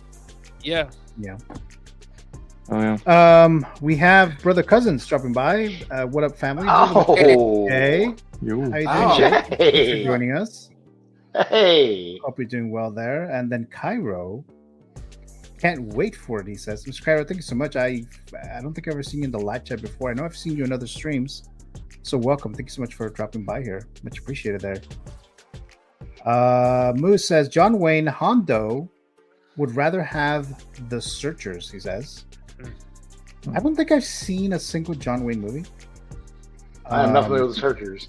Yeah. Yeah. Oh yeah. We have brother cousins dropping by. What up, family? Oh. Hey. Yo. How you doing? Oh. Jay? Thanks Hey. for joining us. Hey. Hope you're doing well there. And then Cairo. Can't wait for it, he says. Mr. Cairo, thank you so much. I don't think I've ever seen you in the live chat before. I know I've seen you in other streams. So welcome. Thank you so much for dropping by here. Much appreciated there. Moose says John Wayne Hondo would rather have the Searchers, he says. I don't think I've seen a single John Wayne movie. I'm not familiar with the Searchers.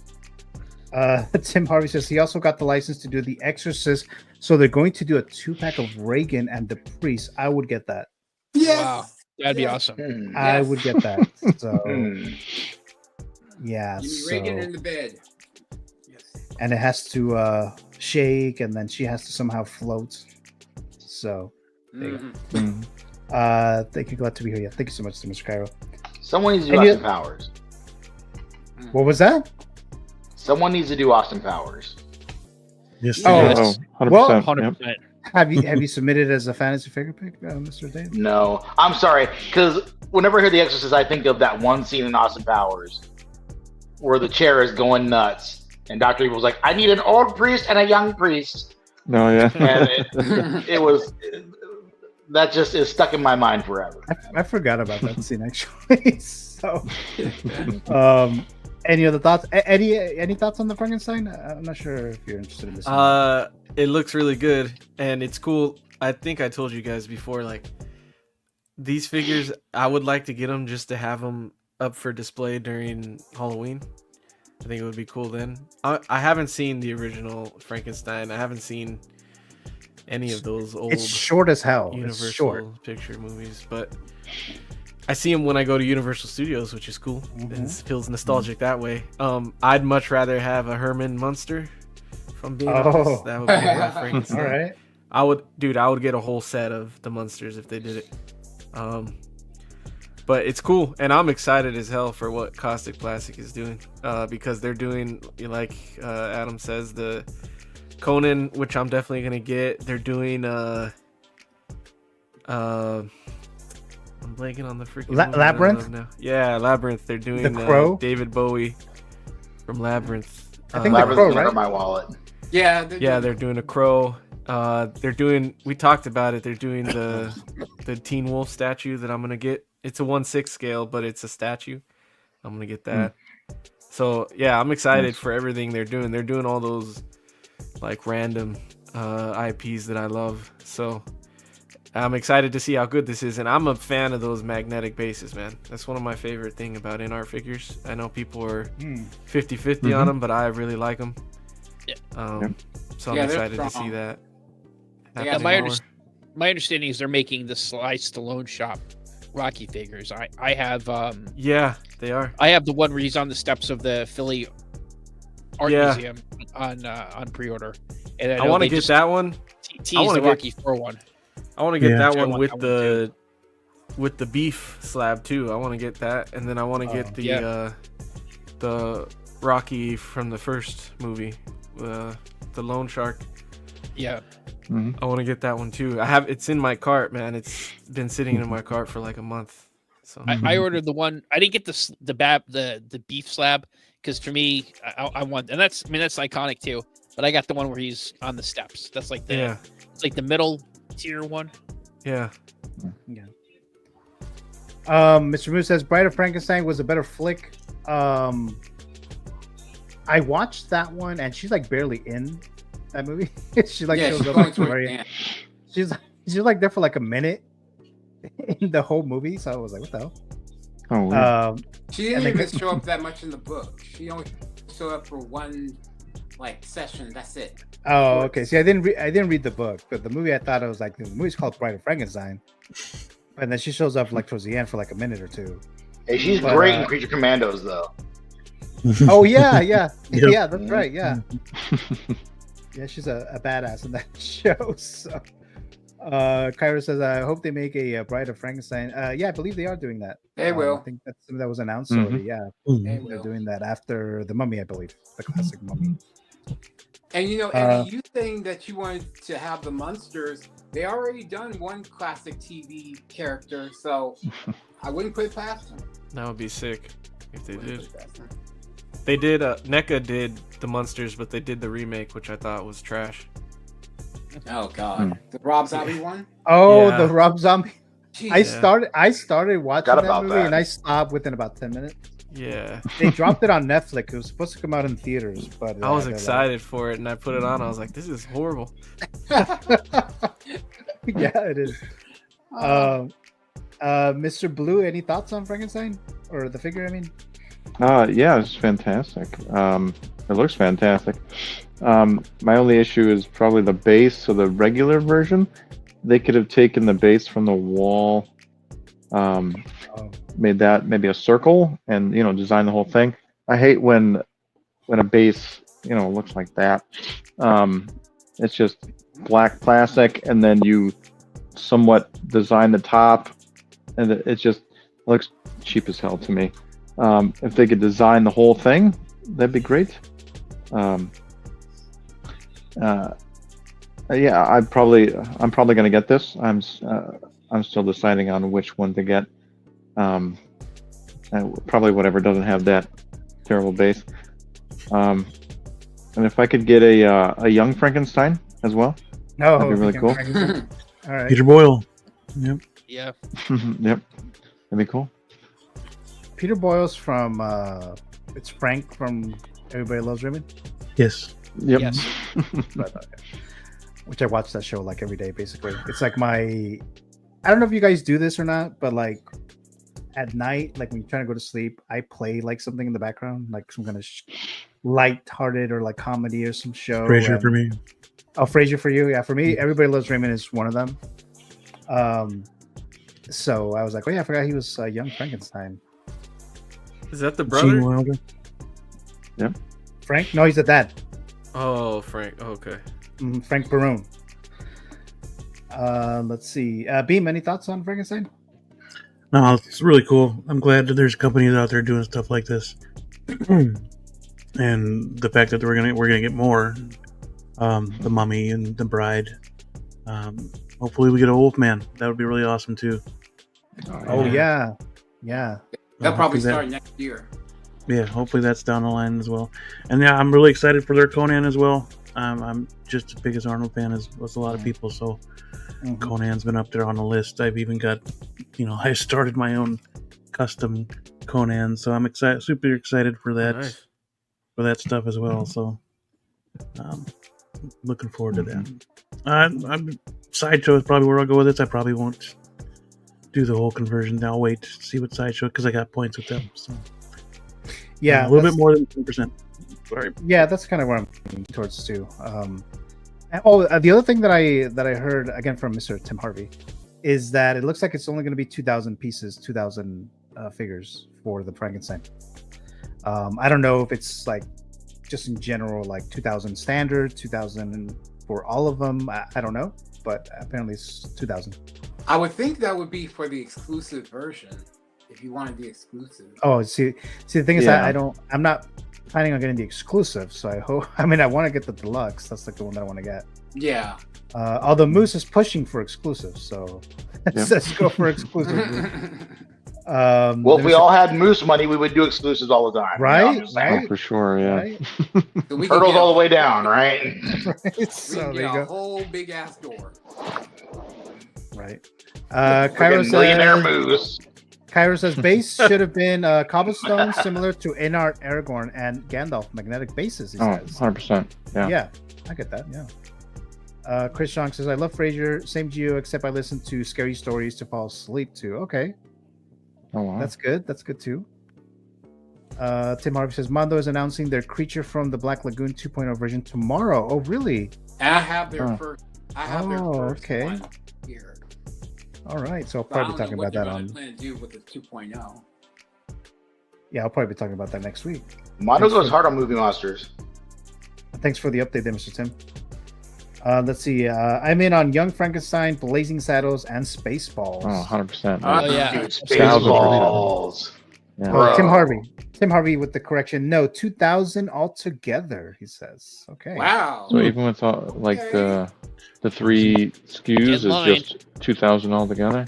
Tim Harvey says he also got the license to do The Exorcist, so they're going to do a 2-pack of Reagan and the Priest. I would get that. Yes. Wow, that'd be awesome. I would get that. So yeah, Give me so, Reagan in the bed. Yes. and it has to shake, and then she has to somehow float. So there you go. Thank you, glad to be here. Yeah, thank you so much, Mr. Cairo. Someone needs to do And Austin Powers. What was that? Someone needs to do Austin Powers. Yes. Oh, 100%. well, 100%. have you submitted as a fantasy figure pick, Mr. Dave? No, I'm sorry, because whenever I hear The Exorcist, I think of that one scene in Austin Powers where the chair is going nuts, and Dr. Evil's like, "I need an old priest and a young priest." No, yeah. And it was that just is stuck in my mind forever. I forgot about that scene actually. So, any other thoughts? Any thoughts on the Frankenstein? I'm not sure if you're interested in this. It looks really good and it's cool. I think I told you guys before, like these figures, I would like to get them just to have them up for display during Halloween. I think it would be cool then. I haven't seen the original Frankenstein. I haven't seen any of those old. It's short as hell. Universal It's short. picture movies, but I see them when I go to Universal Studios, which is cool. It feels nostalgic that way. I'd much rather have a Herman Munster from being honest. That would be my Frankenstein. All right. I would get a whole set of the Munsters if they did it. But it's cool, and I'm excited as hell for what Caustic Plastic is doing, because they're doing, like Adam says, the Conan, which I'm definitely gonna get. They're doing I'm blanking on the freaking Labyrinth. now. Yeah, Labyrinth. They're doing The Crow? David Bowie from Labyrinth. I think the Crow, right? My wallet. Yeah, They're doing a Crow. They're doing. We talked about it. They're doing the Teen Wolf statue that I'm gonna get. It's a 1/6 scale, but it's a statue. I'm gonna get that. So yeah, I'm excited for everything they're doing. They're doing all those like random IPs that I love. So I'm excited to see how good this is, and I'm a fan of those magnetic bases, man. That's one of my favorite thing about in-art figures. I know people are 50-50 on them, but I really like them. So I'm excited to see that. Yeah, my understanding is they're making the Sly Stallone shop Rocky figures. I have yeah, they are. I have the one where he's on the steps of the Philly Art Museum on pre-order. And I want to get that one. Tease the Rocky 4 one. I want to get that one with the beef slab too. I want to get that, and then I want to get the Rocky from the first movie, the Lone Shark. Yeah. I want to get that one too. It's in my cart, man. It's been sitting in my cart for like a month. So I ordered the one. I didn't get the beef slab because for me, I want, and that's iconic too. But I got the one where he's on the steps. That's like it's like the middle tier one. Yeah. Mr. Moose says Bride of Frankenstein was a better flick. I watched that one, and she's like barely in that movie. She like shows up like she's like there for like a minute in the whole movie. So I was like, what the hell? Oh, she didn't even show up that much in the book. She only showed up for one like session. That's it. Oh, okay. See, I didn't read the book, but the movie I thought it was like the movie's called Bride of Frankenstein, and then she shows up like towards the end for like a minute or two. Hey, she's great in Creature Commandos though. Oh yeah, yeah, yeah. That's right. Yeah. Yeah, she's a badass in that show. So, Kyra says, "I hope they make a Bride of Frankenstein." Yeah, I believe they are doing that. They will. I think that's something that was announced already. Yeah, they're doing that after the Mummy, I believe, the classic Mummy. And you know, Eddie, you saying that you wanted to have the Munsters, they already done one classic TV character, so I wouldn't put it past them. That would be sick if they did. They did. NECA did the Munsters, but they did the remake, which I thought was trash. Oh God, the Rob Zombie one. Oh, the Rob Zombie. Jeez. I started watching that movie and I stopped within about 10 minutes. Yeah, they dropped it on Netflix. It was supposed to come out in theaters, but I was excited for it, and I put it on. I was like, "This is horrible." Yeah, it is. Mr. Blue, any thoughts on Frankenstein or the figure? I mean, yeah, it's fantastic. It looks fantastic. My only issue is probably the base. So the regular version, they could have taken the base from the wall, made that maybe a circle, and design the whole thing. I hate when a base looks like that. It's just black plastic, and then you somewhat design the top, and it just looks cheap as hell to me. If they could design the whole thing, that'd be great. Yeah, I'm probably gonna get this. I'm still deciding on which one to get. Probably whatever doesn't have that terrible base. And if I could get a young Frankenstein as well, that'd be really cool. All right, Peter Boyle. Yep. Yeah. Yep. That'd be cool. Peter Boyle's from it's Frank from Everybody Loves Raymond. Yes. Yep. Yes. Which I watch that show like every day. Basically, it's like I don't know if you guys do this or not, but like at night, like when you're trying to go to sleep, I play like something in the background, like some kind of light-hearted or like comedy or some show. Frasier for me. Oh, Frasier for you? Yeah, for me, Everybody Loves Raymond is one of them. So I was like, oh yeah, I forgot he was young Frankenstein. Is that the brother? Gene Wilder. Yep. Frank? No, he's the dad. Oh, Frank. Oh, okay. Frank Barone. Let's see. Beam, any thoughts on Frankenstein? No, it's really cool. I'm glad that there's companies out there doing stuff like this, and the fact that we're gonna get more. The Mummy and the Bride. Hopefully, we get a Wolfman. That would be really awesome too. Oh yeah. They'll probably start next year. Yeah, hopefully that's down the line as well. And yeah, I'm really excited for their Conan as well. I'm just as big as Arnold fan as a lot of people, so Conan's been up there on the list. I've even got, I started my own custom Conan, so I'm excited, super excited for that, for that stuff as well. So, looking forward to that. I'm Sideshow is probably where I'll go with this. I probably won't do the whole conversion. I'll wait to see what Sideshow, because I got points with them. So. Yeah, a little bit more than 10%. Sorry. Yeah, that's kind of where I'm leaning towards too. The other thing that I heard again from Mr. Tim Harvey is that it looks like it's only going to be 2,000 pieces, 2,000 figures for the Frankenstein. I don't know if it's like just in general, like 2,000 standard, 2,000 for all of them. I don't know, but apparently it's 2,000. I would think that would be for the exclusive version. If you wanted the exclusive. Oh, see, the thing is that I'm not planning on getting the exclusive, so I want to get the deluxe. That's like the one that I want to get. Yeah. Although Moose is pushing for exclusive, so let's go for exclusive. Well, if we all had Moose money, we would do exclusives all the time. Right? Oh, for sure, yeah. Right? So we Hurdles all the way down, right? Right. So we there get you a go. whole big ass door. Right. Freaking millionaire Moose. Cairo says base should have been cobblestone similar to Inart, Aragorn, and Gandalf magnetic bases. He says. 100%. Yeah. Yeah, I get that. Yeah. Chris Strong says I love Frasier. Same to you, except I listen to scary stories to fall asleep to. Okay. Oh wow. That's good. That's good too. Tim Harvey says Mondo is announcing their Creature from the Black Lagoon 2.0 version tomorrow. Oh really? And I have their first. I have their first okay. one here. All right, so I'll But I probably be don't talking know about that what on. they're going to do with the 2.0. Yeah, I'll probably be talking about that next week. Mondo goes hard on movie monsters. Thanks for the update there, Mr. Tim. Let's see. I'm in on Young Frankenstein, Blazing Saddles, and Spaceballs. Oh, 100%. Oh yeah. Dude, Spaceballs. Yeah. Bro. Tim Harvey with the correction. No, 2,000 altogether, he says. Okay. Wow. So even with all, like the three SKUs is just 2,000 altogether.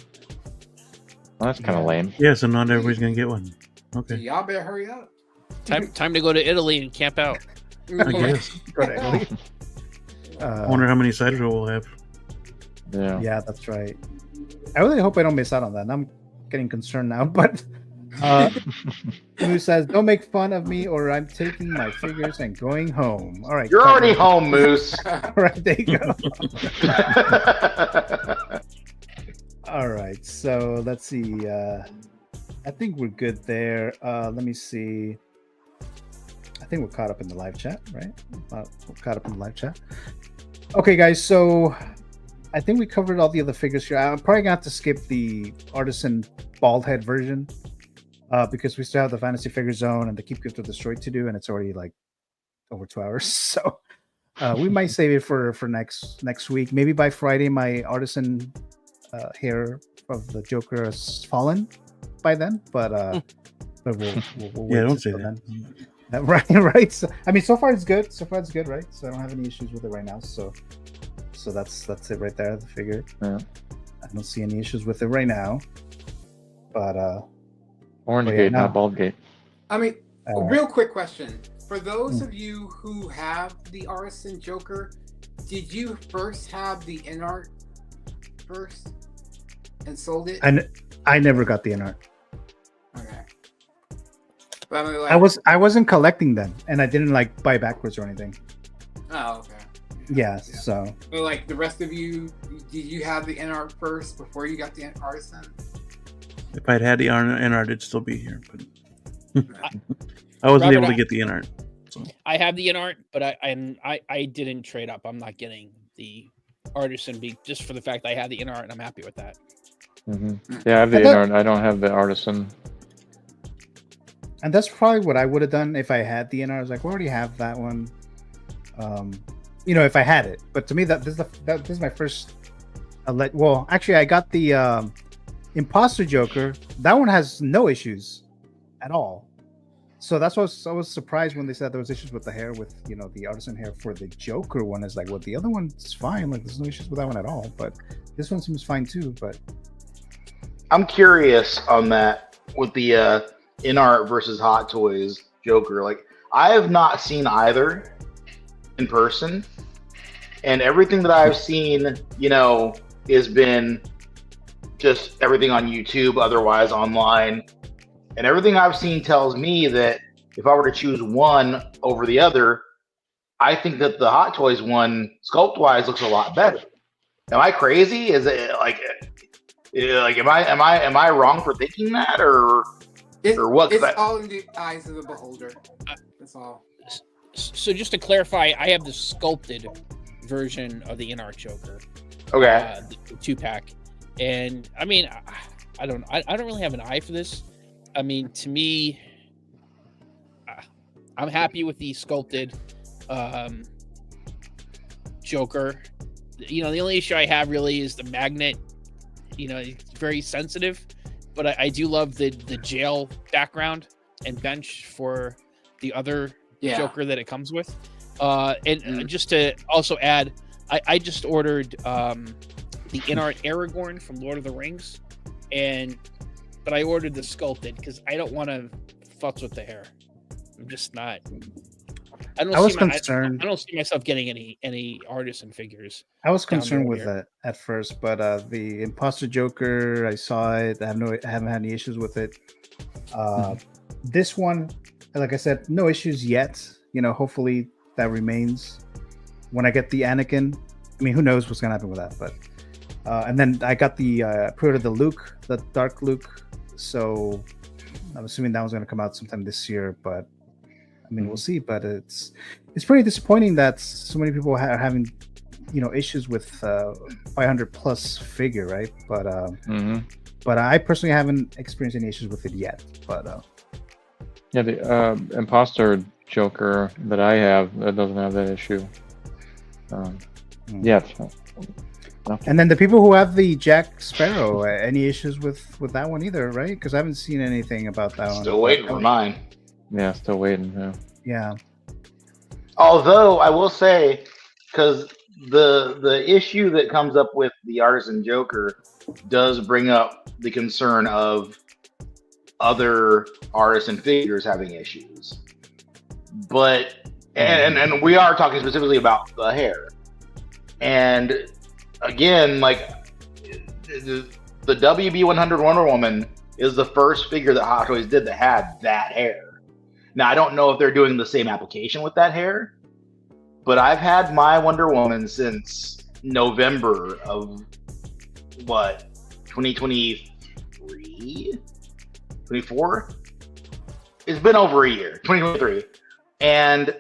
Well, that's kind of lame. Yeah, so not everybody's gonna get one. Okay. So y'all better hurry up. Time to go to Italy and camp out. I guess. Go to Italy. I wonder how many Sideshow we'll have. Yeah. Yeah, that's right. I really hope I don't miss out on that. I'm getting concerned now, but Moose says, "Don't make fun of me, or I'm taking my figures and going home." All right, You're already home, Moose. All right, there you go. All right, so let's see. I think we're good there. Let me see. I think we're caught up in the live chat, right? We're caught up in the live chat. Okay, guys. So I think we covered all the other figures here. I'm probably gonna have to skip the Artisan bald head version because we still have the Fantasy Figure Zone and the Keep Gift of Destroyed to do, and it's already like over 2 hours. So we might save it for next week. Maybe by Friday, my Artisan hair of the Joker has fallen by then. But we'll Yeah, don't say that. Right. So, I mean, so far it's good. Right? So I don't have any issues with it right now. So that's it right there. The figure. Yeah. I don't see any issues with it right now. But Orange gate, not bald gate. I mean, a real quick question. For those of you who have the Artisan Joker, did you first have the in-art first and sold it? I never got the in-art. Okay. But I mean, like, I wasn't collecting them, and I didn't like buy backwards or anything. Oh, okay. Yeah. So. But like the rest of you, did you have the in-art first before you got the Artisan? If I'd had the in-art, it'd still be here. But I wasn't able to get the in-art. So. I have the in-art, but I didn't trade up. I'm not getting the Artisan just for the fact I have the in-art, and I'm happy with that. Mm-hmm. Yeah, I have the in-art. I don't have the Artisan. And that's probably what I would have done if I had the in-art. I was like, we already have that one. If I had it. But to me, this is my first Well, actually, I got the Imposter Joker. That one has no issues at all. So that's what I was surprised when they said there was issues with the hair, with the artisan hair for the Joker one. Is like, well, the other one's fine. Like, there's no issues with that one at all. But this one seems fine too. But I'm curious on that with the in art versus Hot Toys Joker. Like, I have not seen either in person, and everything that I've seen, has been just everything on YouTube, otherwise online. And everything I've seen tells me that if I were to choose one over the other, I think that the Hot Toys one, sculpt-wise, looks a lot better. Am I crazy? Is it like am I wrong for thinking that, or what? It's all in the eyes of the beholder. That's all. So just to clarify, I have the sculpted version of the in-art Joker. Okay. The 2-pack, and I mean, I don't really have an eye for this. I mean, to me, I'm happy with the sculpted Joker. The only issue I have really is the magnet. It's very sensitive, but I do love the jail background and bench for the other Joker that it comes with. Just to also add, I just ordered the in-art Aragorn from Lord of the Rings, but I ordered the sculpted because I don't want to futz with the hair. I'm just not. I was concerned. I don't see myself getting any artisan figures. I was concerned with that at first, but the Imposter Joker, I saw it. I haven't had any issues with it. This one, like I said, no issues yet. Hopefully that remains. When I get the Anakin, I mean, who knows what's gonna happen with that? But and then I got the pre-order the Luke, the Dark Luke. So I'm assuming that one's gonna come out sometime this year. But I mean, we'll see. But it's pretty disappointing that so many people are having issues with 500 plus figure, right? But but I personally haven't experienced any issues with it yet. But yeah, the Imposter Joker that I have, that doesn't have that issue. Yet. And then the people who have the Jack Sparrow, any issues with that one either, right? Because I haven't seen anything about that one. Still waiting for mine. Yeah, still waiting. Yeah. Although I will say, because the issue that comes up with the Artisan Joker does bring up the concern of other artisan figures having issues. But and we are talking specifically about the hair. And again, like the WB100 Wonder Woman is the first figure that Hot Toys did that had that hair. Now I don't know if they're doing the same application with that hair, but I've had my Wonder Woman since November of 2023, 24. It's been over a year, 2023, and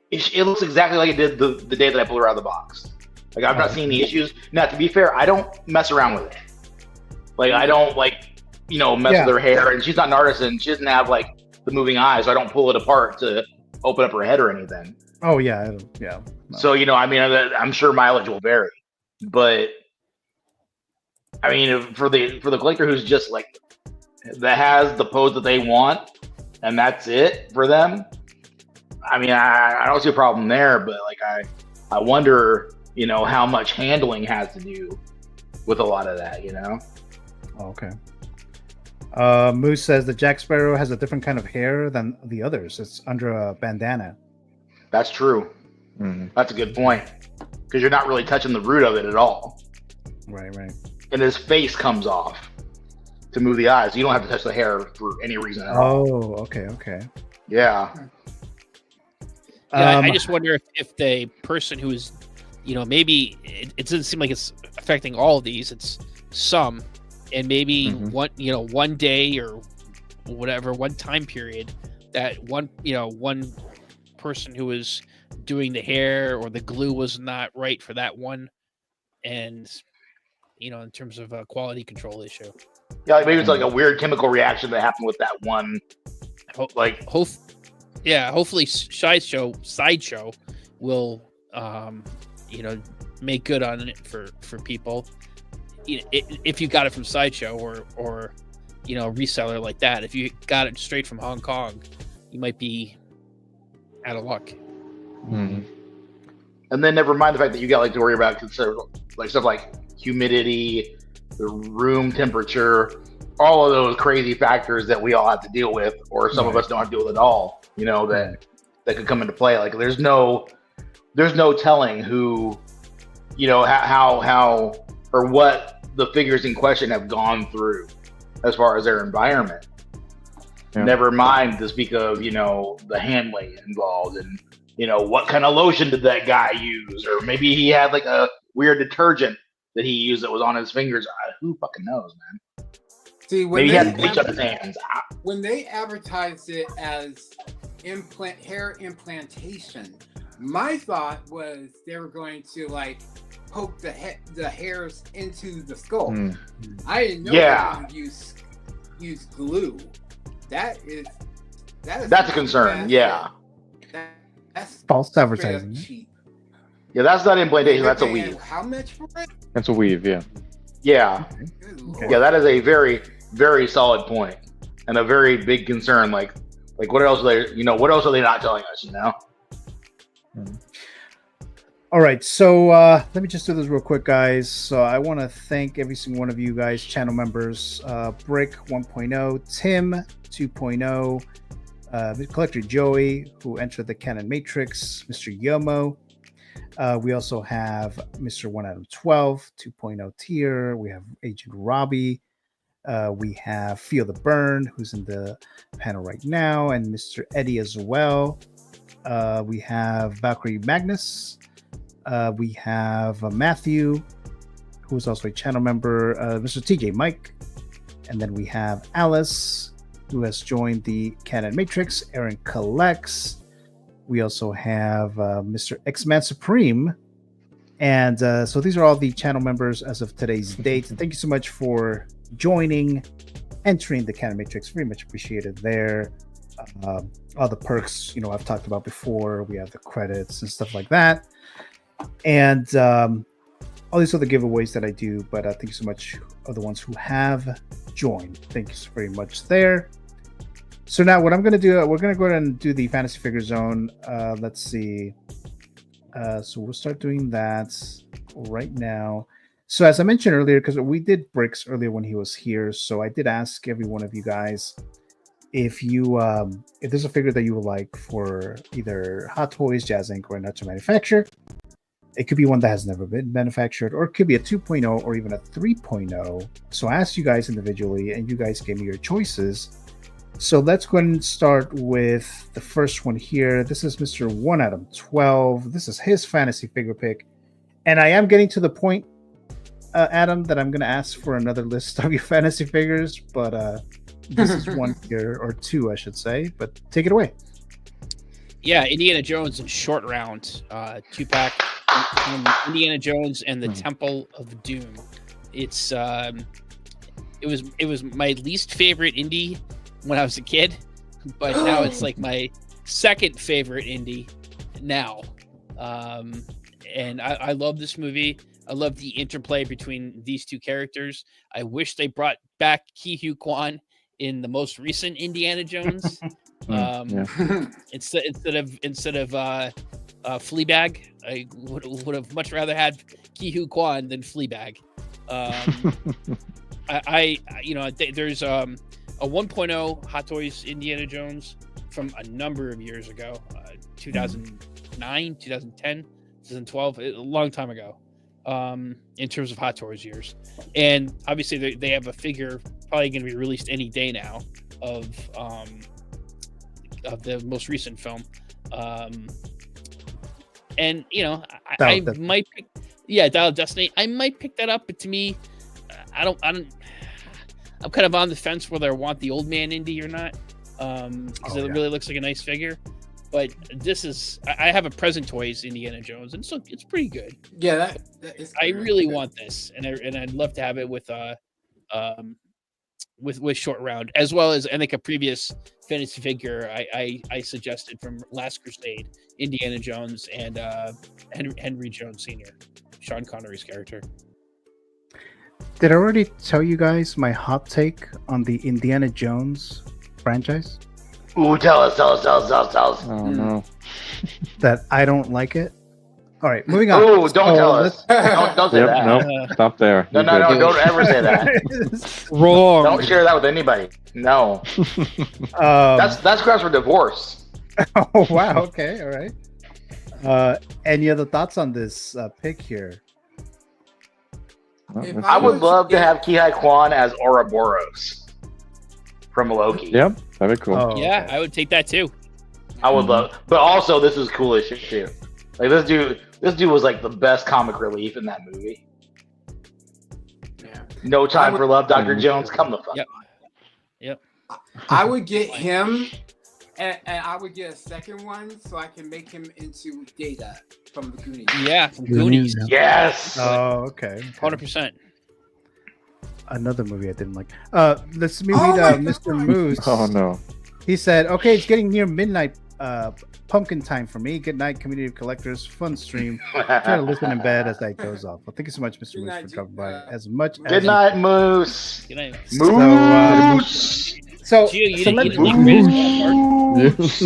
it looks exactly like it did the day that I pulled her out of the box. Like, I've not seen any issues. Now, to be fair, I don't mess around with it. Like, I don't mess with her hair. And she's not an artisan. She doesn't have like the moving eyes, so I don't pull it apart to open up her head or anything. Oh yeah, yeah. No. So I'm sure mileage will vary, but I mean, for the collector who's just like that has the pose that they want, and that's it for them. I mean, I don't see a problem there, but like I wonder, how much handling has to do with a lot of that, Oh, okay. Moose says that Jack Sparrow has a different kind of hair than the others. It's under a bandana. That's true. Mm-hmm. That's a good point, because you're not really touching the root of it at all. Right. And his face comes off to move the eyes. You don't have to touch the hair for any reason at all. Oh, okay. Yeah. I just wonder if the person who is, maybe it doesn't seem like it's affecting all of these. It's some, and maybe one day or whatever, one time period that one person who was doing the hair or the glue was not right for that one, and in terms of a quality control issue. Yeah, like maybe it's like a weird chemical reaction that happened with that one. Hopefully Sideshow will make good on it for people. If you got it from Sideshow or a reseller like that, if you got it straight from Hong Kong, you might be out of luck. Mm-hmm. And then never mind the fact that you got to worry about stuff like humidity, the room temperature, all of those crazy factors that we all have to deal with, or some of us don't have to deal with at all. That could come into play. Like there's no telling who, how or what the figures in question have gone through as far as their environment. Yeah. Never mind to speak of the handling involved and what kind of lotion did that guy use, or maybe he had like a weird detergent that he used that was on his fingers. Who fucking knows, man? See, maybe he had bleach on his hands. When they advertised it as hair implantation, my thought was they were going to like poke the hairs into the skull. I didn't know they were going to use glue. That's a concern. Yeah. That's false advertising. Yeah, that's not implantation. That's a weave. How much for it? That's a weave. Yeah. Yeah. Okay. Yeah, that is a very, very solid point and a very big concern. Like what else are they? What else are they not telling us? All right, so let me just do this real quick, guys. So I want to thank every single one of you guys, channel members, Brick 1.0, Tim 2.0, Collector Joey, who entered the Canon Matrix, Mr. Yomo. We also have Mr. 1Adam12, 2.0 tier. We have Agent Robbie. We have Feel the Burn, who's in the panel right now, and Mr. Eddie as well. We have Valkyrie Magnus. We have Matthew, who is also a channel member, Mr. TJ Mike. And then we have Alice, who has joined the Canon Matrix, Aaron Collects. We also have Mr. X-Man Supreme. And so these are all the channel members as of today's date. And thank you so much for joining, entering the Canon Matrix. Very much appreciated there. All the perks, I've talked about before. We have the credits and stuff like that. And all these other giveaways that I do. But thank you so much of the ones who have joined. Thank you so very much there. So now what I'm going to do, we're going to go ahead and do the Fantasy Figure Zone. Let's see. So we'll start doing that right now. So as I mentioned earlier, because we did Bricks earlier when he was here, so I did ask every one of you guys if there's a figure that you would like for either Hot Toys, Jazz Inc., or not to manufacture. It could be one that has never been manufactured, or it could be a 2.0 or even a 3.0. So I asked you guys individually, and you guys gave me your choices. So let's go ahead and start with the first one here. This is Mr. 1Adam12. This is his fantasy figure pick. And I am getting to the point, Adam, that I'm going to ask for another list of your fantasy figures. But this is one here, or two, I should say. But take it away. Yeah, Indiana Jones and Short Round 2-pack. Indiana Jones and the Temple of Doom. It's it was my least favorite indie when I was a kid, but now it's like my second favorite indie now. And I love this movie. I love the interplay between these two characters. I wish they brought back Ki-Hu Kwan in the most recent Indiana Jones. Instead of Fleabag, I would have much rather had Ki-Hu Kwan than Fleabag. There's a 1.0 Hot Toys Indiana Jones from a number of years ago, 2009, 2010, 2012, a long time ago, in terms of Hot Toys years. And obviously they have a figure probably going to be released any day now of the most recent film. And I might pick, Dial of Destiny. I might pick that up, but to me, I'm kind of on the fence whether I want the Old Man Indy or not, because it really looks like a nice figure. But this is, I have a Present Toys Indiana Jones, and so it's pretty good. Yeah, that is. I really want this, and I'd love to have it with Short Round, as well as I think a previous fantasy figure I suggested from Last Crusade, Indiana Jones and Henry Jones Sr. Sean Connery's character. Did I already tell you guys my hot take on the Indiana Jones franchise? Ooh, tell us. Oh no. That I don't like it. All right, moving on. Ooh, don't tell us. Don't say Yep, that. nope. Stop there. No, You're good. don't ever say that. Wrong. Don't share that with anybody. No. That's grounds for divorce. Oh wow. Okay. All right. Any other thoughts on this pick here? I would love to have Ki-Hai Kwan as Ouroboros from Loki. Yep, that'd be cool. Oh, Yeah, okay. I would take that too. I would love, but also this is cool as shit too. Like this dude was like the best comic relief in that movie. Yeah. No Time for Love, Dr. Jones, come the fuck. Yep. Yep. I would get him, and I would get a second one so I can make him into Data from the Goonies. Yeah, from Goonies. Yes. Oh, okay. 100%. Another movie I didn't like. Let's me read Mr. Moose. Oh no. He said, "Okay, it's getting near midnight. Pumpkin time for me. Good night, community of collectors. Fun stream. Try to listen in bed as I goes off. Well, thank you so much, Mr. Moose, for dropping by. As much. Good night, Moose. Good night. Moose. So, Gio, you so didn't let like Raiders of the Lost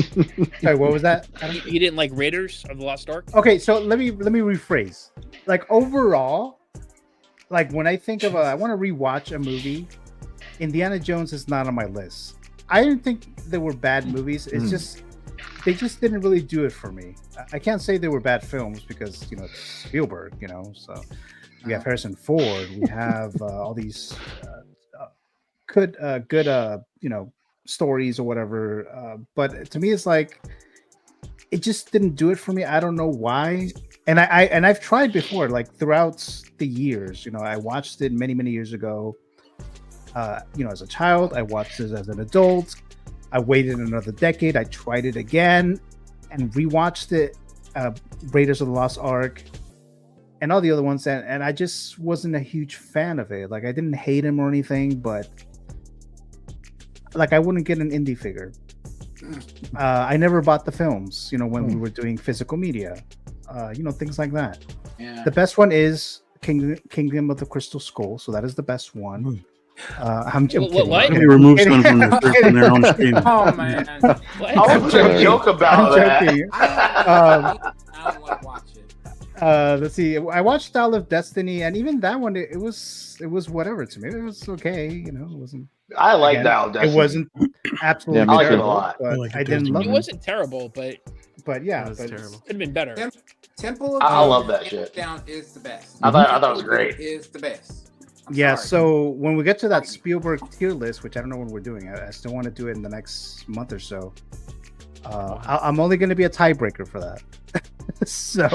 Ark? Sorry, what was that? You didn't like Raiders of the Lost Ark? Okay, so let me rephrase. Like overall, like when I think of I want to rewatch a movie, Indiana Jones is not on my list. I didn't think they were bad movies. It's just they just didn't really do it for me. I can't say they were bad films because it's Spielberg, so we have Harrison Ford, we have all these good stories or whatever, but to me it's like it just didn't do it for me. I don't know why. And I've tried before, like throughout the years. I watched it many years ago, as a child. I watched it as an adult. I waited another decade. I tried it again and rewatched it, Raiders of the Lost Ark and all the other ones. And I just wasn't a huge fan of it. Like I didn't hate him or anything, but like I wouldn't get an indie figure. I never bought the films, when we were doing physical media, things like that. Yeah. The best one is Kingdom of the Crystal Skull. So that is the best one. I'm kidding. What? They removed someone from their own stream. Oh man. I was going to joke about that. I don't want to watch it. Let's see. I watched Style of Destiny, and even that one, it was whatever to me. It was okay. It wasn't. I like Style of Destiny. It wasn't absolutely I like it a terrible, lot. but I didn't love It it. wasn't terrible, but Yeah, It was but terrible. could have been better. Temple of I Doom, love that hands shit. Down is the best. I thought it was great. Is the best. I'm yeah. sorry. So when we get to that Spielberg tier list, which I don't know when we're doing, I still want to do it in the next month or so. I'm only going to be a tiebreaker for that. so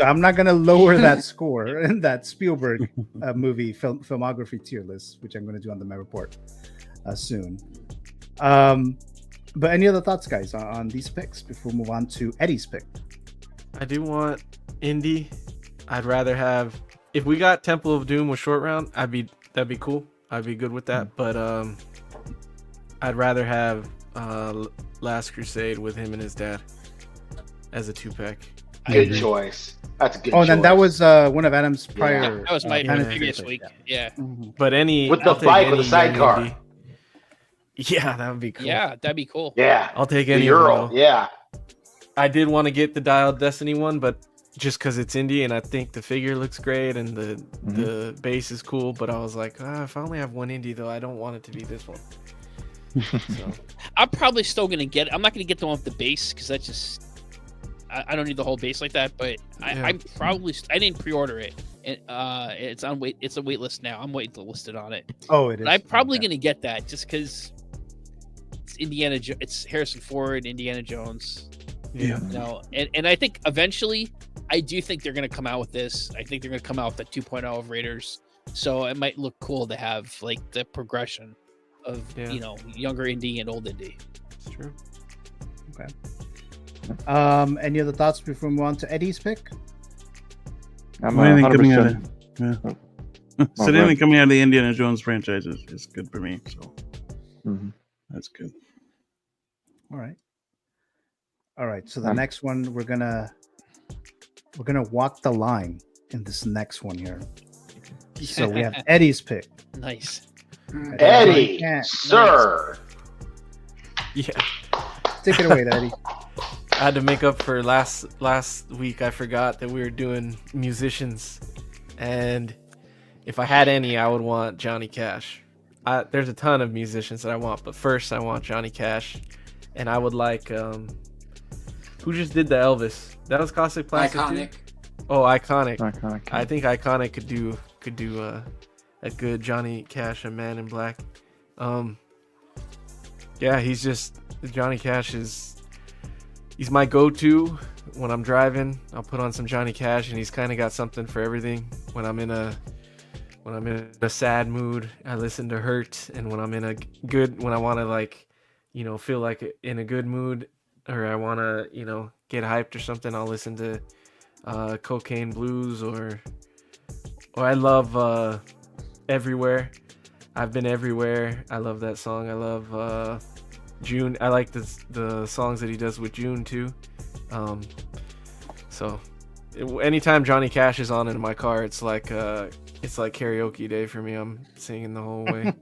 I'm not going to lower that score in that Spielberg movie filmography tier list, which I'm going to do on the Met Report soon. But any other thoughts, guys, on these picks before we move on to Eddie's pick? I do want indie. I'd rather have, if we got Temple of Doom with short round, that'd be cool. I'd be good with that. But I'd rather have Last Crusade with him and his dad as a 2-pack. Good choice. That's a good choice. Oh, and then that was one of Adam's prior. That was my fantasy previous picks, week. yeah. Yeah. But with I'll the take bike with the any sidecar. indie. Yeah, that would be cool. Yeah, that'd be cool. Yeah. I'll take The any Euro. of them, though. Yeah. I did want to get the Dial Destiny one, but just because it's indie and I think the figure looks great and the base is cool, but I was like, if I only have one indie though, I don't want it to be this one. So. I'm probably still gonna get it. I'm not gonna get the one with the base because that's just I don't need the whole base like that. But I'm probably I didn't pre-order it. It's on wait. It's a wait list now. I'm waiting to list it on it. Oh, it is. But I'm probably gonna get that just because it's it's Harrison Ford, Indiana Jones. Yeah. And I think eventually, I do think they're gonna come out with this. I think they're gonna come out with the 2.0 of Raiders. So it might look cool to have like the progression of younger indie and old indie. It's true. Okay. Any other thoughts before we move on to Eddie's pick? I'm Anything coming out 100%. of so anything coming out of the Indiana Jones franchise is good for me. So that's good. All right. So the next one we're gonna walk the line. in this next one here. So we have Eddie's pick. Nice. Eddie, sir. Yeah. Take it away, Eddie. I had to make up for last week. I forgot that we were doing musicians, and if I had any, I would want Johnny Cash. There's a ton of musicians that I want, but first I want Johnny Cash, and I would like who just did the Elvis? That was Caustic Plastic. Iconic. Too? Oh, Iconic. Iconic. I think Iconic could do a good Johnny Cash, a Man in Black. Yeah, Johnny Cash he's my go-to when I'm driving. I'll put on some Johnny Cash, and he's kind of got something for everything. When I'm in a sad mood, I listen to Hurt, and when I'm in when I want to feel like in a good mood, or I want to get hyped or something, I'll listen to Cocaine Blues, or I love Everywhere. I've Been Everywhere. I love that song. I love June. I like the songs that he does with June too. So anytime Johnny Cash is on in my car, it's like karaoke day for me. I'm singing the whole way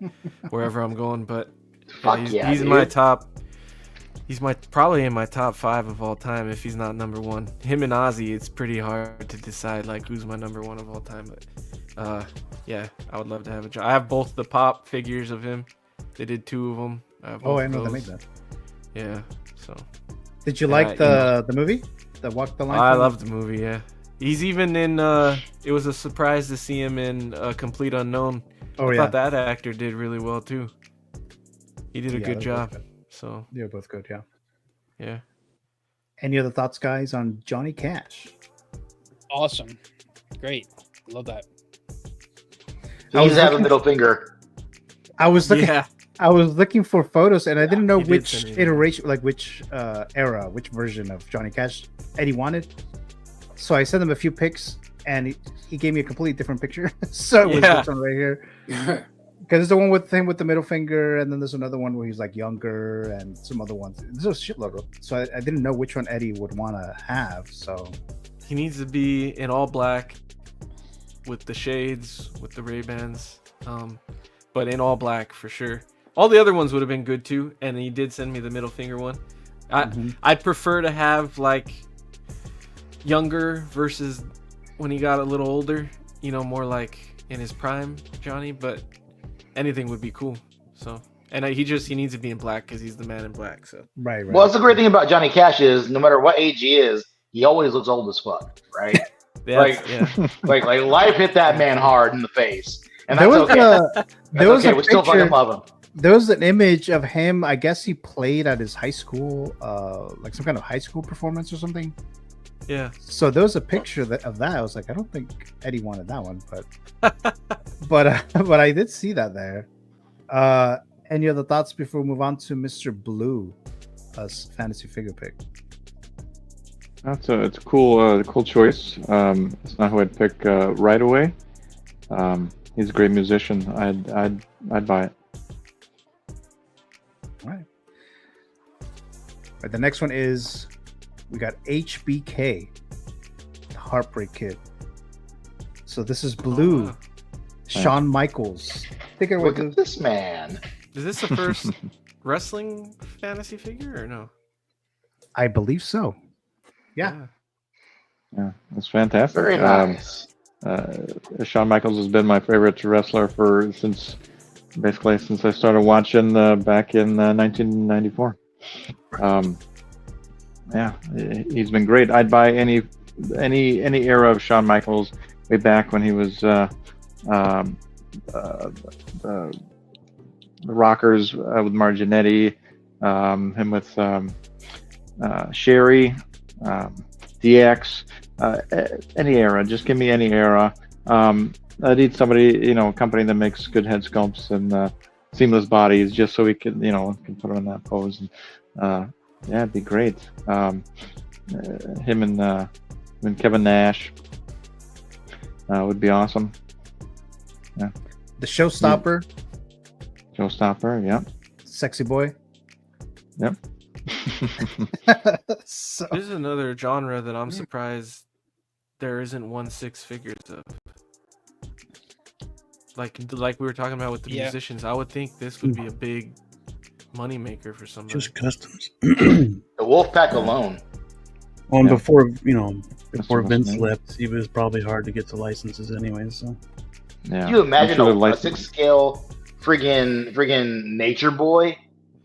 wherever I'm going. But he's in my top. He's probably in my top 5 of all time if he's not number 1. Him and Ozzy, it's pretty hard to decide who's my number 1 of all time. But yeah, I would love to have I have both the pop figures of him. They did 2 of them. I know they made that. Yeah. So. Did you like the movie? The Walk the Line? I love the movie. Yeah. He's even in. It was a surprise to see him in Complete Unknown. I thought that actor did really well too. He did a good job. So they're both good. Yeah. Yeah. Any other thoughts, guys, on Johnny Cash? Awesome. Great. Love that. He's have a middle finger. I was looking. Yeah. I was looking for photos, and I didn't know He which did iteration, which era, which version of Johnny Cash Eddie wanted. So I sent him a few pics, and he gave me a completely different picture. So it was this one right here. Because there's the one with him with the middle finger, and then there's another one where he's like younger, and some other ones. There's a shitload of. So I didn't know which one Eddie would want to have. So he needs to be in all black, with the shades, with the Ray-Bans, but in all black for sure. All the other ones would have been good too, and he did send me the middle finger one. I'd prefer to have younger versus when he got a little older, more like in his prime Johnny, but anything would be cool. So, and he needs to be in black because he's the Man in Black. So right. Well, that's the great thing about Johnny Cash is no matter what age he is, he always looks old as fuck, right? like life hit that man hard in the face, and that's okay. We still fucking love him. There was an image of him. I guess he played at his high school, like some kind of high school performance or something. Yeah. So there was a picture of that. I was like, I don't think Eddie wanted that one, but I did see that there. Any other thoughts before we move on to Mr. Blue, fantasy figure pick? It's a cool choice. It's not who I'd pick right away. He's a great musician. I'd buy it. All right. The next one is we got HBK, the Heartbreak Kid. So this is Blue, Shawn Michaels. Take it away. Look at this man. Is this the first wrestling fantasy figure or no? I believe so. Yeah, that's fantastic. Very nice. Shawn Michaels has been my favorite wrestler since I started watching back in 1994. He's been great. I'd buy any era of Shawn Michaels way back when he was the Rockers with Marginetti, him with Sherry, DX, any era. Just give me any era. I need somebody, a company that makes good head sculpts and seamless bodies, just so we can put them in that pose. And, it'd be great. Him and Kevin Nash would be awesome. Yeah. The Showstopper. Showstopper, yeah. Sexy boy. Yep. This is another genre that I'm surprised there isn't 1/6 figures of. Like we were talking about with the musicians, I would think this would be a big moneymaker for somebody. Just customs. The Wolfpack alone. Well, and before Vince left, it was probably hard to get the licenses anyway. So, Can you imagine a 6 scale friggin' Nature Boy,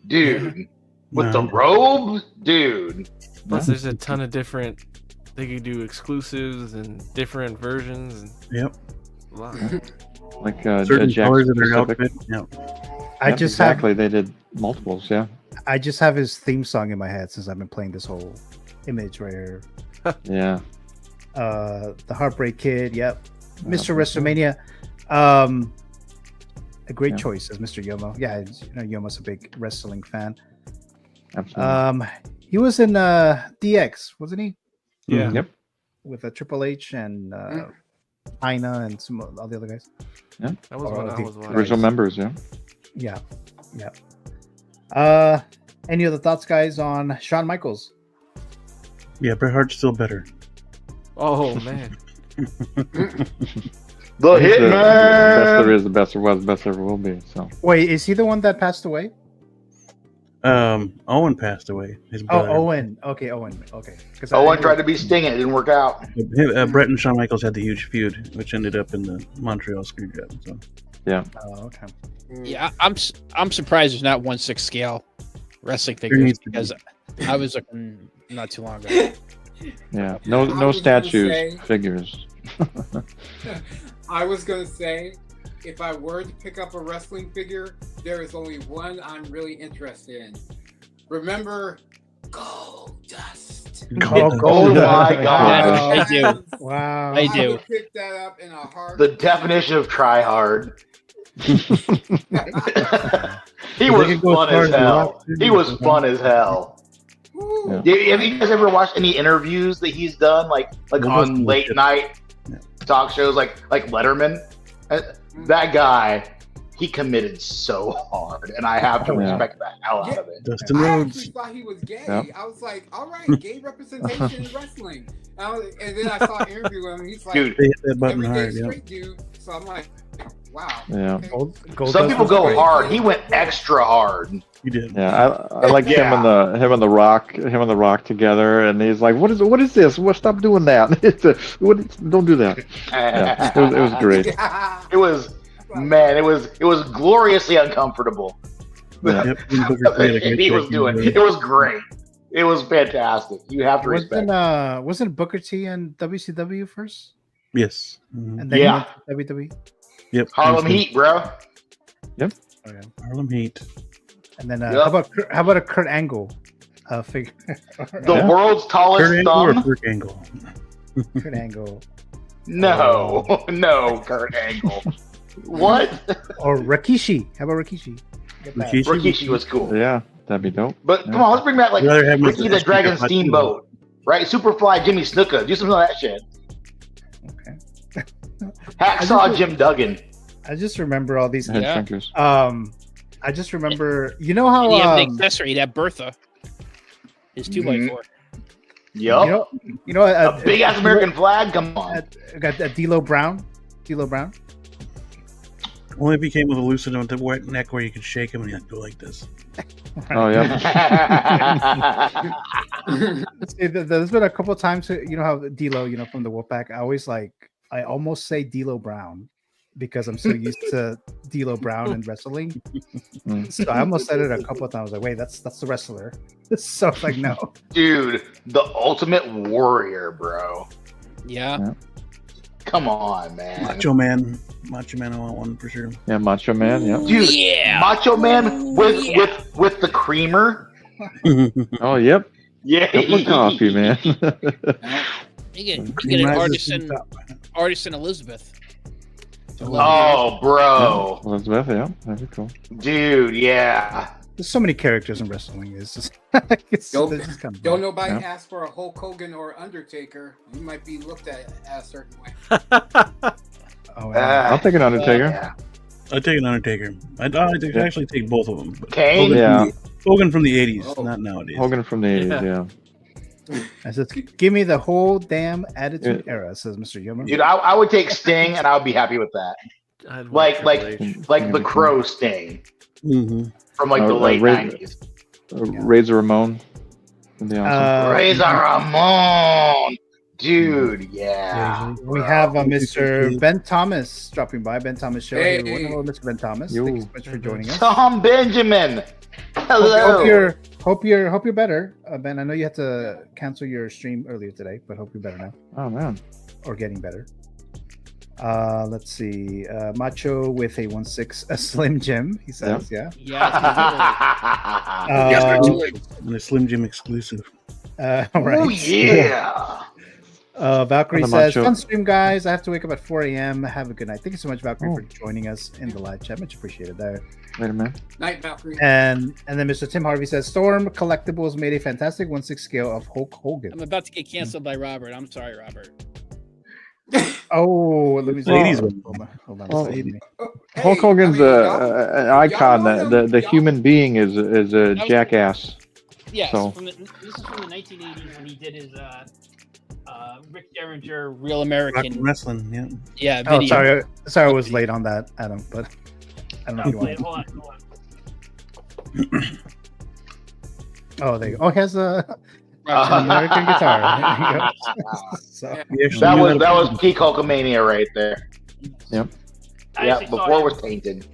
dude, with the robe, dude. Plus, there's a ton of different. They could do exclusives and different versions. And yep. A lot. Like certain Jack colors of their specific. outfit. Yep. They did multiples. Yeah. I just have his theme song in my head since I've been playing this whole image right here. Yeah. The Heartbreak Kid. Yep. Mr. WrestleMania. A great choice as Mr. Yomo. Yeah, Yomo's a big wrestling fan. Absolutely. He was in DX, wasn't he? Yeah. Yep. With Triple H and Ina and some all the other guys. Yeah. That was when I was watching. Original members. Yeah. Yeah. Any other thoughts, guys, on Shawn Michaels? Yeah, Bret Hart's still better. Oh man. The Hitman. Best there is, the best there was, the best there ever will be. So. Wait, is he the one that passed away? Owen passed away. His brother. Oh, Owen. Okay, Owen. Okay. Owen tried to be Sting, it didn't work out. Bret and Shawn Michaels had the huge feud, which ended up in the Montreal Screwjob. So. Yeah. Oh, okay. Yeah, I'm surprised there's not 1/6 scale wrestling figures because I was looking not too long ago. Yeah. No statues, figures. I was gonna say, if I were to pick up a wrestling figure, there is only one I'm really interested in. Remember Goldust? Oh my god. I do. Wow. I do. would pick that up in a heart. The definition of try hard. He was fun as hell. He was fun as hell. Yeah. Have you guys ever watched any interviews that he's done, like on late night talk shows, like Letterman? That guy, he committed so hard, and I have to respect the hell out of it. Dustin I Rhodes. actually thought he was gay. Yeah. I was like, all right, gay representation in wrestling. And then I saw an interview with him. He's like, Dude, they hit that button everyday hard. Yeah. straight dude. So I'm like, wow. Yeah. Okay. Some people go hard. He went extra hard. He did. Yeah, I like him and the Rock together, and he's like, "What is this? Well, stop doing that! Don't do that." Yeah, it was great. It was, man, it was gloriously uncomfortable. Yeah. He was doing it. It was great. It was fantastic. You have to respect. Wasn't Booker T in WCW first? Yes. And then he went to WWE. Yep. Harlem Heat, bro. Yep. Okay. Harlem Heat. And then how about a Kurt Angle figure? The world's tallest Kurt Angle or thumb. Kurt Angle? Kurt Angle. No, no, Kurt Angle. What? Or Rikishi. How about Rikishi? Rikishi was cool. Yeah, that'd be dope. But come on, let's bring back like Rather have Ricky the Mr. Dragon Hot Steamboat, right? Superfly Jimmy Snuka. Do some of that shit. Okay. Hacksaw Jim Duggan. I just remember all these. Head shrinkers. I just remember. You know how And you have the accessory that Bertha is 2x4. Yup. You know a big ass American flag. Come on. Got D'Lo Brown. D'Lo Brown. Only if he came with a lucid on the neck where you could shake him and he'd go like this. Oh yeah. There's been a couple of times, you know how D'Lo, from the Wolfpack, I almost say D'Lo Brown because I'm so used to D'Lo Brown and wrestling. So I almost said it a couple of times. Like, wait, that's the wrestler. So it's like, no, dude, the Ultimate Warrior, bro. Yeah. Come on, man. Macho Man, I want one for sure. Yeah, Macho Man. Yeah. Dude, Macho Man with the creamer. Oh, yep. Yeah. Cup of coffee, man. You get an artisan Elizabeth. Oh, bro. Elizabeth, yeah, that'd be cool. Dude, yeah. There's so many characters in wrestling. It's just, Don't nobody ask for a Hulk Hogan or Undertaker. You might be looked at a certain way. I'll take an Undertaker. Yeah. I'd take an Undertaker. I'd actually take both of them. But Kane? Hogan from the 80s, not nowadays. Hogan from the 80s, yeah. I said, give me the whole damn Attitude Era, says Mr. Yeoman. Dude, I would take Sting, and I would be happy with that. Like the Crow Sting from like the late '90s. Razor Ramon. Razor Ramon, dude, yeah. We have Mr. Ben Thomas dropping by. Ben Thomas show. Hey. Hello, Mr. Ben Thomas. Thank you so much for joining us. Tom Benjamin. Hello. Hope you're better, Ben. I know you had to cancel your stream earlier today, but hope you're better now. Oh man, or getting better. Let's see. Macho with a 1/6, a Slim Jim. He says, yeah. And a Slim Jim exclusive. Right. Oh yeah. Valkyrie And the says, Macho. fun stream, guys. I have to wake up at 4 a.m. Have a good night. Thank you so much, Valkyrie, for joining us in the live chat. Much appreciated there. Wait a minute. Night, Valkyrie. And then Mr. Tim Harvey says, Storm Collectibles made a fantastic 1/6 scale of Hulk Hogan. I'm about to get canceled by Robert. I'm sorry, Robert. Oh, let me see. Ladies Hold on. Well, Excuse me. Hulk Hogan's an icon. The human being is a jackass. Yes, So. this is from the 1980s when he did his Rick Derringer Real American Wrestling, yeah. Yeah, Oh, video. sorry, I was late on that, Adam, but I don't know if you want. Hold on. Oh, there you go. Oh, he has a American guitar. There you go. So, That was peak Hulkamania right there. Yep. I Yeah, actually saw before it. it was tainted.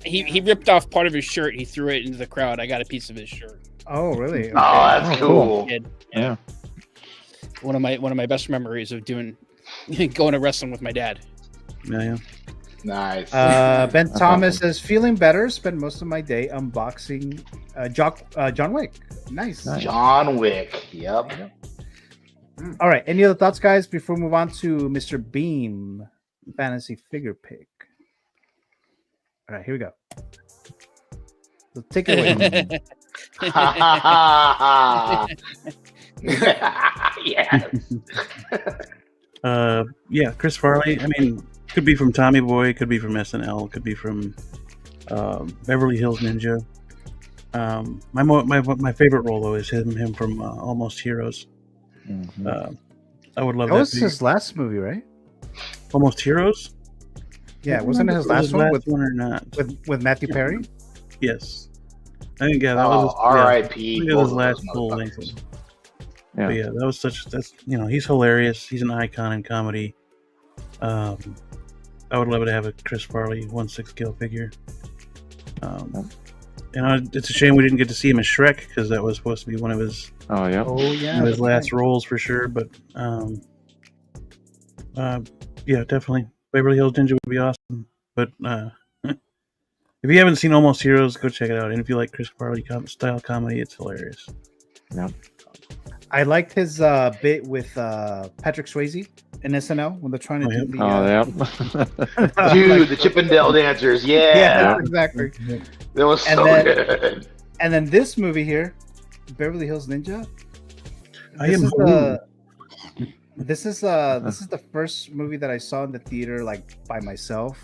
He ripped off part of his shirt. He threw it into the crowd. I got a piece of his shirt. Oh, really? Oh, that's cool. Yeah. One of my best memories of going to wrestling with my dad. Yeah. Nice. Ben Thomas says, feeling better. Spent most of my day unboxing John Wick. Nice. John Wick. Yep. All right. Any other thoughts, guys, before we move on to Mr. Beam fantasy figure pick? All right, here we go. So take it away. Yes. Yeah, Chris Farley. I mean, could be from Tommy Boy, could be from SNL, could be from Beverly Hills Ninja. My favorite role though is him from Almost Heroes. I would love That that. was figure. his last movie, right? Almost Heroes. Yeah, wasn't it his last one with or not? With Matthew Perry? Yes. I think that Oh, was R.I.P. I think that was his last full length. Yeah. But yeah, that's he's hilarious. He's an icon in comedy. I would love to have a Chris Farley 1/6 scale figure. It's a shame we didn't get to see him as Shrek because that was supposed to be one of his yeah, one of his last roles for sure. But yeah, definitely Beverly Hills Ninja would be awesome. But if you haven't seen Almost Heroes, go check it out. And if you like Chris Farley style comedy, it's hilarious. Yeah. I liked his bit with Patrick Swayze in SNL when they're trying to do the. Dude, the Chippendale dancers. Yeah. Yeah, exactly. That was so good. And then this movie here, Beverly Hills Ninja. This is the first movie that I saw in the theater like by myself.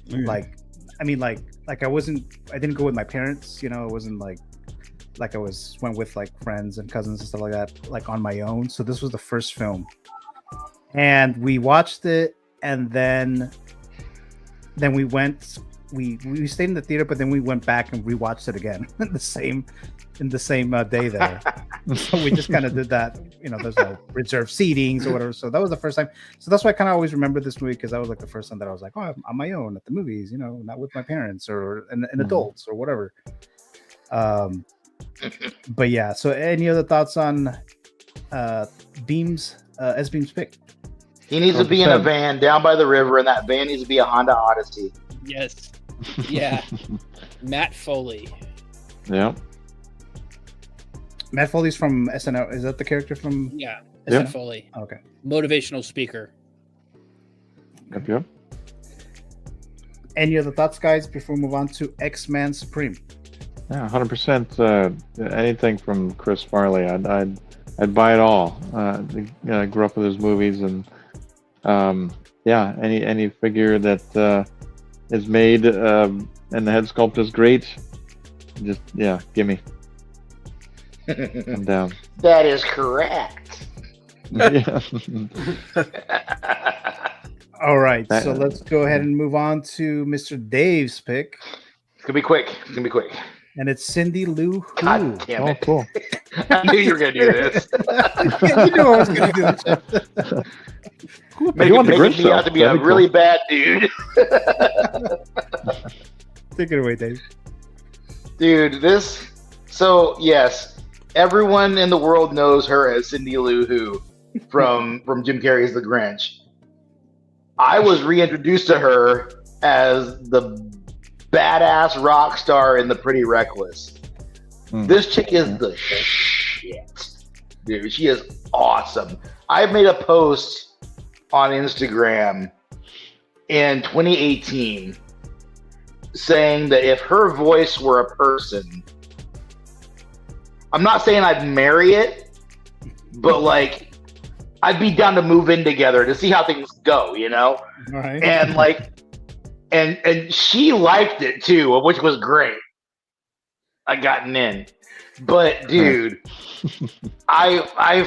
Like, I mean, like I didn't go with my parents. You know, it wasn't like I went with like friends and cousins and stuff like that, like on my own. So this was the first film, and we watched it, and then we went. We stayed in the theater, but then we went back and rewatched it again in the same day there. So we just kind of did that. You know, there's no reserved seatings or whatever. So that was the first time. So that's why I kind of always remember this movie because that was like the first time that I was like, oh, I'm on my own at the movies. You know, not with my parents or and adults or whatever. But yeah. So any other thoughts on Beam's S-Beam's pick? He needs to be in a van down by the river, and that van needs to be a Honda Odyssey. Yes. Yeah. Matt Foley. Yeah. Matt Foley's from SNL. Is that the character from? Yeah. SNL? Matt Foley. Okay. Motivational speaker. Yep. Any other thoughts, guys, before we move on to X-Man Supreme? Yeah, 100%. Anything from Chris Farley, I'd buy it all. I grew up with his movies, and yeah, any figure that is made and the head sculpt is great. Just gimme. I'm down. That is correct. Yeah. All right, That- so let's go ahead and move on to Mr. Dave's pick. It's gonna be quick. It's gonna be quick. And it's Cindy Lou Who. God damn it. cool. I knew you were gonna do this. You knew I was going to do that. Making want the Grinch, me out though. to be a That'd be really cool. bad dude. Take it away, Dave. Dude, this. So yes, everyone in the world knows her as Cindy Lou Who from Jim Carrey's The Grinch. I was reintroduced to her as the badass rock star in The Pretty Reckless. This chick is the shit, dude. She is awesome. I made a post on Instagram in 2018 saying that if her voice were a person, I'm not saying I'd marry it, but like I'd be down to move in together to see how things go, you know? Right. And like and she liked it too, which was great. I gotten in. But dude, I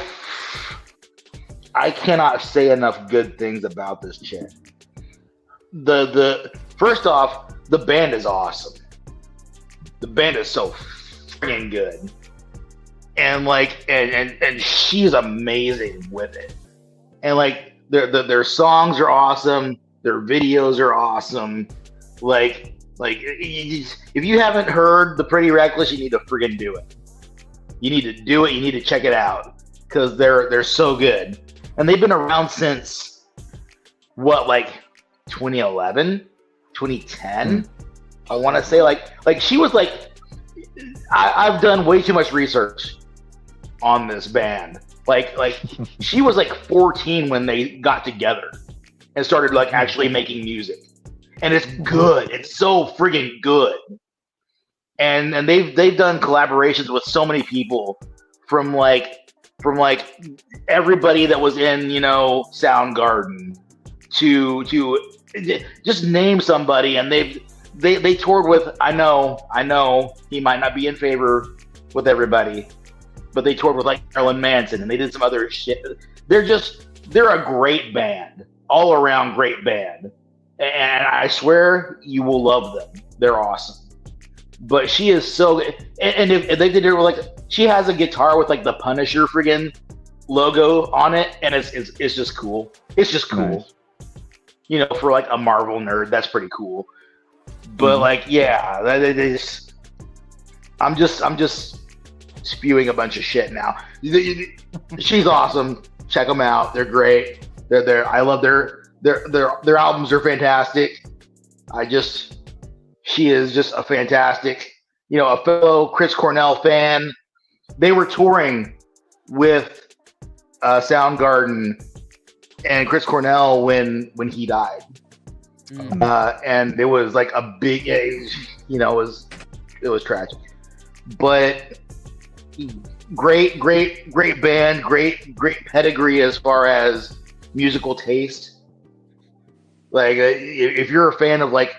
cannot say enough good things about this chick. The first off, the band is awesome. The band is so freaking good. And like and she's amazing with it. And like their songs are awesome, their videos are awesome. Like if you haven't heard The Pretty Reckless, you need to friggin' do it. You need to do it, you need to check it out. Because they're so good. And they've been around since what, like 2011, 2010. I want to say like she was like, I've done way too much research on this band. Like she was like 14 when they got together and started like actually making music, and it's good. It's so friggin' good. And they've done collaborations with so many people from like everybody that was in, you know, Soundgarden to just name somebody. And they toured with, I know he might not be in favor with everybody, but they toured with like Marilyn Manson, and they did some other shit. They're a great band, all around great band. And I swear you will love them. They're awesome. But she is so good. And if they did it with like, she has a guitar with like the Punisher friggin' logo on it, and it's just cool. It's just cool. Nice. You know, for like a Marvel nerd, that's pretty cool. But like, yeah, I'm just spewing a bunch of shit now. She's awesome. Check them out. They're great. I love their albums are fantastic. She is just a fantastic, you know, a fellow Chris Cornell fan. They were touring with Soundgarden and Chris Cornell when he died. And it was like a big, you know, it was tragic. But great band, great pedigree as far as musical taste. Like if you're a fan of like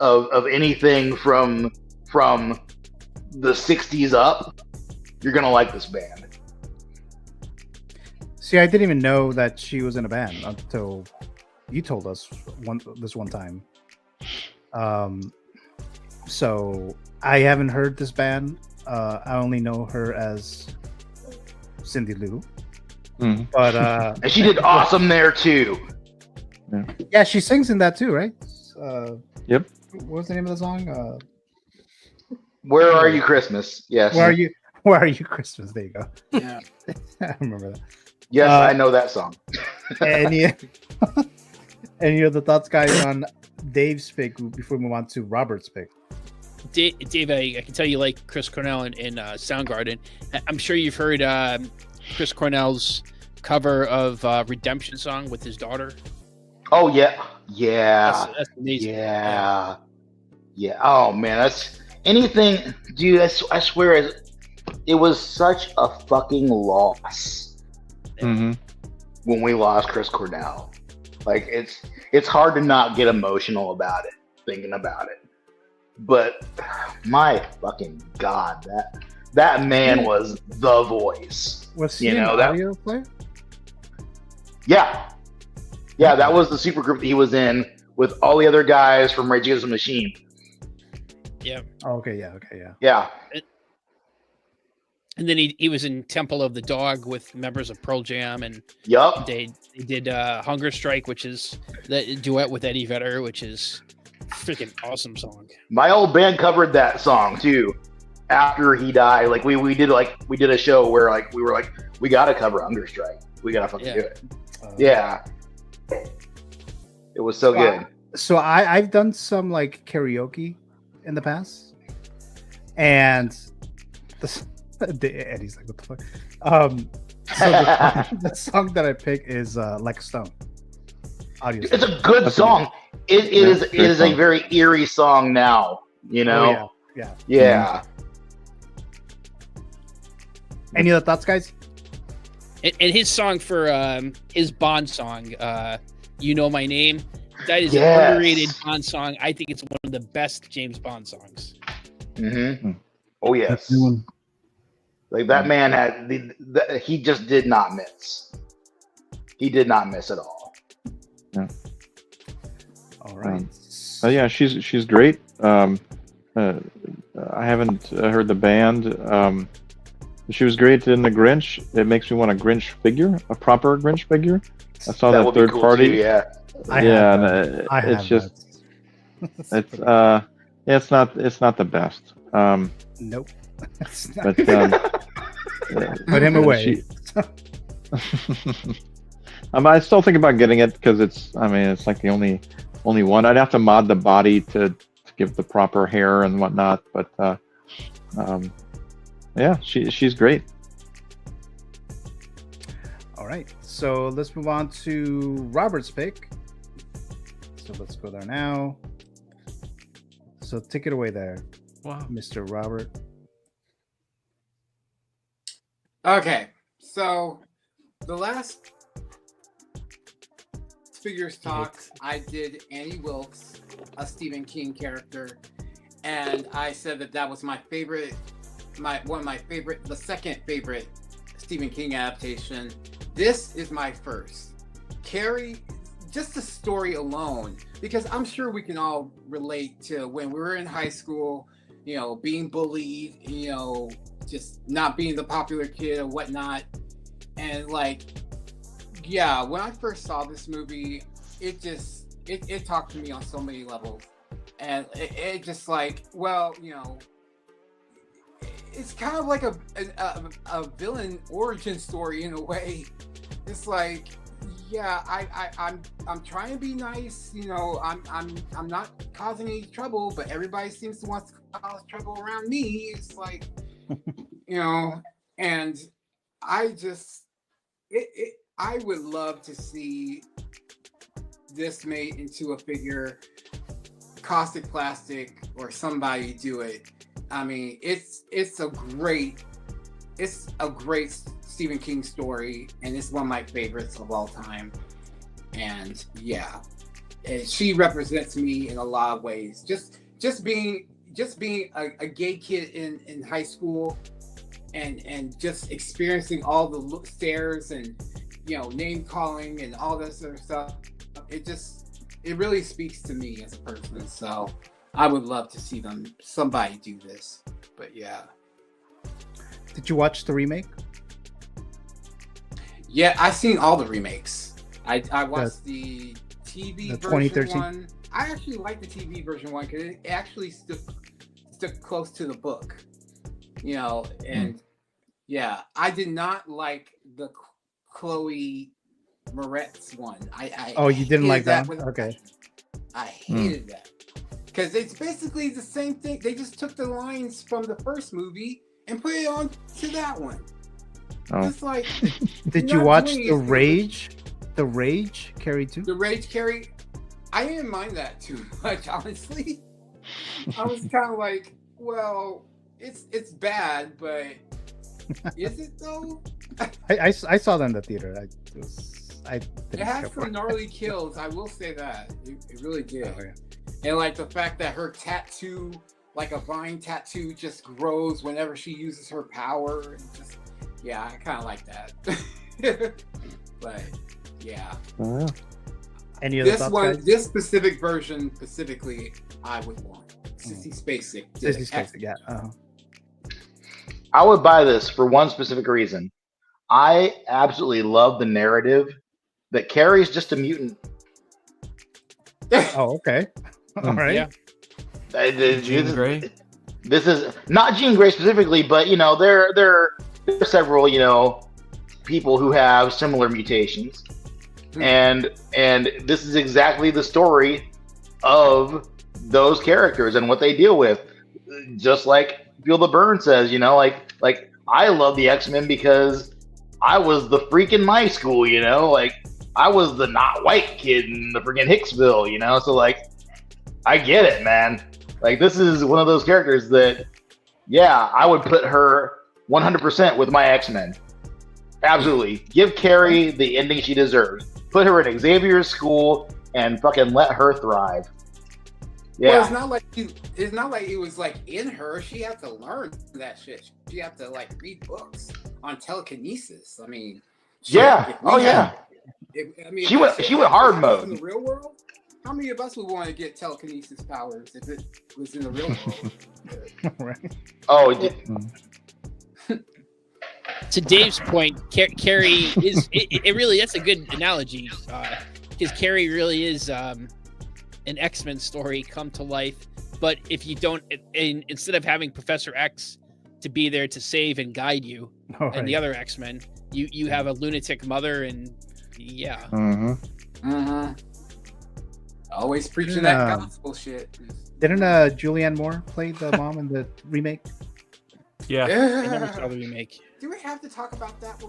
of anything from the 60s up, you're gonna like this band. See, I didn't even know that she was in a band until you told us this one time. So I haven't heard this band. I only know her as Cindy Lou. But and she did awesome there too. Yeah, she sings in that too, right? Yep. What's the name of the song? Where Are You Christmas? Yes. Where Are You Christmas? There you go. Yeah. I remember that. Yes, I know that song. Any other thoughts, guys, on Dave's pick before we move on to Robert's pick? Dave, I can tell you like Chris Cornell in Soundgarden. I'm sure you've heard Chris Cornell's cover of Redemption Song with his daughter. Oh yeah. That's amazing. Yeah. Oh man, that's anything, dude. I swear, it was such a fucking loss when we lost Chris Cornell. Like it's hard to not get emotional about it, thinking about it. But my fucking god, that man was the voice. Was he You an know that? audio player? Yeah, yeah, that was the super group that he was in with all the other guys from Rage Against the Machine. Yeah. Oh, okay, yeah, okay, yeah. Yeah. And then he was in Temple of the Dog with members of Pearl Jam, and Yup. they did Hunger Strike, which is the duet with Eddie Vedder, which is freaking awesome song. My old band covered that song too. After he died, like we did a show where like we were like, we gotta cover Hunger Strike. We gotta fucking do it. Yeah. It was so good. So I've done some like karaoke in the past, and Eddie's like, what the fuck? So the song that I picked is Like a Stone. Audio It's a good song. It is a very eerie song now, you know? Oh, yeah. Yeah. Any other thoughts, guys? And his song for his Bond song, "You Know My Name," that is Yes. an underrated Bond song. I think it's one of the best James Bond songs. Mm-hmm. Oh yes. Like that man had he just did not miss. He did not miss at all. Yeah. All right. Yeah, she's great. I haven't heard the band. She was great in the Grinch. It makes me want a Grinch figure, a proper Grinch figure. I saw that would be third cool party. too, yeah. It's just it's it's not the best. Nope. But Put him away. I still think about getting it because it's like the only one. I'd have to mod the body to give the proper hair and whatnot, but yeah, she's great. All right, so let's move on to Robert's pick. So let's go there now. So take it away there, wow, Mr. Robert. Okay, so the last Figures Talk, I did Annie Wilkes, a Stephen King character, and I said that was my favorite, the second favorite Stephen King adaptation. This is my first. Carrie, just the story alone, because I'm sure we can all relate to when we were in high school, you know, being bullied, you know, just not being the popular kid or whatnot. And like, yeah, when I first saw this movie, it talked to me on so many levels. And it just like, well, you know, it's kind of like a villain origin story in a way. It's like, yeah, I'm trying to be nice, you know, I'm not causing any trouble, but everybody seems to want to cause trouble around me. It's like, you know, and I would love to see this made into a figure, Caustic Plastic or somebody do it. I mean, it's a great Stephen King story, and it's one of my favorites of all time. And yeah, she represents me in a lot of ways. Just being a gay kid in high school, and just experiencing all the stares and, you know, name calling and all this other stuff. It really speaks to me as a person. So I would love to see somebody do this. But yeah. Did you watch the remake? Yeah, I've seen all the remakes. I watched the TV version one. I actually like the TV version one because it actually stuck close to the book. You know, and yeah, I did not like the Chloe Moretz one. You didn't like that? Okay. I hated that because it's basically the same thing. They just took the lines from the first movie and put it on to that one. Oh. It's like, did you watch the Rage? The Rage Carrie too? The Rage Carrie. I didn't mind that too much, honestly. I was kind of like, well, it's bad, but is it though? I saw that in the theater. It had some gnarly kills, I will say that. It really did. Oh, yeah. And like the fact that her tattoo like a vine tattoo just grows whenever she uses her power. And just, yeah, I kind of like that. But yeah. Any other This thoughts, one, guys? this specific version specifically, I would want. Sissy Spacek. did Sissy an Spacek, yeah. I would buy this for one specific reason. I absolutely love the narrative that Carrie's just a mutant. Oh, okay. All right. Yeah. Jean Grey? This is not Jean Grey specifically, but you know, there are several, you know, people who have similar mutations. And this is exactly the story of those characters and what they deal with. Just like Feel the Burn says, you know, like I love the X-Men because I was the freak in my school, you know, like I was the not white kid in the freaking Hicksville, you know, so like I get it, man. Like this is one of those characters that, yeah, I would put her 100% with my X-Men. Absolutely. Give Carrie the ending she deserves. Put her in Xavier's school and fucking let her thrive. Yeah. Well, it's not like it was like in her. She had to learn that shit. She had to like read books on telekinesis. I mean, shit, Yeah. Oh yeah. I mean, She went hard mode. In the real world, how many of us would want to get telekinesis powers if it was in the real world? Right. Oh, To Dave's point, Carrie is it really, that's a good analogy, because Carrie really is an X-Men story come to life. But if you don't, instead of having Professor X to be there to save and guide you, and the other X-Men, you have a lunatic mother, and yeah. Always preaching that gospel shit. Didn't Julianne Moore play the mom in the remake? Yeah. I never saw the remake. Do we have to talk about that?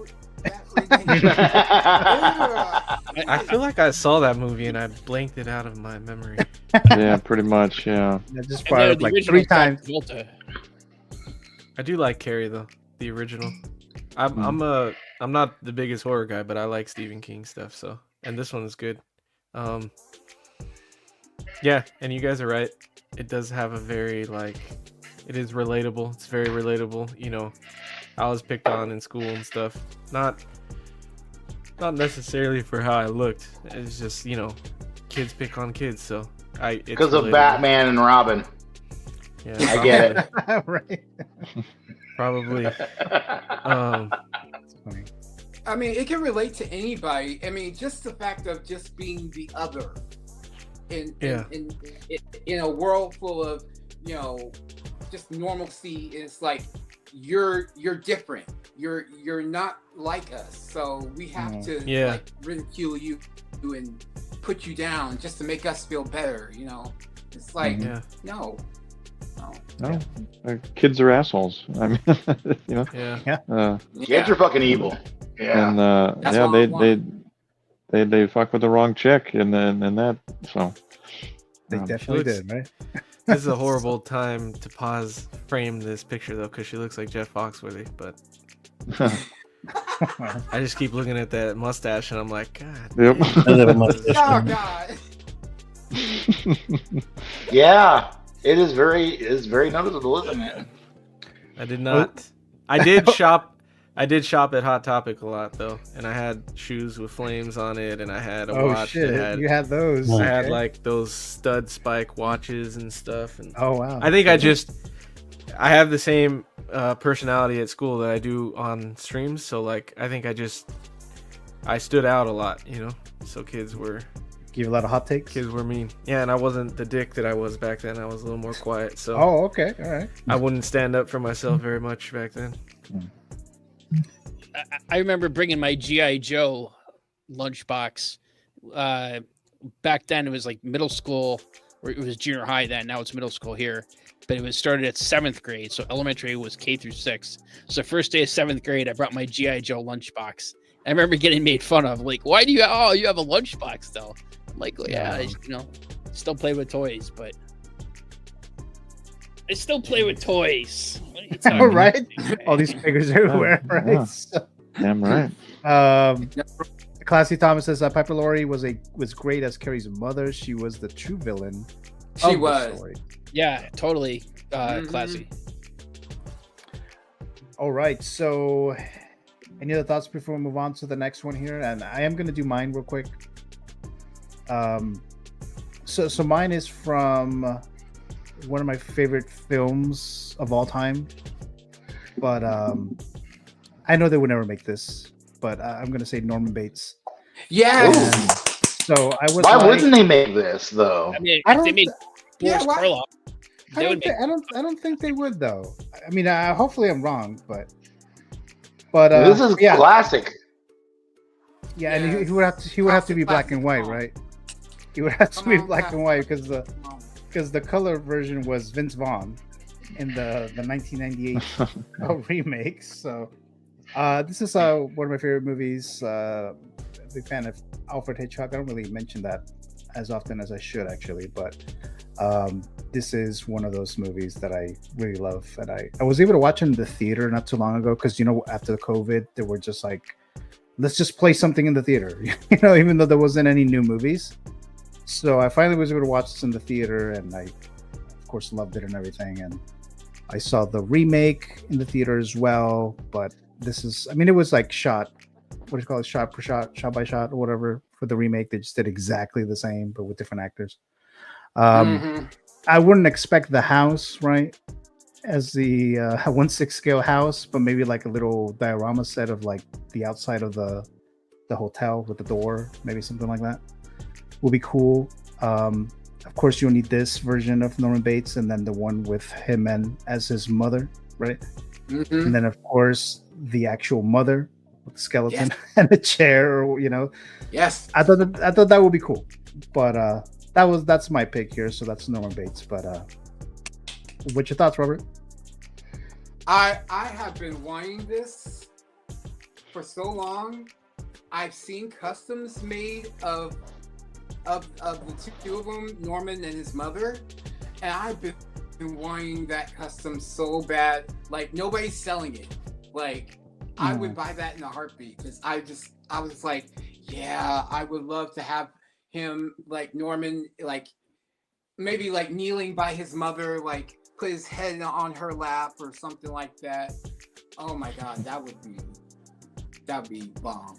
I feel like I saw that movie and I blanked it out of my memory. Yeah, pretty much. Yeah. I just brought it up like 3 times. I do like Carrie though, the original. I'm not the biggest horror guy, but I like Stephen King stuff. So, and this one is good. Yeah, and you guys are right. It does have a very it is relatable. It's very relatable. You know, I was picked on in school and stuff. Not necessarily for how I looked. It's just, you know, kids pick on kids. So because of Batman and Robin. Yeah, I get it. Right. Probably. I mean, it can relate to anybody. I mean, just the fact of just being the other in a world full of, you know, just normalcy. It's like you're different. You're not like us. So we have to like ridicule you and put you down just to make us feel better. You know, it's like no. Kids are assholes. I mean, you know. Yeah. Kids are fucking evil. Yeah. And they fuck with the wrong chick and that. So they definitely did, right? This is a horrible time to frame this picture though, because she looks like Jeff Foxworthy, but I just keep looking at that mustache and I'm like, God. Yep. Oh God. Yeah. It is very noticeable, isn't it? I did not. I did shop at Hot Topic a lot though, and I had shoes with flames on it, and I had a watch. Shit. You had those. I had like those stud spike watches and stuff. And oh wow. I think I have the same personality at school that I do on streams. So like, I think I stood out a lot, you know. So kids were. Give you a lot of hot takes. Kids were mean. Yeah, and I wasn't the dick that I was back then. I was a little more quiet. So. Oh, okay, all right. I wouldn't stand up for myself very much back then. I remember bringing my G.I. Joe lunchbox. Back then, it was like middle school, or it was junior high then. Now it's middle school here. But it was started at 7th grade. So elementary was K through 6. So first day of 7th grade, I brought my G.I. Joe lunchbox. I remember getting made fun of. Like, why do you have a lunchbox though? I'm like, well, yeah, you know, still play with toys, but I still play with toys. All right. All these figures everywhere, right? Yeah. So, damn right. Classy Thomas says Piper Laurie was great as Carrie's mother. She was the true villain. She was. Yeah, totally classy. All right. So, any other thoughts before we move on to the next one here? And I am going to do mine real quick. So mine is from one of my favorite films of all time. But I know they would never make this. But I'm going to say Norman Bates. Yes. So I was. Why wouldn't they make this though? I mean, I if don't they made Yeah, Boris why- Karloff, I they would make. don't think they would though. I mean, hopefully I'm wrong, but This is yeah, classic. yeah, and Yes. he would have to be black and white, Come on. right? He would have to Come be on, black and white because Come on. the color version was Vince Vaughn in the 1998 remake. So this is one of my favorite movies. Big fan of Alfred Hitchcock. I don't really mention that as often as I should actually, but this is one of those movies that I really love, and I was able to watch in the theater not too long ago because after the COVID they were just like, let's just play something in the theater, even though there wasn't any new movies. So I finally was able to watch this in the theater, and I of course loved it and everything. And I saw the remake in the theater as well, but this is, I mean, it was like shot shot per shot, shot by shot, or whatever. For the remake, they just did exactly the same, but with different actors. I wouldn't expect the house, right, as the 1/6 scale house, but maybe like a little diorama set of like the outside of the hotel with the door, maybe something like that will be cool. Of course, you'll need this version of Norman Bates, and then the one with him and as his mother, right? And then of course the actual mother with the skeleton and a chair, or Yes. I thought that would be cool, but that's my pick here. So that's Norman Bates. But what's your thoughts, Robert? I have been wanting this for so long. I've seen customs made of the two of them, Norman and his mother, and I've been wanting that custom so bad. Like, nobody's selling it. Like, I would buy that in a heartbeat because I was like, yeah, I would love to have him, like Norman, like maybe like kneeling by his mother, like put his head on her lap or something like that. Oh my god, that would be bomb.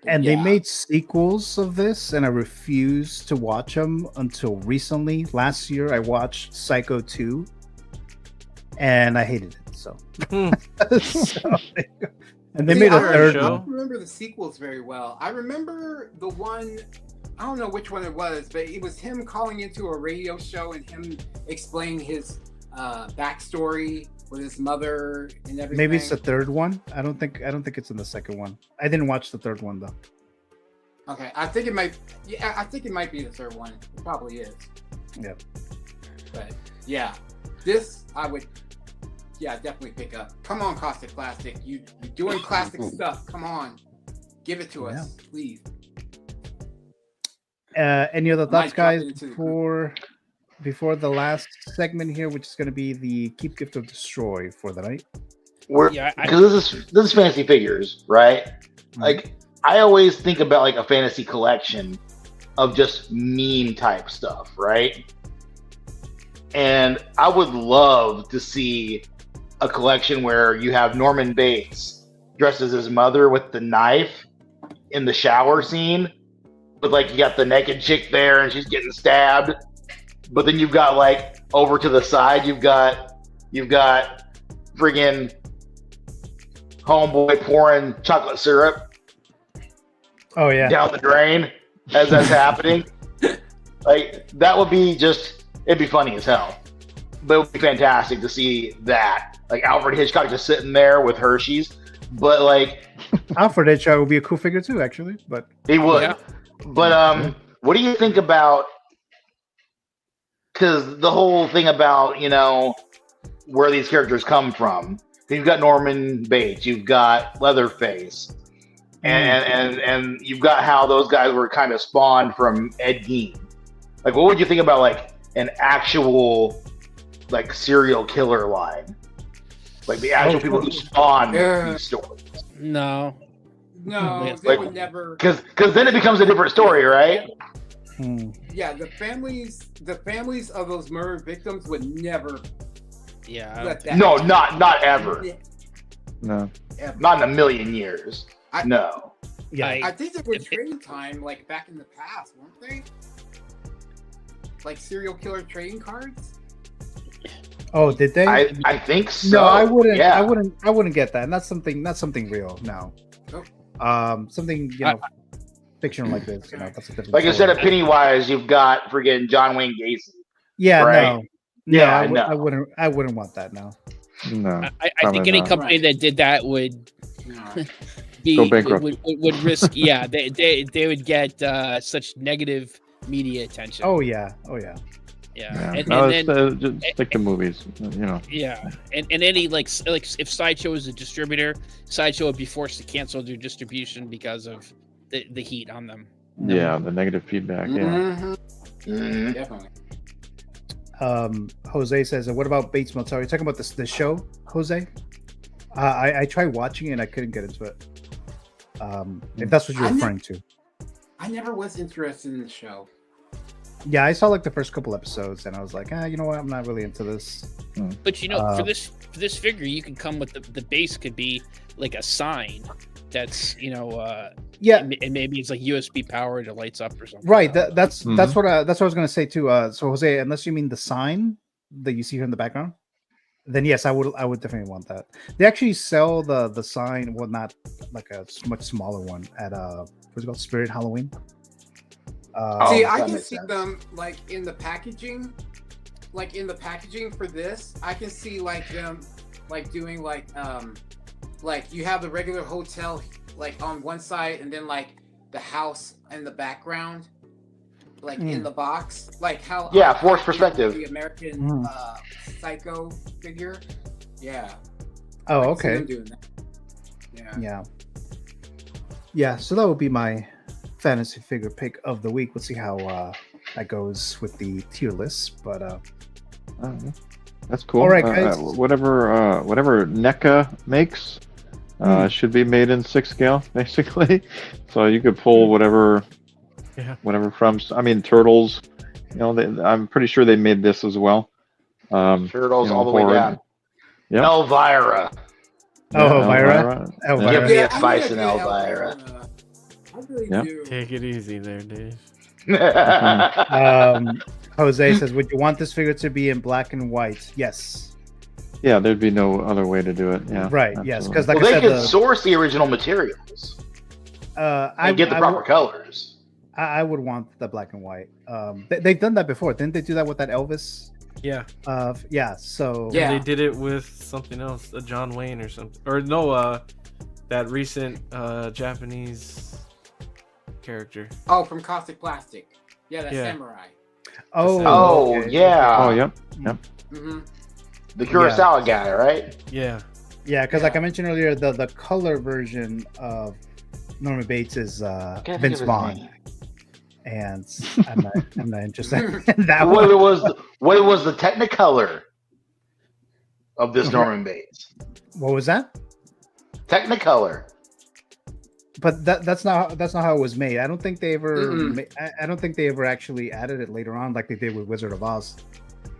And they made sequels of this, and I refused to watch them until recently. Last year, I watched Psycho 2, and I hated it. So, and they made a third I one. don't remember the sequels very well. I remember the one, I don't know which one it was, but it was him calling into a radio show and him explaining his backstory with his mother and everything. Maybe it's the third one. I don't think it's in the second one. I didn't watch the third one though. Okay, I think it might. Yeah, I think it might be the third one. It probably is. Yeah. But yeah, this I would. Yeah, definitely pick up. Come on, Caustic Plastic. You're doing classic stuff. Come on, give it to us, please. Any other thoughts, Might drop guys, it into the before the last segment here, which is going to be the Keep, Gift, or Destroy for the night? Because this is fantasy figures, right? Like, I always think about like a fantasy collection of just meme type stuff, right? And I would love to see a collection where you have Norman Bates dressed as his mother with the knife in the shower scene, but like you got the naked chick there and she's getting stabbed, but then you've got like over to the side you've got friggin' homeboy pouring chocolate syrup Oh yeah, down the drain as that's happening. Like, that would be it'd be funny as hell. But it would be fantastic to see that. Like Alfred Hitchcock just sitting there with Hershey's. But like Alfred Hitchcock would be a cool figure too, actually. But he would. But what do you think about, because the whole thing about, where these characters come from. You've got Norman Bates, you've got Leatherface, and you've got how those guys were kind of spawned from Ed Gein. Like, what would you think about like an actual like serial killer line? Like the actual people who spawn these stories. No. No, they Like, would never. Because then it becomes a different story, right? Yeah, the families of those murder victims would never. Yeah. Let that No, happen. not ever. No. Ever. Not in a million years. No. Yeah. I think they were trading time like back in the past, weren't they? Like serial killer trading cards. Oh, did they? I think so. No, I wouldn't. Yeah. I wouldn't get that. And that's something real. No. Something fictional like this. That's a different Like instead story. of Pennywise, you've got friggin' John Wayne Gacy. Yeah, right? no, No, I wouldn't. I wouldn't want that. No. No. I think any company that did that would Go bankrupt. would risk. Yeah, they would get such negative media attention. Oh yeah. Oh yeah. Yeah, Just stick to movies. Yeah, and any like if Sideshow is a distributor, Sideshow would be forced to cancel their distribution because of the heat on them. Yeah, the negative feedback. Yeah. Definitely. Jose says, "What about Bates Motel? Are you talking about the show, Jose?" I tried watching it and I couldn't get into it. If that's what you're referring to. I never was interested in the show. Yeah, I saw like the first couple episodes and I was like, you know what? I'm not really into this. But for this figure, you can come with the base could be like a sign that's yeah, and maybe it's like USB powered, it lights up or something. Right. That's what I was gonna say too. So Jose, unless you mean the sign that you see here in the background, then yes, I would definitely want that. They actually sell the sign, well, not like a much smaller one at what's it called, Spirit Halloween. See, I can see them like in the packaging, for this. I can see like them like doing like you have the regular hotel like on one side and then like the house in the background, like in the box, like how forced perspective. The American Psycho figure. Yeah. Oh, I can see okay. them doing that. Yeah. So that would be my fantasy figure pick of the week. We'll see how that goes with the tier list, but that's cool. All right, guys. Whatever NECA makes should be made in 6 scale, basically. So you could pull whatever from. I mean, Turtles. I'm pretty sure they made this as well. Turtles all the way down. Yeah. Elvira. Elvira. Give me a spice in Elvira. Take it easy there, Dave. Jose says, "Would you want this figure to be in black and white?" Yes. Yeah, there'd be no other way to do it. Yeah. Right. Absolutely. Yes, because they could source the original materials. And get the proper colors. I would want the black and white. They've done that before, didn't they? Do that with that Elvis? Yeah. Yeah. So they did it with something else, a John Wayne or something, or no, that recent Japanese character. Oh, from Caustic Plastic. Yeah, that samurai. Oh, okay. yeah. Oh, yep. Mm-hmm. The Kurosawa guy, right? Yeah. Yeah, because like I mentioned earlier, the color version of Norman Bates is Vince Vaughn, and I'm not interested in that one. What was the Technicolor of this Norman Bates? What was that? Technicolor. But that's not how it was made. I don't think they ever. I don't think they ever actually added it later on, like they did with Wizard of Oz.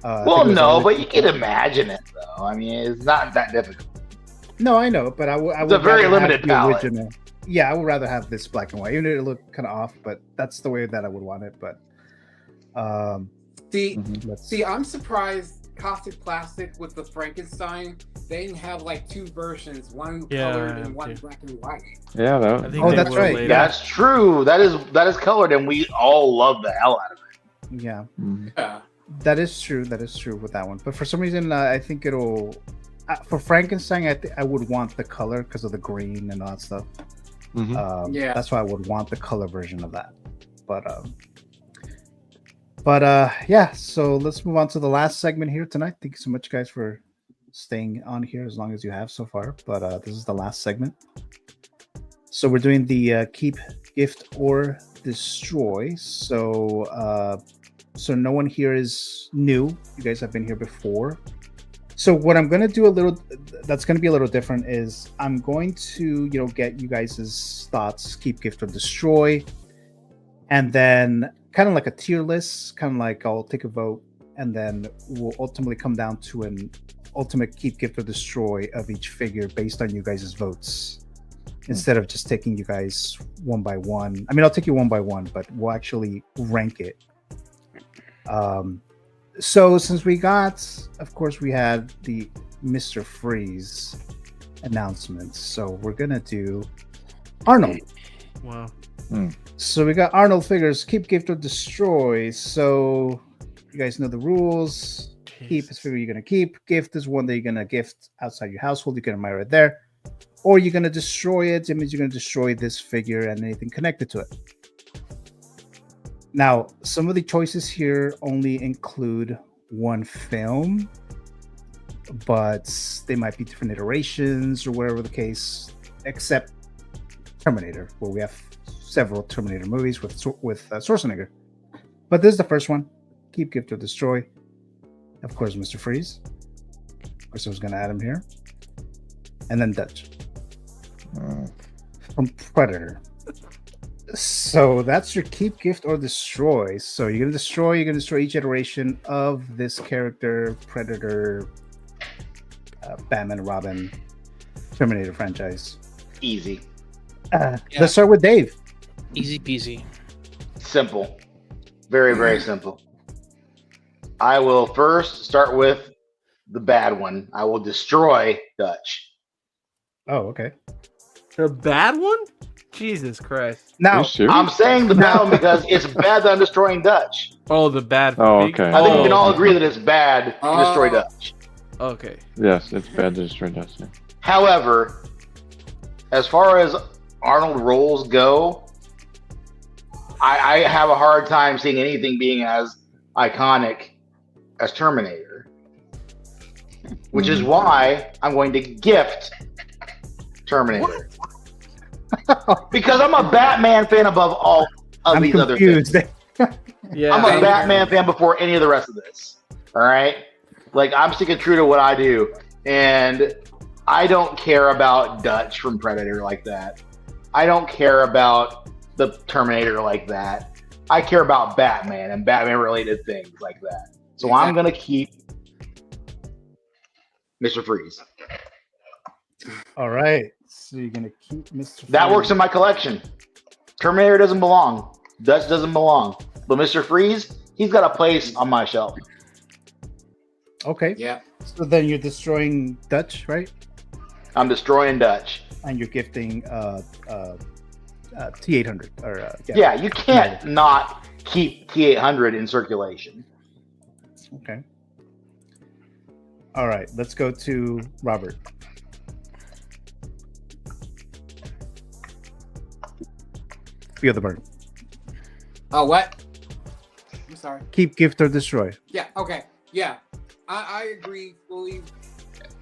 Well, no, but you can imagine it though. I mean, it's not that difficult. No, I know, but I would. It's a very limited palette. Original. Yeah, I would rather have this black and white. Even though it looked kind of off, but that's the way that I would want it. But see, I'm surprised. Caustic Plastic with the Frankenstein, they didn't have like 2 versions, one colored and one black and white. Yeah, that's right. Later. That's true. That is colored, and we all love the hell out of it. Yeah. Yeah. That is true. That is true with that one. But for some reason, I think it'll. For Frankenstein, I would want the color because of the green and all that stuff. That's why I would want the color version of that. But yeah. So let's move on to the last segment here tonight. Thank you so much, guys, for staying on here as long as you have so far. But this is the last segment. So we're doing the keep, gift, or destroy. So no one here is new. You guys have been here before. So what I'm going to do that's going to be a little different is I'm going to, get you guys' thoughts, keep, gift, or destroy. And then kind of like a tier list, kind of like I'll take a vote, and then we'll ultimately come down to an ultimate keep, gift, or destroy of each figure based on you guys' votes. Instead of just taking you guys one by one. I mean, I'll take you one by one, but we'll actually rank it. So since we got, of course, we had the Mr. Freeze announcements. So we're going to do Arnold. Wow. So we got Arnold figures, keep, gift, or destroy. So you guys know the rules. Keep is figure you're going to keep. Gift is one that you're going to gift outside your household. You can admire it there. Or you're going to destroy it. It means you're going to destroy this figure and anything connected to it. Now, some of the choices here only include one film, but they might be different iterations or whatever the case, except Terminator, where we have several Terminator movies with Schwarzenegger. But this is the first one. Keep, gift, or destroy. Of course, Mr. Freeze. Of course, I was going to add him here. And then Dutch. From Predator. So that's your keep, gift, or destroy. So you're gonna destroy each iteration of this character, Predator, Batman and Robin, Terminator franchise. Easy. Let's start with Dave. Easy peasy. Simple. Very, very simple. I will first start with the bad one. I will destroy Dutch. Oh, okay. The bad one? Jesus Christ. Now, I'm saying the bad one because it's bad that I'm destroying Dutch. Oh, the bad. Oh, okay. I think we can all agree that it's bad to destroy Dutch. Okay. Yes, it's bad to destroy Dutch. Yeah. However, as far as Arnold roles go, I have a hard time seeing anything being as iconic as Terminator. Which is why I'm going to gift Terminator. Because I'm a Batman fan above all of these other things. Yeah, I'm a Batman fan before any of the rest of this. All right? Like, I'm sticking true to what I do. And I don't care about Dutch from Predator like that. I don't care about the Terminator like that. I care about Batman and Batman-related things like that. So I'm going to keep Mr. Freeze. All right. So you're going to keep Mr. Freeze. That works in my collection. Terminator doesn't belong. Dutch doesn't belong. But Mr. Freeze, he's got a place on my shelf. Okay. Yeah. So then you're destroying Dutch, right? I'm destroying Dutch. And you're gifting T800. Or yeah, you can't not keep T800 in circulation. Okay. All right. Let's go to Robert. Feel the burn. Oh, what? I'm sorry. Keep, gift, or destroy. Yeah, okay. Yeah. I agree fully.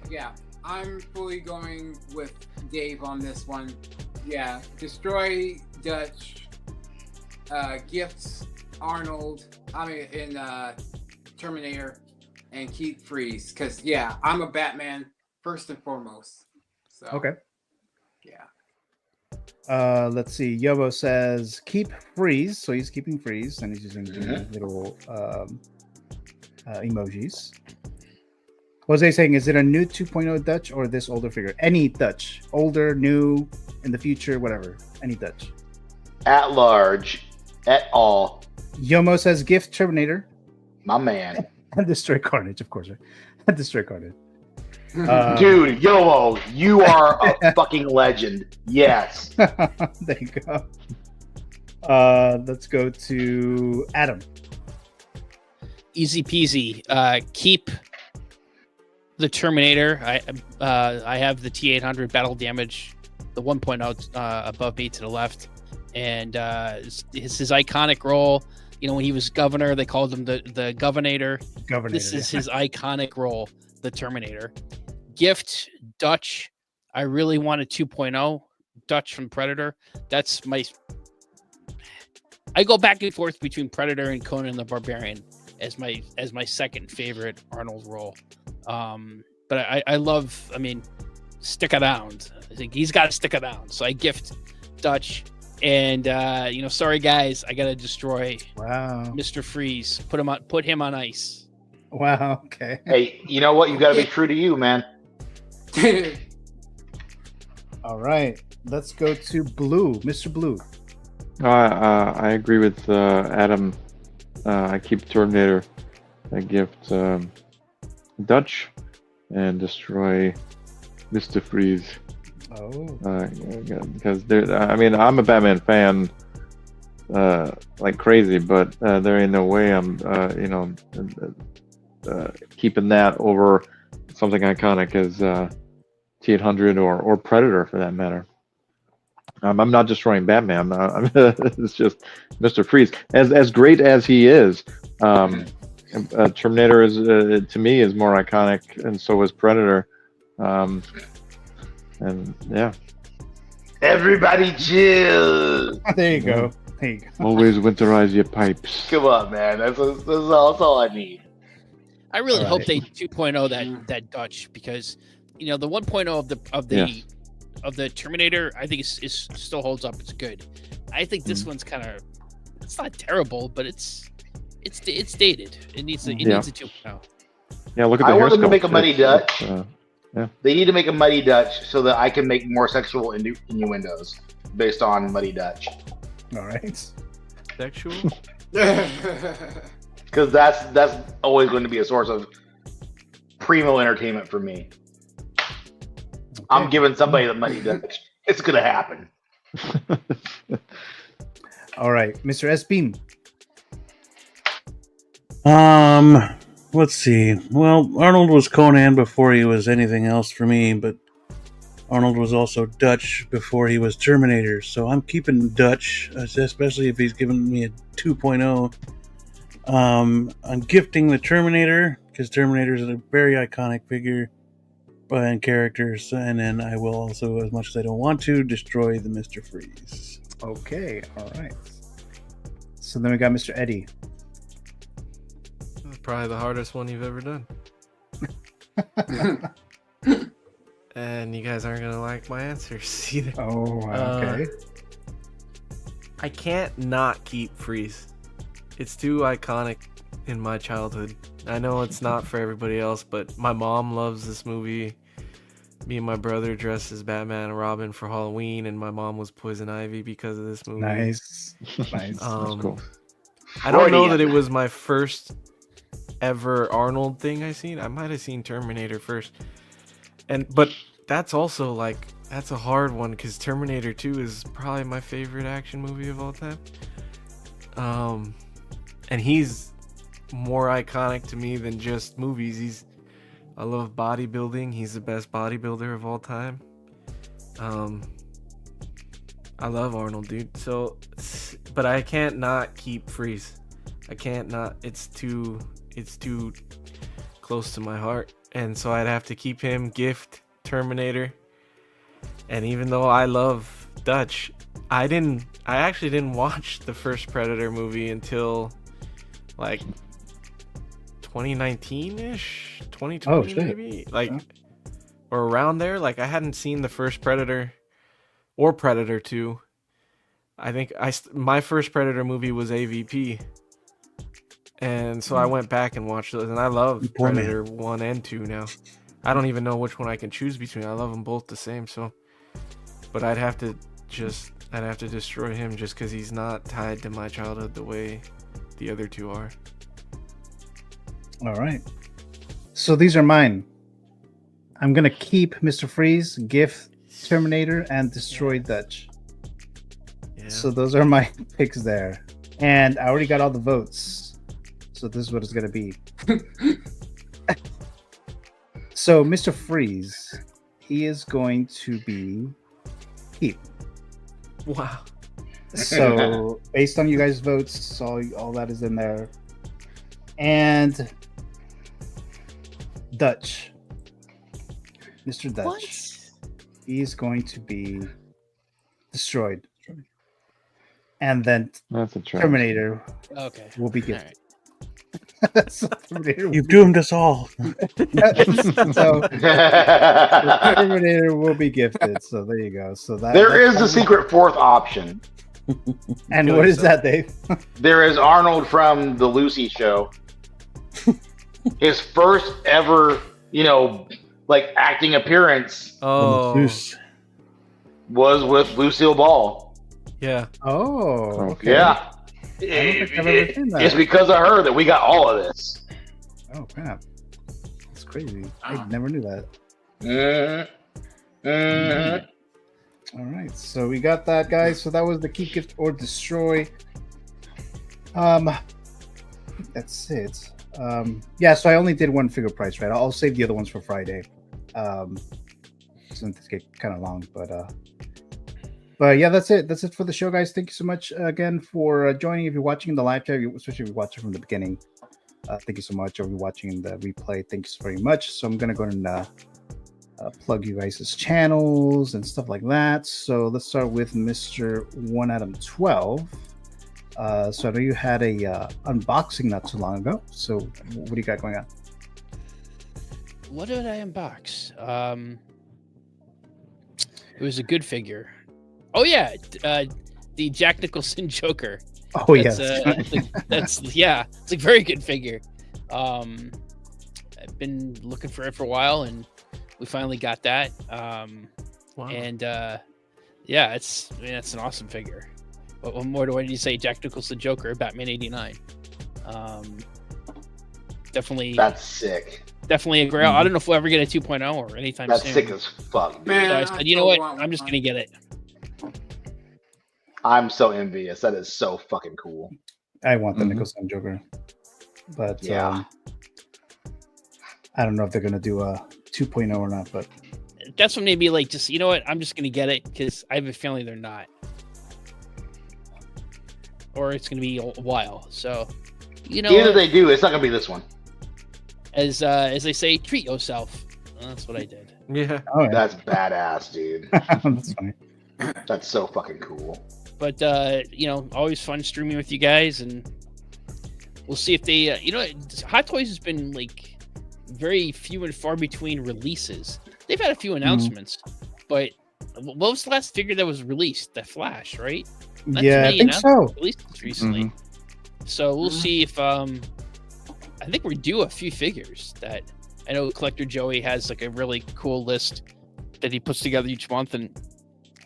Yeah. I'm fully going with Dave on this one. Yeah. Destroy Dutch. Gifts Arnold. In Terminator. And keep Freeze. Because, yeah, I'm a Batman first and foremost. So. Okay. Yeah. Let's see. Yobo says keep Freeze, so he's keeping Freeze, and he's using little emojis. Jose saying, is it a new 2.0 Dutch or this older figure? Any Dutch, older, new, in the future, whatever. Any Dutch. At large, at all. Yomo says gift Terminator. My man. And destroy Carnage, of course, right? And destroy Carnage. Dude, Yomo, you are a fucking legend. Yes. There you go. Let's go to Adam. Easy peasy. Keep the Terminator. I have the T800 battle damage, the 1.0 above me to the left, and it's his iconic role. You know, when he was governor, they called him the Governator. This is his iconic role, the Terminator. Gift Dutch. I really want a 2.0 Dutch from Predator. That's my. I go back and forth between Predator and Conan the Barbarian as my second favorite Arnold role. But I love. I mean, stick around. I think he's got to stick around. So I gift Dutch. And sorry guys, I gotta destroy Wow. Mr. Freeze. Put him on ice. Wow. Okay. Hey, you know what? You got to be true to you, man. All right. Let's go to Blue, Mr. Blue. I agree with Adam. I keep Terminator. I gift Dutch and destroy Mr. Freeze. Oh. Because I'm a Batman fan like crazy, but there ain't no way I'm keeping that over something iconic as T-800 or Predator for that matter. I'm not destroying Batman. It's just Mr. Freeze. As great as he is, Terminator is to me is more iconic, and so is Predator. And yeah. Everybody chill. There you go. There you go. Always winterize your pipes. Come on, man. That's all I need. I really All hope right. they 2.0 that Dutch, because the 1.0 of the Terminator, I think is still holds up. It's good. I think this one's kind of, it's not terrible, but it's dated. It needs a 2.0. Yeah, look at the I want them to hairstyle. make a Muddy Dutch. Yeah. They need to make a Muddy Dutch so that I can make more sexual innuendos based on Muddy Dutch. All right. Sexual? Because that's always going to be a source of primo entertainment for me. I'm giving somebody the Muddy Dutch. It's going to happen. All right, Mr. S. Beam. Let's see. Well, Arnold was Conan before he was anything else for me, but Arnold was also Dutch before he was Terminator. So I'm keeping Dutch, especially if he's giving me a 2.0. I'm gifting the Terminator because Terminator is a very iconic figure and characters, and then I will also, as much as I don't want to, destroy the Mr. Freeze. Okay. All right. So then we got Mr. Eddie. Probably the hardest one you've ever done. And you guys aren't gonna like my answers either. Oh, okay. I can't not keep Freeze. It's too iconic in my childhood. I know it's not for everybody else, but my mom loves this movie. Me and my brother dressed as Batman and Robin for Halloween, and my mom was Poison Ivy because of this movie. Nice. Nice. That's cool. I don't know that it was my first ever Arnold thing I seen. I might have seen Terminator first, but that's also that's a hard one because Terminator 2 is probably my favorite action movie of all time. And he's more iconic to me than just movies. I love bodybuilding. He's the best bodybuilder of all time. I love Arnold, dude. So, but I can't not keep Freeze. I can't not. It's too close to my heart, and so I'd have to keep him. Gift Terminator. And even though I love Dutch, I actually didn't watch the first Predator movie until 2019-ish, 2020 maybe, or around there. I hadn't seen the first Predator or Predator 2. I think my first Predator movie was AVP, and so I went back and watched those, and I love Predator 1 and 2 now. I don't even know which one I can choose between. I love them both the same. So, but I'd have to destroy him just because he's not tied to my childhood the way the other two are. All right. So these are mine. I'm going to keep Mr. Freeze, gift Terminator, and destroy Dutch. Yeah. So those are my picks there. And I already got all the votes. So this is what it's going to be. So Mr. Freeze, he is going to be keep. Wow. So based on you guys' votes, all that is in there. And Dutch. Mr. Dutch. He's going to be destroyed. And then That's a trap. Terminator will be gifted. Right. So Terminator You've doomed us all. so Terminator will be gifted. So there you go. So that There is a secret fourth option. And what is that, Dave? There is Arnold from the Lucy show. His first ever, like acting appearance. Oh, was with Lucille Ball. Yeah. Oh, okay. Yeah. I don't think I've ever seen that. It's because of her that we got all of this. Oh crap! That's crazy. I never knew that. All right, so we got that, guys. So that was the Keep, Gift, or Destroy. That's it. Yeah. So I only did one figure price, right? I'll save the other ones for Friday. Since this get kind of long, but yeah, that's it. That's it for the show, guys. Thank you so much again for joining. If you're watching the live chat, especially if you're watching from the beginning, thank you so much. Or if you're watching the replay, thanks very much. So I'm gonna go and plug you guys' channels and stuff like that. So let's start with Mr. One Adam 12. So I know you had a unboxing not too long ago. So what do you got going on? What did I unbox? It was a good figure. Oh yeah, the Jack Nicholson Joker. Oh yeah, that's yeah, it's a very good figure. I've been looking for it for a while, and we finally got that. Wow. And yeah, it's an awesome figure. What more do I need to say? Jack Nicholson Joker, Batman '89. Definitely. That's sick. Definitely a grail. I don't know if we'll ever get a 2.0 or anytime That's soon. sick as fuck. Man, So I said, you know what? I'm just gonna get it. I'm so envious. That is so fucking cool. I want the Nicholson Joker, but yeah, I don't know if they're gonna do a 2.0 or not. But that's what made me like, just, you know what? I'm just gonna get it because I have a feeling they're not, or it's gonna be a while. So, either they do, it's not gonna be this one. As they say, treat yourself. That's what I did. Yeah. Oh, yeah. That's badass, dude. That's funny. That's so fucking cool. But always fun streaming with you guys, and we'll see if they Hot Toys has been like very few and far between releases. They've had a few announcements, but what was the last figure that was released? The Flash, right? Not yeah, I think so. Released recently. So we'll see if I think we're due a few figures that I know Collector Joey has like a really cool list that he puts together each month, and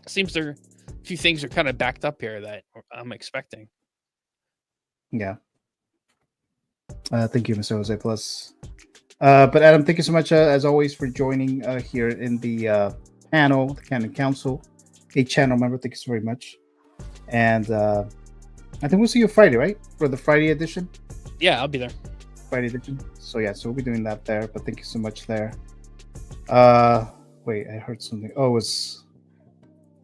it seems there a few things are kind of backed up here that I'm expecting. Yeah. Thank you, Mr. Jose Plus. But Adam, thank you so much as always for joining here in the panel, the Canon Council, a channel member. Thank you so very much. And I think we'll see you Friday, right? For the Friday edition. Yeah, I'll be there. Friday edition. So yeah, so we'll be doing that there. But thank you so much there. Wait, I heard something. Oh, it was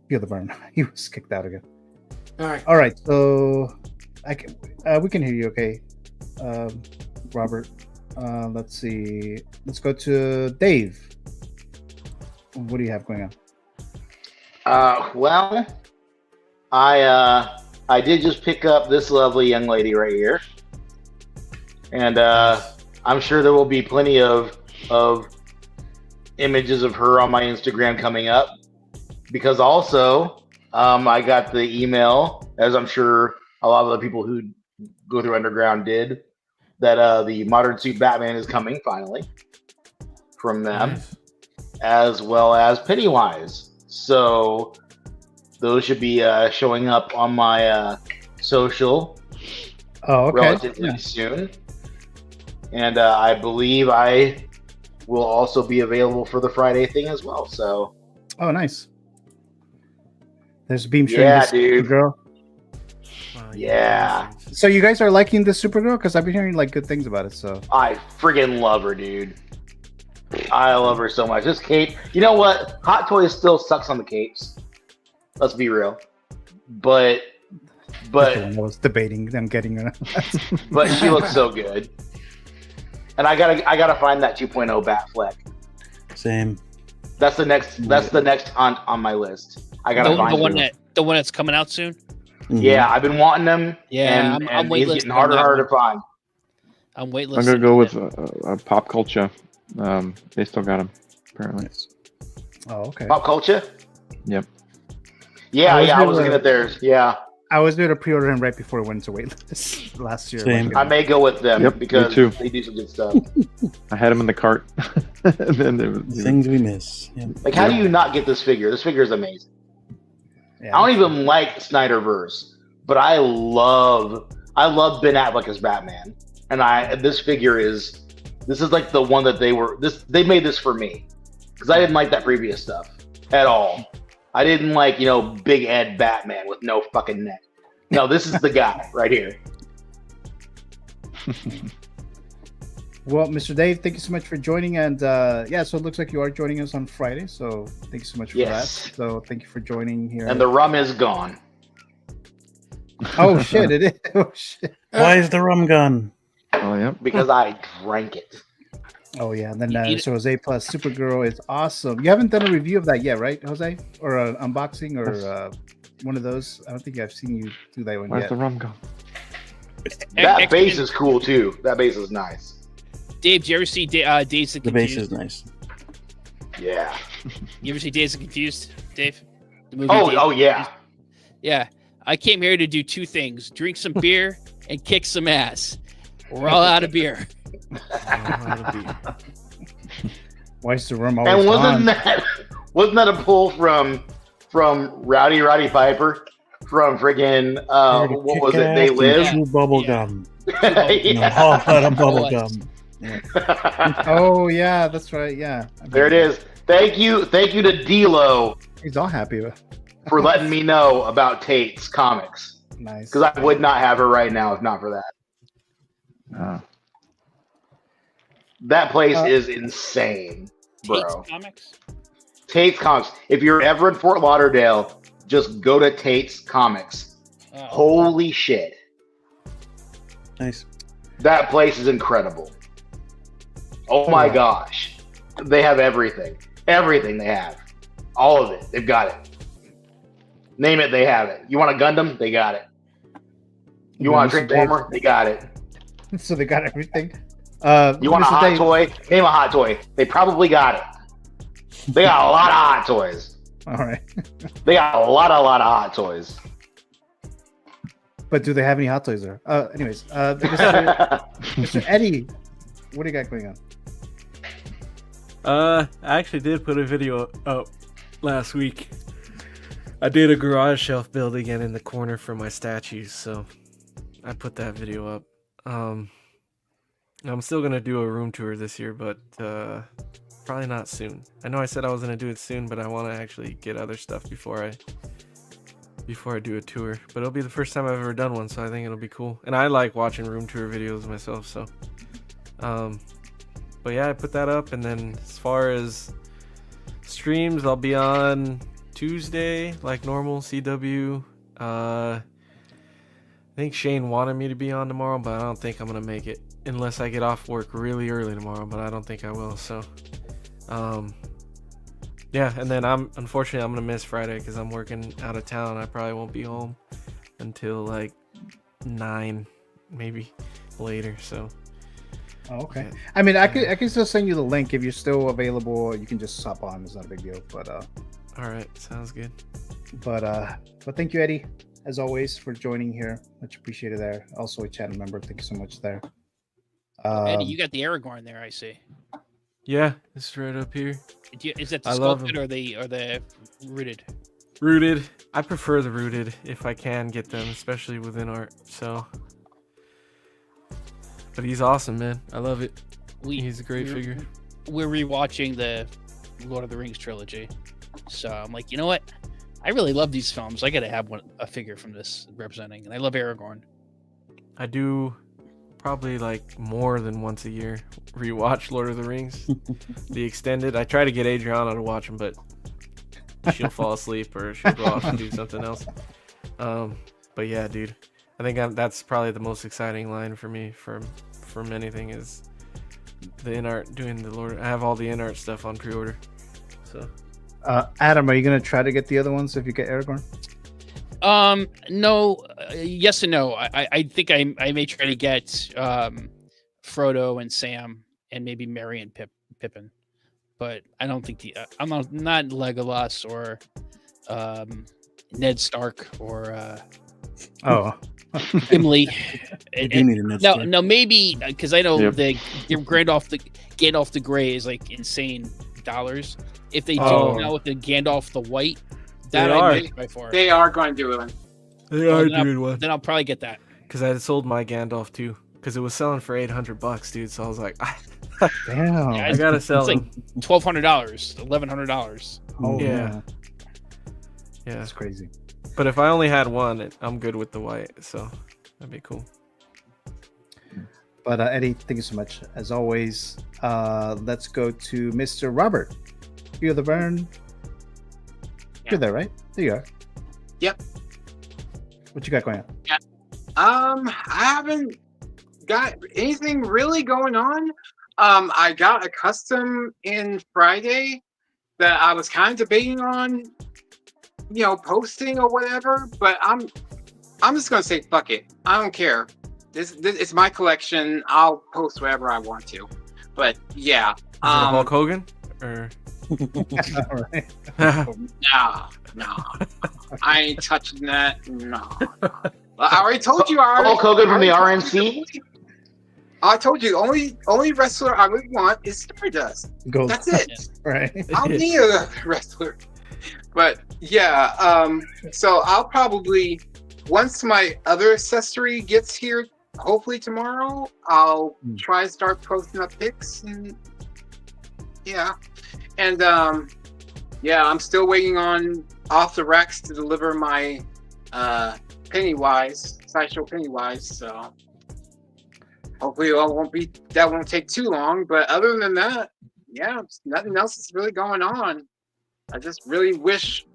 Feel the Burn. He was kicked out again. All right. So we can hear you. Okay, Robert. Let's see. Let's go to Dave. What do you have going on? Well, I did just pick up this lovely young lady right here. And I'm sure there will be plenty of images of her on my Instagram coming up, because also I got the email, as I'm sure a lot of the people who go through Underground did, that the Modern Suit Batman is coming finally from them, as well as Pennywise. So those should be showing up on my social relatively soon. And I believe I will also be available for the Friday thing as well. So, oh, nice. There's Beam showing yeah, dude. Supergirl. Yeah. So you guys are liking the Supergirl? Because I've been hearing like good things about it. So I friggin' love her, dude. I love her so much. This cape. You know what? Hot Toys still sucks on the capes. Let's be real. But I was debating them getting her. But she looks so good. And I gotta find that 2.0 Batfleck. Same. That's the next hunt on my list. I gotta find the one that's coming out soon. Yeah, I've been wanting them. Yeah, and I'm it's getting harder and harder to find. I'm waitlisting. I'm gonna go with a Pop Culture. They still got them apparently. Oh, okay. Pop Culture. Yep. Yeah, I was looking at theirs. Yeah, I was going to pre-order him right before it went into waitlist last year. Same. I may go with them Yep, me because too. they do some good stuff. I had him in the cart. And then they The things we miss. Yeah. Like, how do you not get this figure? This figure is amazing. Yeah. I don't even like Snyderverse, but I love Ben Affleck as Batman, and this figure is like the one that they made this for me because I didn't like that previous stuff at all. I didn't like Big Ed Batman with no fucking neck. No, this is the guy right here. Well, Mr. Dave, thank you so much for joining. And yeah, so it looks like you are joining us on Friday. So thank you so much for that. So thank you for joining here. And the rum is gone. Oh, shit. It is. Oh, shit. Why is the rum gone? Oh, yeah. Because I drank it. Oh, yeah. And then so Jose plus Supergirl is awesome. You haven't done a review of that yet, right, Jose? Or an unboxing or one of those? I don't think I've seen you do that one Where's yet. the rum go? That base is cool, too. That base is nice. Dave, do you ever see Days of The base Confused? is nice. Yeah. You ever see Days of Confused, Dave? The movie Oh, Days oh of yeah. Confused? Yeah. I came here to do two things: drink some beer and kick some ass. We're all out of beer. Why is the rum always And gone? wasn't that a pull from Rowdy Piper from friggin' what was it? They Live. Chew bubble gum. Yeah. All out of bubble gum. Oh, yeah, that's right. Yeah. There it is. Thank you to D-Lo. He's all happy with for letting me know about Tate's comics. Nice. Because I would not have her right now if not for that. That place is insane, bro. Tate's Comics? Tate's Comics. If you're ever in Fort Lauderdale, just go to Tate's Comics. Oh. Holy shit. Nice. That place is incredible. Oh my gosh. They have everything. Everything they have. All of it. They've got it. Name it, they have it. You want a Gundam? They got it. You want a Transformer? They got it. So they got everything. You want a hot toy? Name a hot toy. They probably got it. They got a lot of hot toys. All right. They got a lot of hot toys. But do they have any hot toys there? Anyways, Mr. Eddie, what do you got going on? I actually did put a video up last week. I did a garage shelf build again in the corner for my statues, so I put that video up. I'm still gonna do a room tour this year, but probably not soon. I know I said I was gonna do it soon, but I want to actually get other stuff before I do a tour. But it'll be the first time I've ever done one, so I think it'll be cool. And I like watching room tour videos myself, so but yeah, I put that up. And then as far as streams, I'll be on Tuesday like normal, CW. I think Shane wanted me to be on tomorrow, but I don't think I'm gonna make it unless I get off work really early tomorrow, but I don't think I will. So yeah, and then unfortunately I'm gonna miss Friday because I'm working out of town. I probably won't be home until like 9, maybe later. So okay. I mean, I can still send you the link if you're still available. You can just hop on. It's not a big deal. But all right, sounds good. But thank you, Eddie, as always, for joining here. Much appreciated there. Also a channel member. Thank you so much there. Eddie, you got the Aragorn there, I see. Yeah, it's right up here. Is that the I love sculpted or the rooted? Rooted. I prefer the rooted if I can get them, especially within art. So, but he's awesome, man. I love it. He's a great figure. We're rewatching the Lord of the Rings trilogy, so I'm like, you know what? I really love these films. I gotta have a figure from this representing, and I love Aragorn. I do probably like more than once a year rewatch Lord of the Rings, the extended. I try to get Adriana to watch them, but she'll fall asleep or she'll go off and do something else. But yeah, dude, I think that's probably the most exciting line for me from anything is the in-art, doing the Lord. I have all the in-art stuff on pre-order. So Adam, are you gonna try to get the other ones if you get Aragorn? No, yes and no. I think I may try to get Frodo and Sam and maybe Merry and Pippin, but I don't think I'm not Legolas or Ned Stark or Oh, Gimli. We do need a Ned No, maybe because I know Yep. the Gandalf the Grey is like insane dollars. If they do Oh. now with the Gandalf the White, They that are. I might buy for. They are going to do it. They Well, are then I'll- doing one. Then I'll probably get that. Because I had sold my Gandalf too. Because it was selling for $800, dude. So I was like, damn. I gotta sell It's like him. $1,200, $1,100. Oh, Yeah. Yeah. That's crazy. But if I only had one, I'm good with the white. So that'd be cool. But Eddie, thank you so much. As always, let's go to Mr. Robert. You're the burn. You're there, right? There you are. Yep. What you got going on? Yeah. I haven't got anything really going on. I got a custom in Friday that I was kind of debating on, posting or whatever. But I'm just gonna say fuck it. I don't care. This it's my collection. I'll post whatever I want to. But yeah. Is it Hulk Hogan? Or Nah. I ain't touching that. No. I already told you. Hulk Hogan from the RNC? I told you. Only wrestler I would want is Stardust. Gold. That's it. Right. I don't need a wrestler. But yeah. So I'll probably, once my other accessory gets here, hopefully tomorrow, I'll try to start posting up pics and yeah. And yeah, I'm still waiting on Off the Racks to deliver my Pennywise, Sideshow Pennywise, so hopefully that won't take too long. But other than that, yeah, nothing else is really going on. I just really wish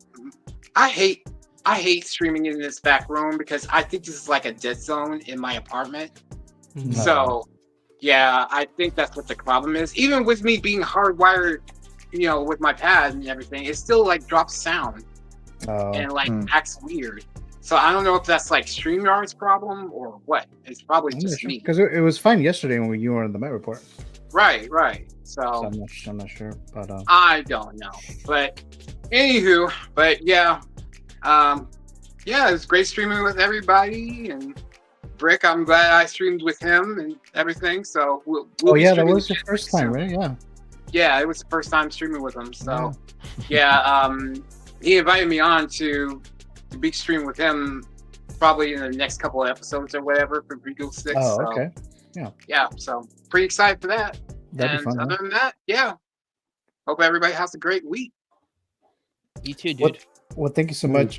I hate streaming in this back room because I think this is like a dead zone in my apartment. No. So yeah, I think that's what the problem is. Even with me being hardwired, with my pad and everything, it still like drops sound and like acts weird. So I don't know if that's like StreamYard's problem or what. It's probably just me. Because it was fine yesterday when you were on the Met Report. Right. So I'm not sure, but I don't know. But anywho, yeah, yeah, it was great streaming with everybody. And Brick, I'm glad I streamed with him and everything. So we'll be that streaming was the again first time, right? Yeah. Yeah, it was the first time streaming with him. So yeah, he invited me on to be streaming with him probably in the next couple of episodes or whatever for Regal 6. Oh, so, okay. Yeah. Yeah, so pretty excited for that. That'd be fun, other than that, yeah. Hope everybody has a great week. You too, dude. Well, thank you so much,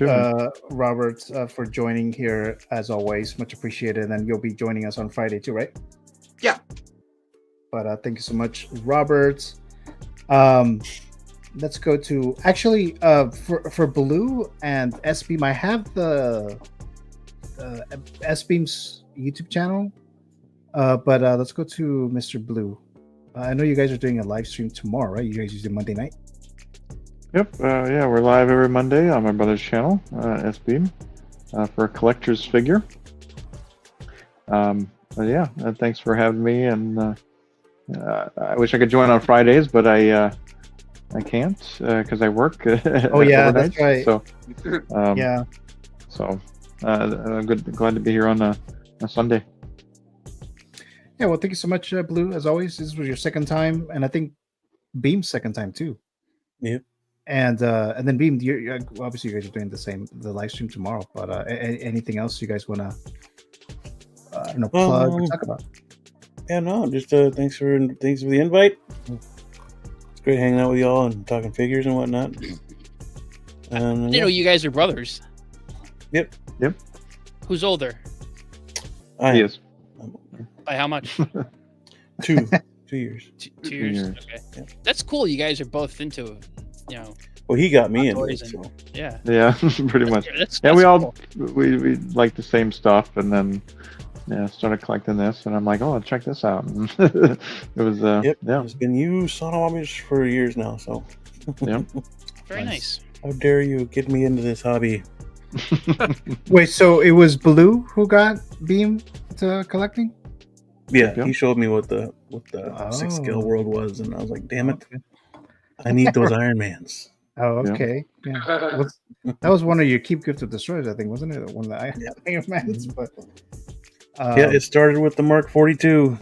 Robert, for joining here as always. Much appreciated. And you'll be joining us on Friday too, right? Yeah. But thank you so much, Robert. Let's go to for Blue and S-Beam. I have the S-Beam's YouTube channel, but let's go to Mr. Blue. I know you guys are doing a live stream tomorrow, right? You guys usually Monday night. Yep. Yeah, we're live every Monday on my brother's channel, S-Beam, for a collector's figure. But yeah, thanks for having me. And I wish I could join on Fridays, but I can't because I work. Oh yeah, that's overnight. right. So yeah. So glad to be here on a Sunday. Yeah, well, thank you so much, Blue. As always, this was your second time, and I think Beam's second time too. Yep. And then Beam, you're obviously you guys are doing the live stream tomorrow. But anything else you guys want to plug or talk about? Yeah, no, just thanks for the invite. It's great hanging out with y'all and talking figures and whatnot. I didn't know you guys are brothers. Yep. Who's older? He is. By how much? 2 years. 2 years. Okay. Yeah. That's cool. You guys are both into, Well, he got me into toys it. and- So. Yeah. Yeah, pretty much. That's Yeah, we all cool. we like the same stuff, and then started collecting this, and I'm like, oh, check this out. And it was Yep. yeah. It's been you son of a bitch for years now. So. Yep. Very nice. How dare you get me into this hobby? Wait, so it was Blue who got Beam to collecting? Yeah, Yep. he showed me what the 6 scale world was, and I was like, damn it, I need those Iron Mans. Oh, okay. Yeah. That was one of your keep gift of destroyers, I think, wasn't it? One of the Iron Man's, but Yeah, it started with the Mark 42.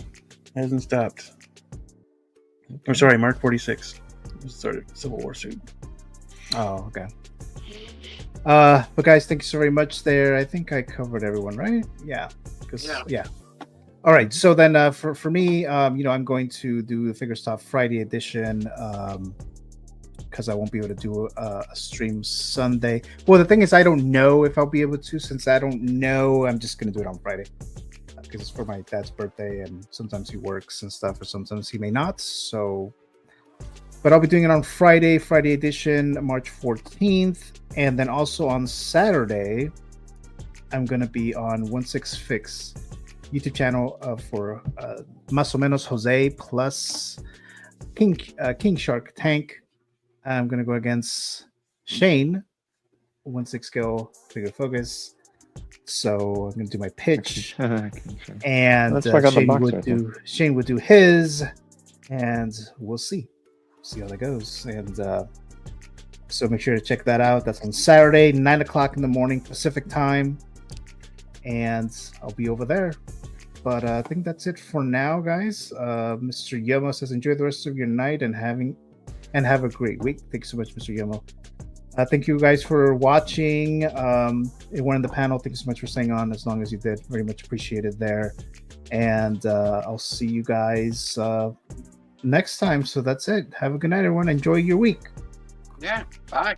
Hasn't stopped. Or sorry, Mark 46. It started Civil War suit. Oh, okay. But guys, thank you so very much there. I think I covered everyone, right? Yeah. Yeah. All right. So then for me, I'm going to do the Figure Stuff Friday edition because I won't be able to do a stream Sunday. Well, the thing is, I don't know if I'll be able to. Since I don't know, I'm just going to do it on Friday because it's for my dad's birthday, and sometimes he works and stuff, or sometimes he may not. So, but I'll be doing it on Friday edition, March 14th, and then also on Saturday, I'm going to be on 16 Fix YouTube channel for Más o menos Jose plus King Shark Tank. I'm going to go against Shane, 16 Skill Figure Focus. So I'm going to do my pitch, and Shane would do his, and we'll see how that goes. And so make sure to check that out. That's on Saturday, 9 o'clock in the morning Pacific time, and I'll be over there. But I think that's it for now, guys. Mr. Yomo says enjoy the rest of your night and have a great week. Thanks so much, Mr. Yomo. Thank you guys for watching. Everyone in the panel, thank you so much for staying on as long as you did. Very much appreciated there. And I'll see you guys next time. So that's it. Have a good night, everyone. Enjoy your week. Yeah. Bye.